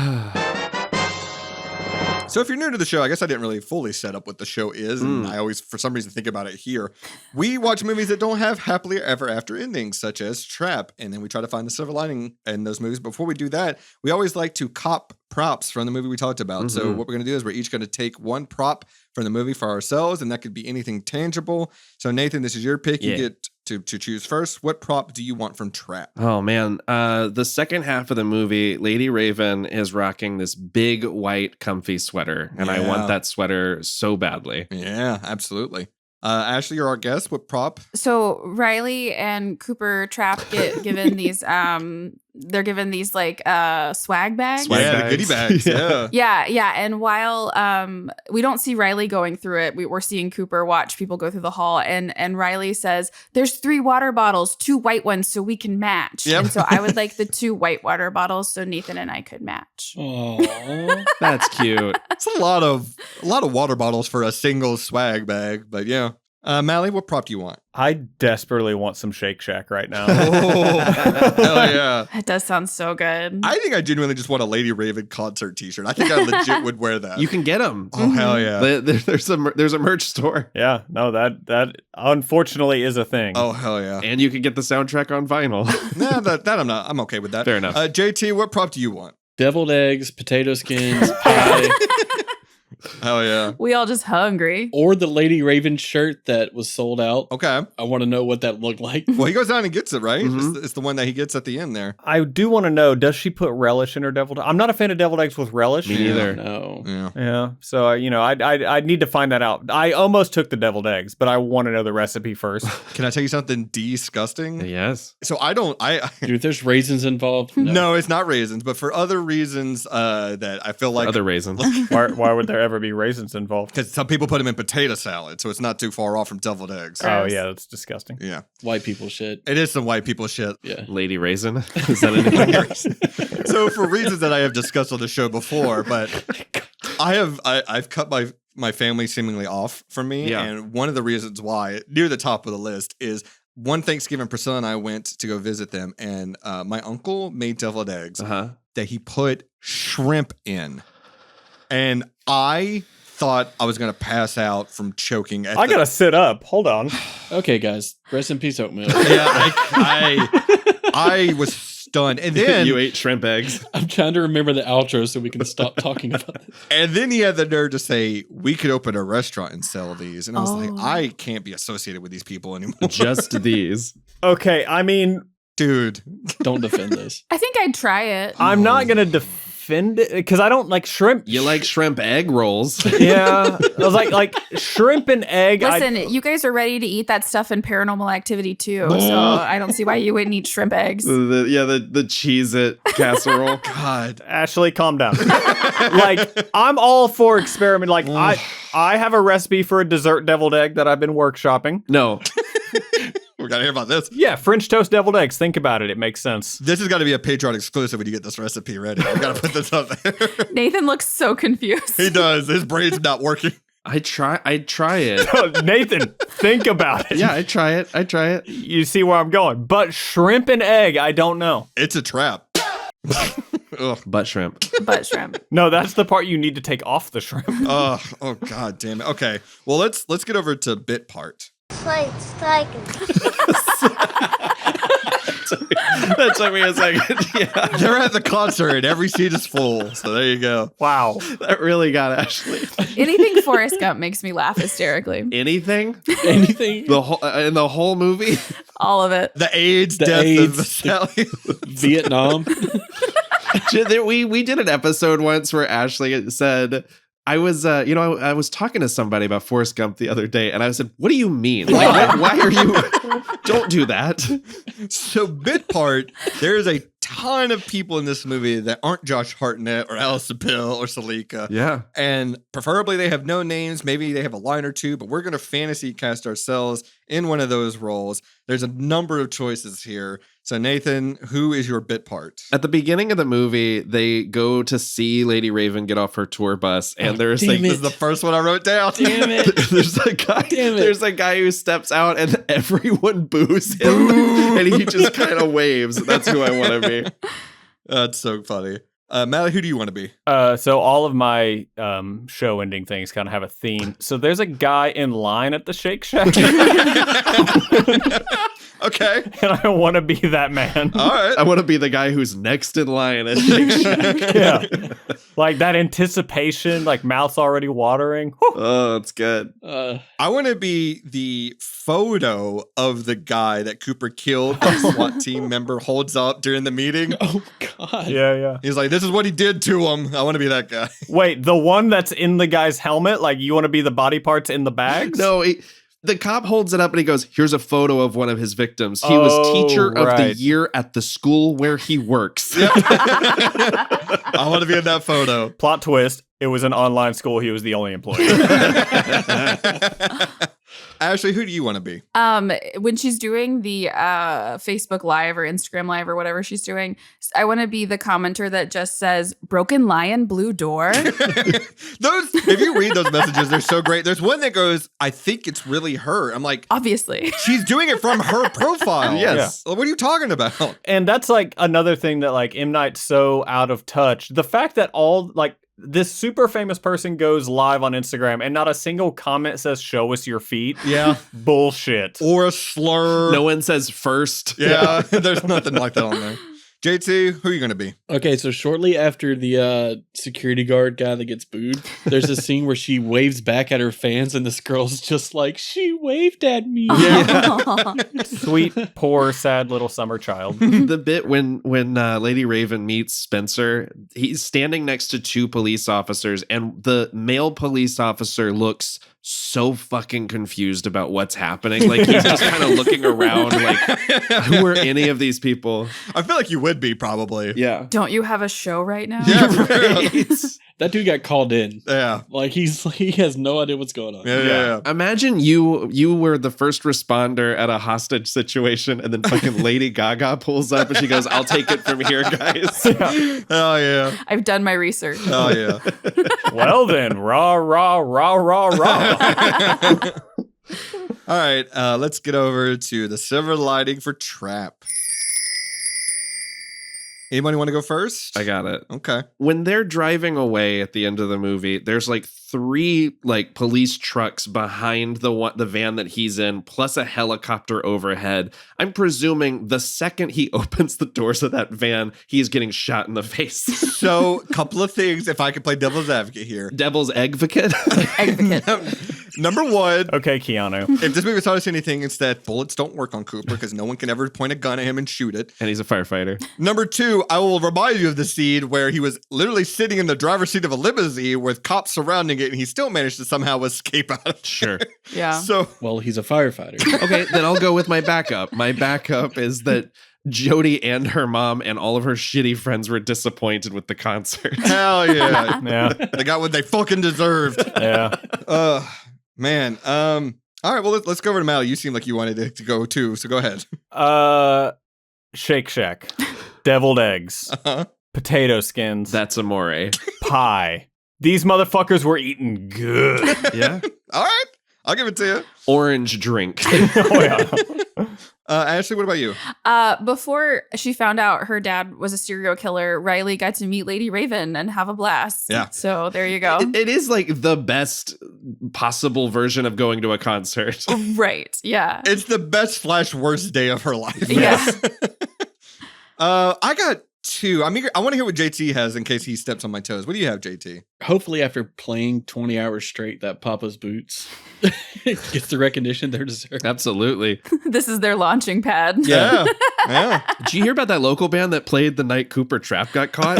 So if you're new to the show, I guess I didn't really fully set up what the show is, and I always, for some reason, think about it here. We watch movies that don't have happily ever after endings, such as Trap, and then we try to find the silver lining in those movies. Before we do that, we always like to cop props from the movie we talked about. So what we're going to do is we're each going to take one prop from the movie for ourselves, and that could be anything tangible. So Nathan, this is your pick. You get to choose first. What prop do you want from Trap? Oh man, the second half of the movie, Lady Raven is rocking this big white comfy sweater, and I want that sweater so badly. Yeah, absolutely. Ashley, you're our guest. What prop? So Riley and Cooper Trap get given these they're given these like swag bags. The goodie bags. Yeah. And while we don't see Riley going through it, we're seeing Cooper watch people go through the hall, and Riley says, "There's 3 water bottles, 2 white ones, so we can match." Yep. And so I would like the 2 white water bottles so Nathan and I could match. Oh, That's cute. It's a lot of water bottles for a single swag bag, but yeah. Mally, what prop do you want? I desperately want some Shake Shack right now. Oh, hell yeah. That does sound so good. I think I genuinely just want a Lady Raven concert t-shirt. I think I legit would wear that. You can get them. Oh, hell yeah. There's a merch store. Yeah, no, that unfortunately is a thing. Oh, hell yeah. And you can get the soundtrack on vinyl. Nah, that I'm okay with that. Fair enough. JT, what prop do you want? deviled eggs, potato skins, pie. Hell yeah. We all just hungry. Or the Lady Raven shirt that was sold out. Okay. I want to know what that looked like. Well, he goes down and gets it, right? Mhm. It's the one that he gets at the end there. I do want to know, does she put relish in her deviled eggs? I'm not a fan of deviled eggs with relish. Me neither. No. Yeah. Yeah. So, I need to find that out. I almost took the deviled eggs, but I want to know the recipe first. Can I tell you something disgusting? Yes. So Dude, if there's raisins involved. No, it's not raisins, but for other reasons that I feel like. Other raisins. Why would there ever be raisins involved? Because some people put them in potato salad, so it's not too far off from deviled eggs. Oh, yeah, that's disgusting. Yeah. White people shit. It is some white people shit. Yeah. Lady Raisin. Is that anything? So for reasons that I have discussed on the show before, but I've cut my my family seemingly off from me. Yeah. And one of the reasons why, near the top of the list, is one Thanksgiving, Priscilla and I went to go visit them, and my uncle made deviled eggs that he put shrimp in. And I thought I was going to pass out from choking. I got to sit up. Hold on. Okay, guys. Rest in peace, oatmeal. Yeah, I was stunned. And then you ate shrimp eggs. I'm trying to remember the outro so we can stop talking about it. And then he had the nerve to say, we could open a restaurant and sell these. And I was like, I can't be associated with these people anymore. Just these. Okay, I mean... Dude. Don't defend this. I think I'd try it. I'm not going to defend it because I don't like shrimp. You like shrimp egg rolls. Yeah. I was like shrimp and egg. Listen, you guys are ready to eat that stuff in Paranormal Activity too, so I don't see why you wouldn't eat shrimp eggs. The Cheez-It casserole. God. Ashley, calm down. Like, I'm all for experiment. Like, I have a recipe for a dessert deviled egg that I've been workshopping. No. We got to hear about this. Yeah, French toast deviled eggs. Think about it. It makes sense. This has got to be a Patreon exclusive when you get this recipe ready. We got to put this up there. Nathan looks so confused. He does. His brain's not working. I'd try it. Nathan, think about it. Yeah, I'd try it. You see where I'm going. But shrimp and egg, I don't know. It's a trap. Butt shrimp. Butt shrimp. No, that's the part you need to take off the shrimp. Oh, God damn it. Okay. Well, let's get over to bit part. That took me a second. Yeah. They're at the concert and every seat is full. So there you go. Wow. That really got Ashley. Anything Forrest Gump makes me laugh hysterically. Anything? Anything? The whole in the whole movie? All of it. The AIDS death of Sally. Vietnam. We did an episode once where Ashley said, I was talking to somebody about Forrest Gump the other day, and I said, "What do you mean? Like, why are you? Don't do that." So, bit part, there's a ton of people in this movie that aren't Josh Hartnett or Allison Pill or Salika. Yeah, and preferably they have no names. Maybe they have a line or two, but we're going to fantasy cast ourselves in one of those roles. There's a number of choices here. So, Nathan, who is your bit part? At the beginning of the movie, they go to see Lady Raven get off her tour bus, and there's like, this is the first one I wrote down. Damn it. There's a guy who steps out, and everyone boos him, and he just kind of waves. That's who I want to be. That's so funny. Mally, who do you want to be? So all of my show ending things kind of have a theme. So there's a guy in line at the Shake Shack. Okay. And I want to be that man. All right. I want to be the guy who's next in line at Shake Shack. Yeah. Like that anticipation, like mouth's already watering. Whew. Oh, that's good. I want to be the photo of the guy that Cooper killed, the SWAT team member holds up during the meeting. Oh, God. Yeah. He's like, this is what he did to him. I want to be that guy. Wait, the one that's in the guy's helmet? Like you want to be the body parts in the bags? No, the cop holds it up and he goes, here's a photo of one of his victims. He was teacher of the year at the school where he works. I want to be in that photo. Plot twist. It was an online school. He was the only employee. Ashley, who do you want to be? When she's doing the Facebook Live or Instagram Live or whatever she's doing, I want to be the commenter that just says "Broken Lion, Blue Door." If you read those messages, they're so great. There's one that goes, "I think it's really her." I'm like, obviously, she's doing it from her profile. Yes. Yeah. What are you talking about? And that's like another thing that like M. Night's so out of touch. The fact that this super famous person goes live on Instagram and not a single comment says "show us your feet." Yeah. Bullshit. Or a slur. No one says first. Yeah. There's nothing like that on there. JT, who are you going to be? Okay, so shortly after the security guard guy that gets booed, there's a scene where she waves back at her fans, and this girl's just like, she waved at me. Yeah. Sweet, poor, sad little summer child. The bit when Lady Raven meets Spencer, he's standing next to two police officers, and the male police officer looks so fucking confused about what's happening. Like he's just kind of looking around like, who are any of these people? I feel like you would be probably. Yeah. Don't you have a show right now? Yeah, right. That dude got called in. Yeah. Like he has no idea what's going on. Yeah. Imagine you were the first responder at a hostage situation, and then fucking Lady Gaga pulls up and she goes, "I'll take it from here, guys." Oh yeah. I've done my research. Oh yeah. Well then, rah, rah, rah, rah, rah. All right, let's get over to the silver lining for Trap. Anybody want to go first? I got it. Okay. When they're driving away at the end of the movie, there's like 3 like police trucks behind the van that he's in, plus a helicopter overhead. I'm presuming the second he opens the doors of that van, he is getting shot in the face. So, couple of things, if I could play devil's advocate here. Devil's advocate. Number 1. Okay, Keanu. If this movie taught us anything, it's that bullets don't work on Cooper because no one can ever point a gun at him and shoot it. And he's a firefighter. Number 2, I will remind you of the scene where he was literally sitting in the driver's seat of a limousine with cops surrounding it, and he still managed to somehow escape out of Sure. Yeah. So, Well, he's a firefighter. Okay, then I'll go with my backup. My backup is that Jody and her mom and all of her shitty friends were disappointed with the concert. hell yeah. Yeah. They got what they fucking deserved. Yeah. Man. All right, well, let's go over to Mal. You seem like you wanted to go too, so go ahead. Shake Shack. Deviled eggs. Uh-huh. Potato skins. That's amore. Pie. These motherfuckers were eating good. Yeah. All right, I'll give it to you. Orange drink. Oh, yeah. Ashley, what about you? Before she found out her dad was a serial killer, Riley got to meet Lady Raven and have a blast. Yeah. So there you go. It is like the best possible version of going to a concert. Right. Yeah. It's the best / worst day of her life. Yeah. I got 2. I want to hear what JT has in case he steps on my toes. What do you have, JT? Hopefully, after playing 20 hours straight, that Papa's Boots gets the recognition they deserve. Absolutely. This is their launching pad. Yeah. Yeah. Did you hear about that local band that played the night Cooper Trap got caught?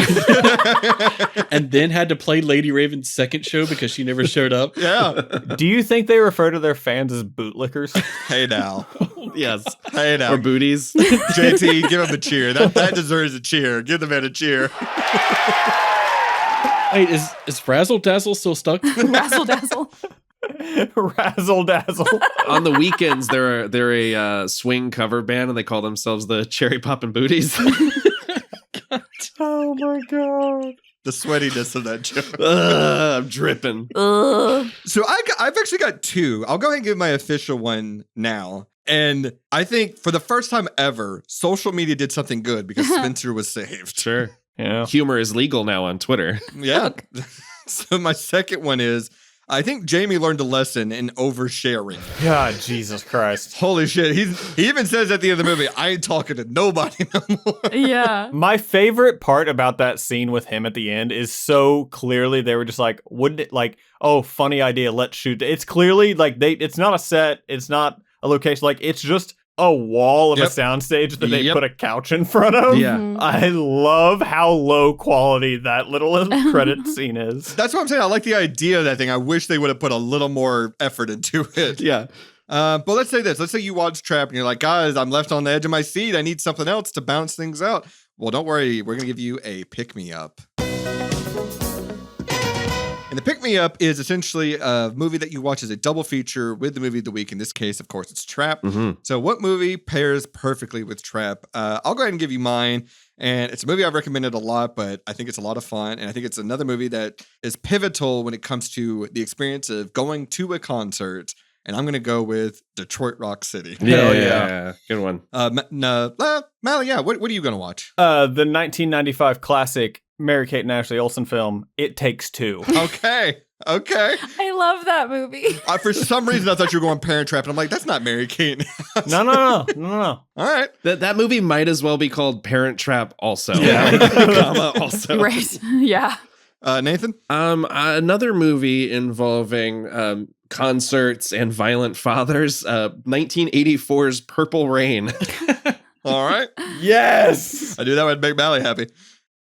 And then had to play Lady Raven's second show because she never showed up. Yeah. Do you think they refer to their fans as bootlickers? Hey now. Yes. Hey now. Or booties. JT, give him a cheer. That deserves a cheer. Give the man a cheer. Wait, is Frazzle Dazzle still stuck? Razzle dazzle. Razzle dazzle. On the weekends, they're a swing cover band, and they call themselves the Cherry Poppin' Booties. Oh my god. The sweatiness of that joke. I'm dripping. So I've actually got 2. I'll go ahead and give my official one now. And I think for the first time ever, social media did something good because Spencer was saved. Sure. Yeah. Humor is legal now on Twitter. Yeah. So my second one is, I think Jamie learned a lesson in oversharing. God, Jesus Christ. Holy shit. He even says at the end of the movie, I ain't talking to nobody no more. Yeah. My favorite part about that scene with him at the end is so clearly they were just like, wouldn't it, like, oh, funny idea, let's shoot. It's clearly like it's not a set, it's not a location, like it's just a wall of a soundstage that they put a couch in front of. Yeah. I love how low quality that little credit scene is. That's what I'm saying. I like the idea of that thing. I wish they would have put a little more effort into it. Yeah. But let's say this. Let's say you watch Trap and you're like, guys, I'm left on the edge of my seat. I need something else to bounce things out. Well, don't worry. We're going to give you a pick-me-up. And the pick-me-up is essentially a movie that you watch as a double feature with the movie of the week. In this case, of course, it's Trap. Mm-hmm. So what movie pairs perfectly with Trap? I'll go ahead and give you mine. And it's a movie I've recommended a lot, but I think it's a lot of fun. And I think it's another movie that is pivotal when it comes to the experience of going to a concert. And I'm going to go with Detroit Rock City. Yeah. Good one. Mally, what are you going to watch? The 1995 classic Mary-Kate and Ashley Olsen film, It Takes Two. Okay. I love that movie. For some reason, I thought you were going Parent Trap, and I'm like, that's not Mary-Kate. No. All right. That movie might as well be called Parent Trap also. Yeah. Comma also. Right. Yeah. Nathan? Another movie involving concerts and violent fathers, 1984's Purple Rain. All right. Yes. I knew that would make Mally happy.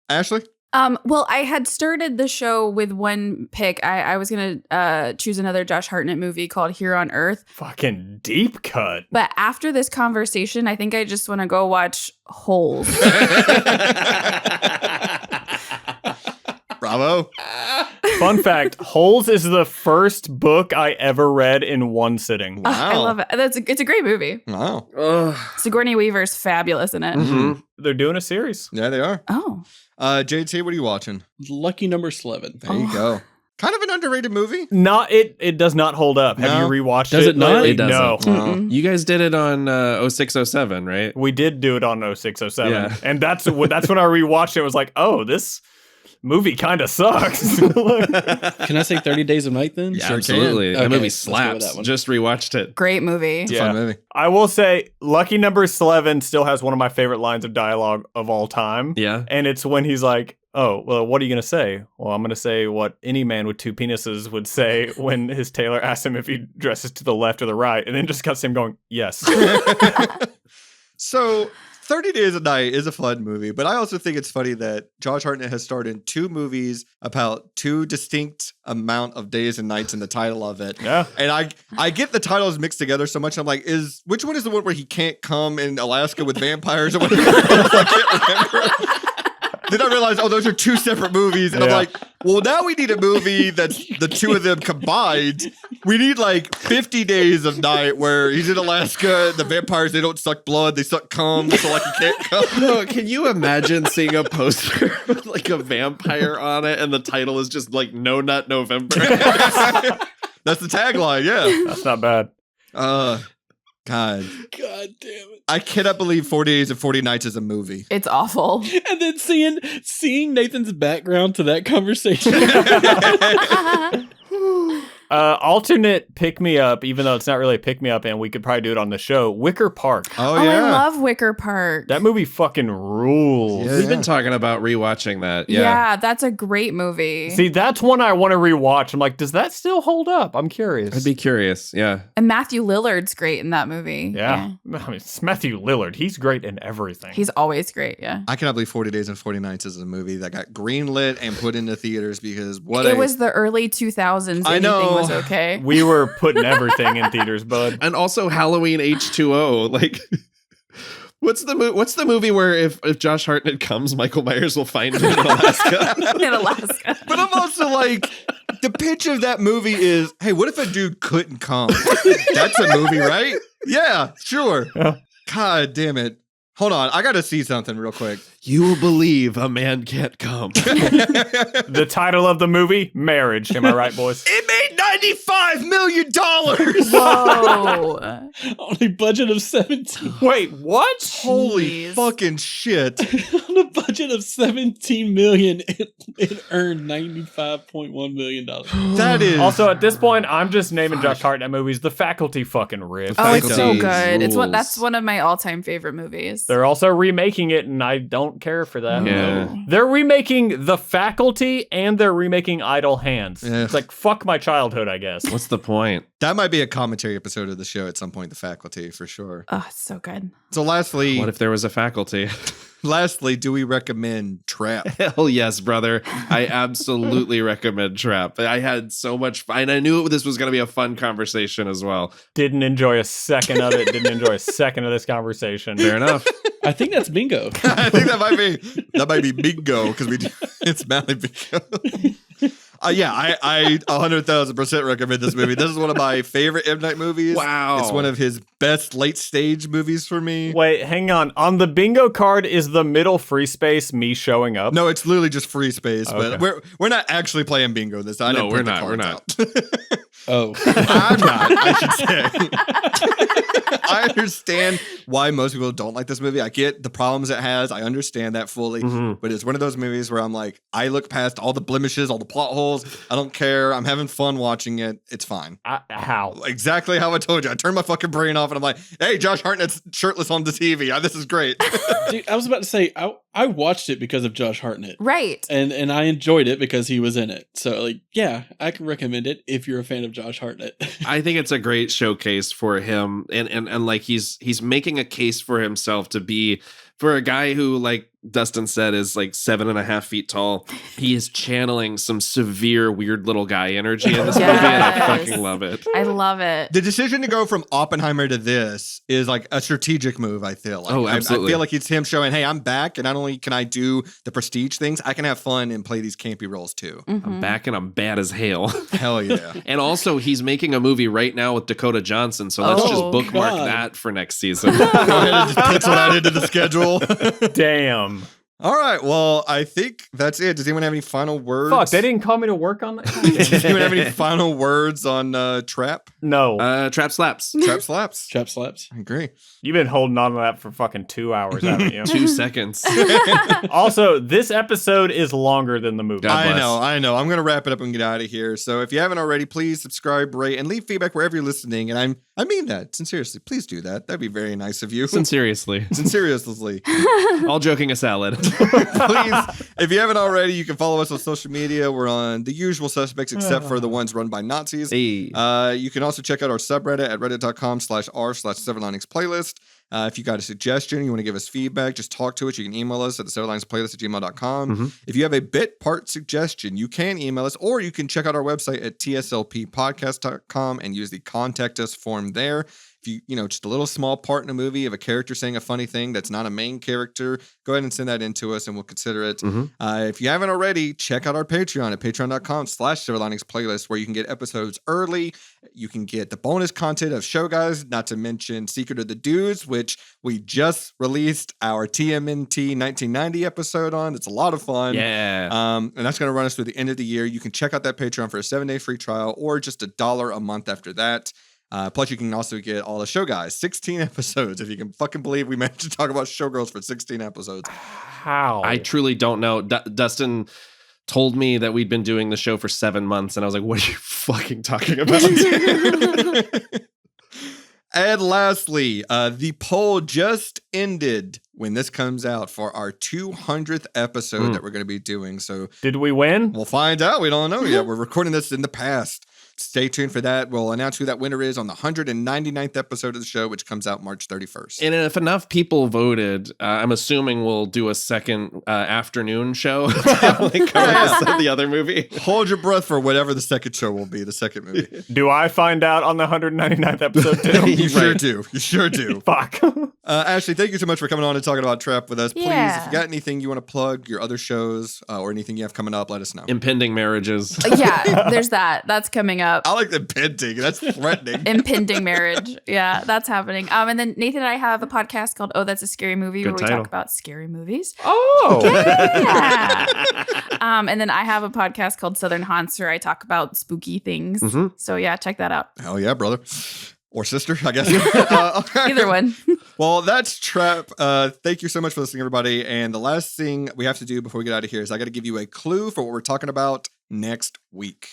Ashley? Well, I had started the show with one pick. I was going to choose another Josh Hartnett movie called Here on Earth. Fucking deep cut. But after this conversation, I think I just want to go watch Holes. Bravo. Fun fact, Holes is the first book I ever read in one sitting. Wow. I love it. It's a great movie. Wow. Sigourney Weaver's fabulous in it. Mm-hmm. They're doing a series. Yeah, they are. Oh. JT, what are you watching? Lucky number 11. There you go. Kind of an underrated movie. It does not hold up. No? Have you rewatched Does it? it not? lately? It doesn't. No. You guys did it on 0607, right? We did do it on 0607. Yeah. And that's when I rewatched it. It was like, oh, this movie kind of sucks. Can I say 30 Days of Night then? Yeah, Sure absolutely. can. That Okay, movie let's go with slaps. that one. Just rewatched it. Great movie. It's a fun movie. I will say, Lucky Number 11 still has one of my favorite lines of dialogue of all time. Yeah. And it's when he's like, oh, well, what are you going to say? Well, I'm going to say what any man with two penises would say when his tailor asks him if he dresses to the left or the right. And then just cuts him going, yes. So 30 Days of Night is a fun movie, but I also think it's funny that Josh Hartnett has starred in 2 movies about 2 distinct amount of days and nights in the title of it. Yeah. And I get the titles mixed together so much. I'm like, which one is the one where he can't come in Alaska with vampires or whatever? I can't remember. Then I realized, those are 2 separate movies. And I'm Yeah. like, well, now we need a movie that's the 2 of them combined. We need like 50 Days of Night where he's in Alaska. The vampires, they don't suck blood. They suck cum. So like he can't come. No, can you imagine seeing a poster with like a vampire on it and the title is just like No Nut November? That's the tagline. Yeah. That's not bad. God God damn it. I cannot believe 40 Days and 40 Nights is a movie. It's awful. And then seeing Nathan's background to that conversation. Alternate pick me up, even though it's not really a pick me up, and we could probably do it on the show. Wicker Park. Oh, I yeah. love Wicker Park. That movie fucking rules. Yeah. We've been talking about rewatching that. Yeah, that's a great movie. See, that's one I want to rewatch. I'm like, does that still hold up? I'm curious. I'd be curious. Yeah. And Matthew Lillard's great in that movie. Yeah. I mean, it's Matthew Lillard. He's great in everything. He's always great. Yeah. I cannot believe 40 Days and 40 Nights is a movie that got greenlit and put into theaters because It was the early 2000s. I Anything know. was okay. We were putting everything in theaters, bud. And also Halloween H2O. Like, what's the movie where if Josh Hartnett comes, Michael Myers will find him in Alaska? In Alaska. But I'm also like, the pitch of that movie is, hey, what if a dude couldn't come? That's a movie, right? Yeah, sure. Yeah. God damn it. Hold on, I gotta see something real quick. You will believe a man can't come. The title of the movie, Marriage. Am I right, boys? It made $95 million. Whoa. On a budget of 17. Wait, what? Holy Jeez. fucking shit. On a budget of 17 million, it earned $95.1 million. That is Also, at this point, I'm just naming Josh Hartnett movies. The Faculty fucking rips. Oh, it's so Faculty good. rules. That's one of my all-time favorite movies. They're also remaking it, and I don't care for that. Yeah. They're remaking The Faculty, and they're remaking Idle Hands. Yeah. It's like, fuck my childhood, I guess. What's the point? that might be a commentary episode of the show at some point, The Faculty, for sure. Oh, it's so good. So lastly, What if there was a faculty? do we recommend Trap? Hell yes, brother. I absolutely recommend Trap. I had so much fun. I knew this was going to be a fun conversation as well. Didn't enjoy a second of it. Didn't enjoy a second of this conversation. Fair enough. I think that's bingo. I think that might be bingo because it's Mally Bingo. I 100,000% recommend this movie. This is one of my favorite M. Night movies. Wow. It's one of his best late stage movies for me. Wait, hang on. On the bingo card, is the middle free space me showing up? No, it's literally just free space, Okay. but we're not actually playing bingo this time. No, we're not. We're Oh. I'm not, I should say. I understand why most people don't like this movie. I get the problems it has. I understand that fully. Mhm. But it's one of those movies where I'm like, I look past all the blemishes, all the plot holes. I don't care. I'm having fun watching it. It's fine. How? Exactly how I told you. I turned my fucking brain off and I'm like, hey, Josh Hartnett's shirtless on the TV. This is great. Dude, I was about to say, I watched it because of Josh Hartnett. Right. And I enjoyed it because he was in it. So, like, yeah, I can recommend it if you're a fan of Josh Hartnett. I think it's a great showcase for him. And like he's making a case for himself to be For a guy who, like Dustin said, is like 7.5 feet tall, he is channeling some severe weird little guy energy in this movie, and I fucking love it. I love it. The decision to go from Oppenheimer to this is like a strategic move, I feel like. Oh, absolutely. I feel like it's him showing, hey, I'm back, and not only can I do the prestige things, I can have fun and play these campy roles too. I'm back and I'm bad as hell. Hell yeah. And also, he's making a movie right now with Dakota Johnson, so let's just bookmark that for next season. Go ahead and just pencil that into the schedule. Damn. All right. Well, I think that's it. Does anyone have any final words? Fuck, they didn't call me to work on that. Does anyone have any final words on Trap? No. Trap slaps. Trap slaps. Trap slaps. I agree. You've been holding on to that for fucking 2 hours, haven't you? 2 seconds. Also, this episode is longer than the movie. God bless. I know. I'm going to wrap it up and get out of here. So if you haven't already, please subscribe, rate, and leave feedback wherever you're listening. And I mean that sincerely. Please do that. That'd be very nice of you. Sincerely. Sincerely. All joking aside. Please, if you haven't already, you can follow us on social media. We're on the usual suspects, except for the ones run by Nazis. Hey. You can also check out our subreddit at reddit.com/r/Severlinings playlist. If you got a suggestion, you want to give us feedback, just talk to us. You can email us at the severliningsplaylist@gmail.com. If you have a bit part suggestion, you can email us, or you can check out our website at tslppodcast.com and use the contact us form there. If you know, just a little small part in a movie of a character saying a funny thing that's not a main character, go ahead and send that in to us and we'll consider it. If you haven't already, check out our Patreon at patreon.com/severliningsplaylist, where you can get episodes early. You can get the bonus content of Show Guys, not to mention Secret of the Dudes, which we just released our TMNT 1990 episode on. It's a lot of fun. Yeah. And that's going to run us through the end of the year. You can check out that Patreon for a 7-day free trial or just $1 a month after that. Plus, you can also get all the Show Guys, 16 episodes. If you can fucking believe we managed to talk about Showgirls for 16 episodes. How? I truly don't know. Dustin told me that we'd been doing the show for 7 months, and I was like, what are you fucking talking about? And lastly, the poll just ended when this comes out for our 200th episode that we're going to be doing. So, did we win? We'll find out. We don't know yet. We're recording this in the past. Stay tuned for that. We'll announce who that winner is on the 199th episode of the show, which comes out March 31st. And if enough people voted, I'm assuming we'll do a second afternoon show. Like cover the other movie. Hold your breath for whatever the second show will be, the second movie. Do I find out on the 199th episode too? You sure do. You sure do. Fuck. Ashley, thank you so much for coming on and talking about Trap with us. Please, Yeah. if you got anything you want to plug, your other shows, or anything you have coming up, let us know. Impending marriages. Yeah, there's that. That's coming up. I like the impending. That's threatening. Impending marriage. Yeah, that's happening. And then Nathan and I have a podcast called Oh, That's a Scary Movie, where we talk about scary movies. Oh. Yeah. And then I have a podcast called Southern Haunts, where I talk about spooky things. So yeah, check that out. Hell yeah, brother. Or sister, I guess. Either one. Well, that's Trap. Thank you so much for listening, everybody. And the last thing we have to do before we get out of here is I got to give you a clue for what we're talking about next week.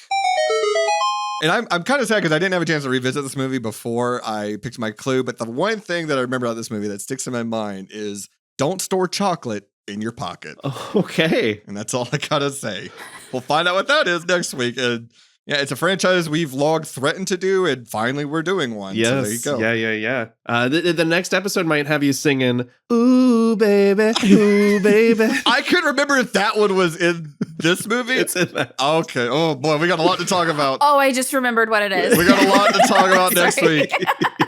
And I'm kind of sad because I didn't have a chance to revisit this movie before I picked my clue. But the one thing that I remember about this movie that sticks in my mind is don't store chocolate in your pocket. Okay. And that's all I got to say. We'll find out what that is next week. And yeah, it's a franchise we've long threatened to do, and finally we're doing one. Yes. So there you go. Yeah. The next episode might have you singing, "Ooh, baby, ooh, baby." I couldn't remember if that one was in this movie. It's in that. Okay. Oh, boy. We got a lot to talk about. Oh, I just remembered what it is. We got a lot to talk about next Sorry. week.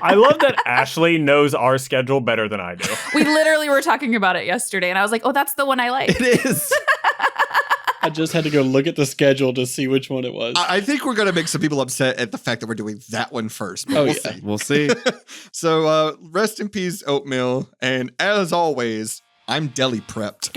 I love that Ashley knows our schedule better than I do. We literally were talking about it yesterday, and I was like, oh, that's the one I like. It is. I just had to go look at the schedule to see which one it was. I think we're going to make some people upset at the fact that we're doing that one first. But we'll see. We'll see. So rest in peace, Oatmeal. And as always, I'm deli prepped.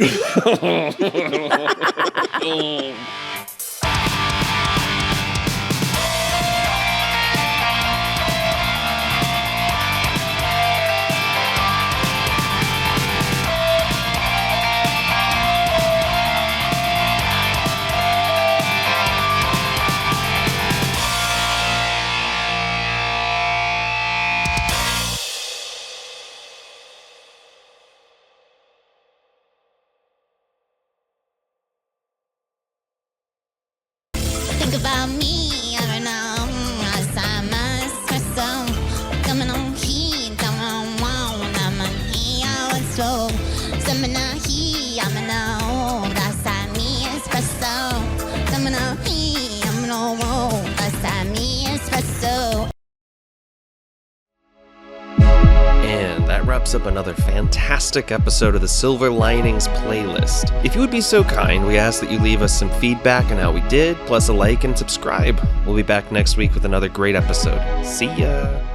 Think about me, I don't know. I saw my espresso coming on heat. I'm on, I'm on here, let's go. And that wraps up another fantastic episode of the Silver Linings playlist. If you would be so kind, we ask that you leave us some feedback on how we did, plus a like and subscribe. We'll be back next week with another great episode. See ya!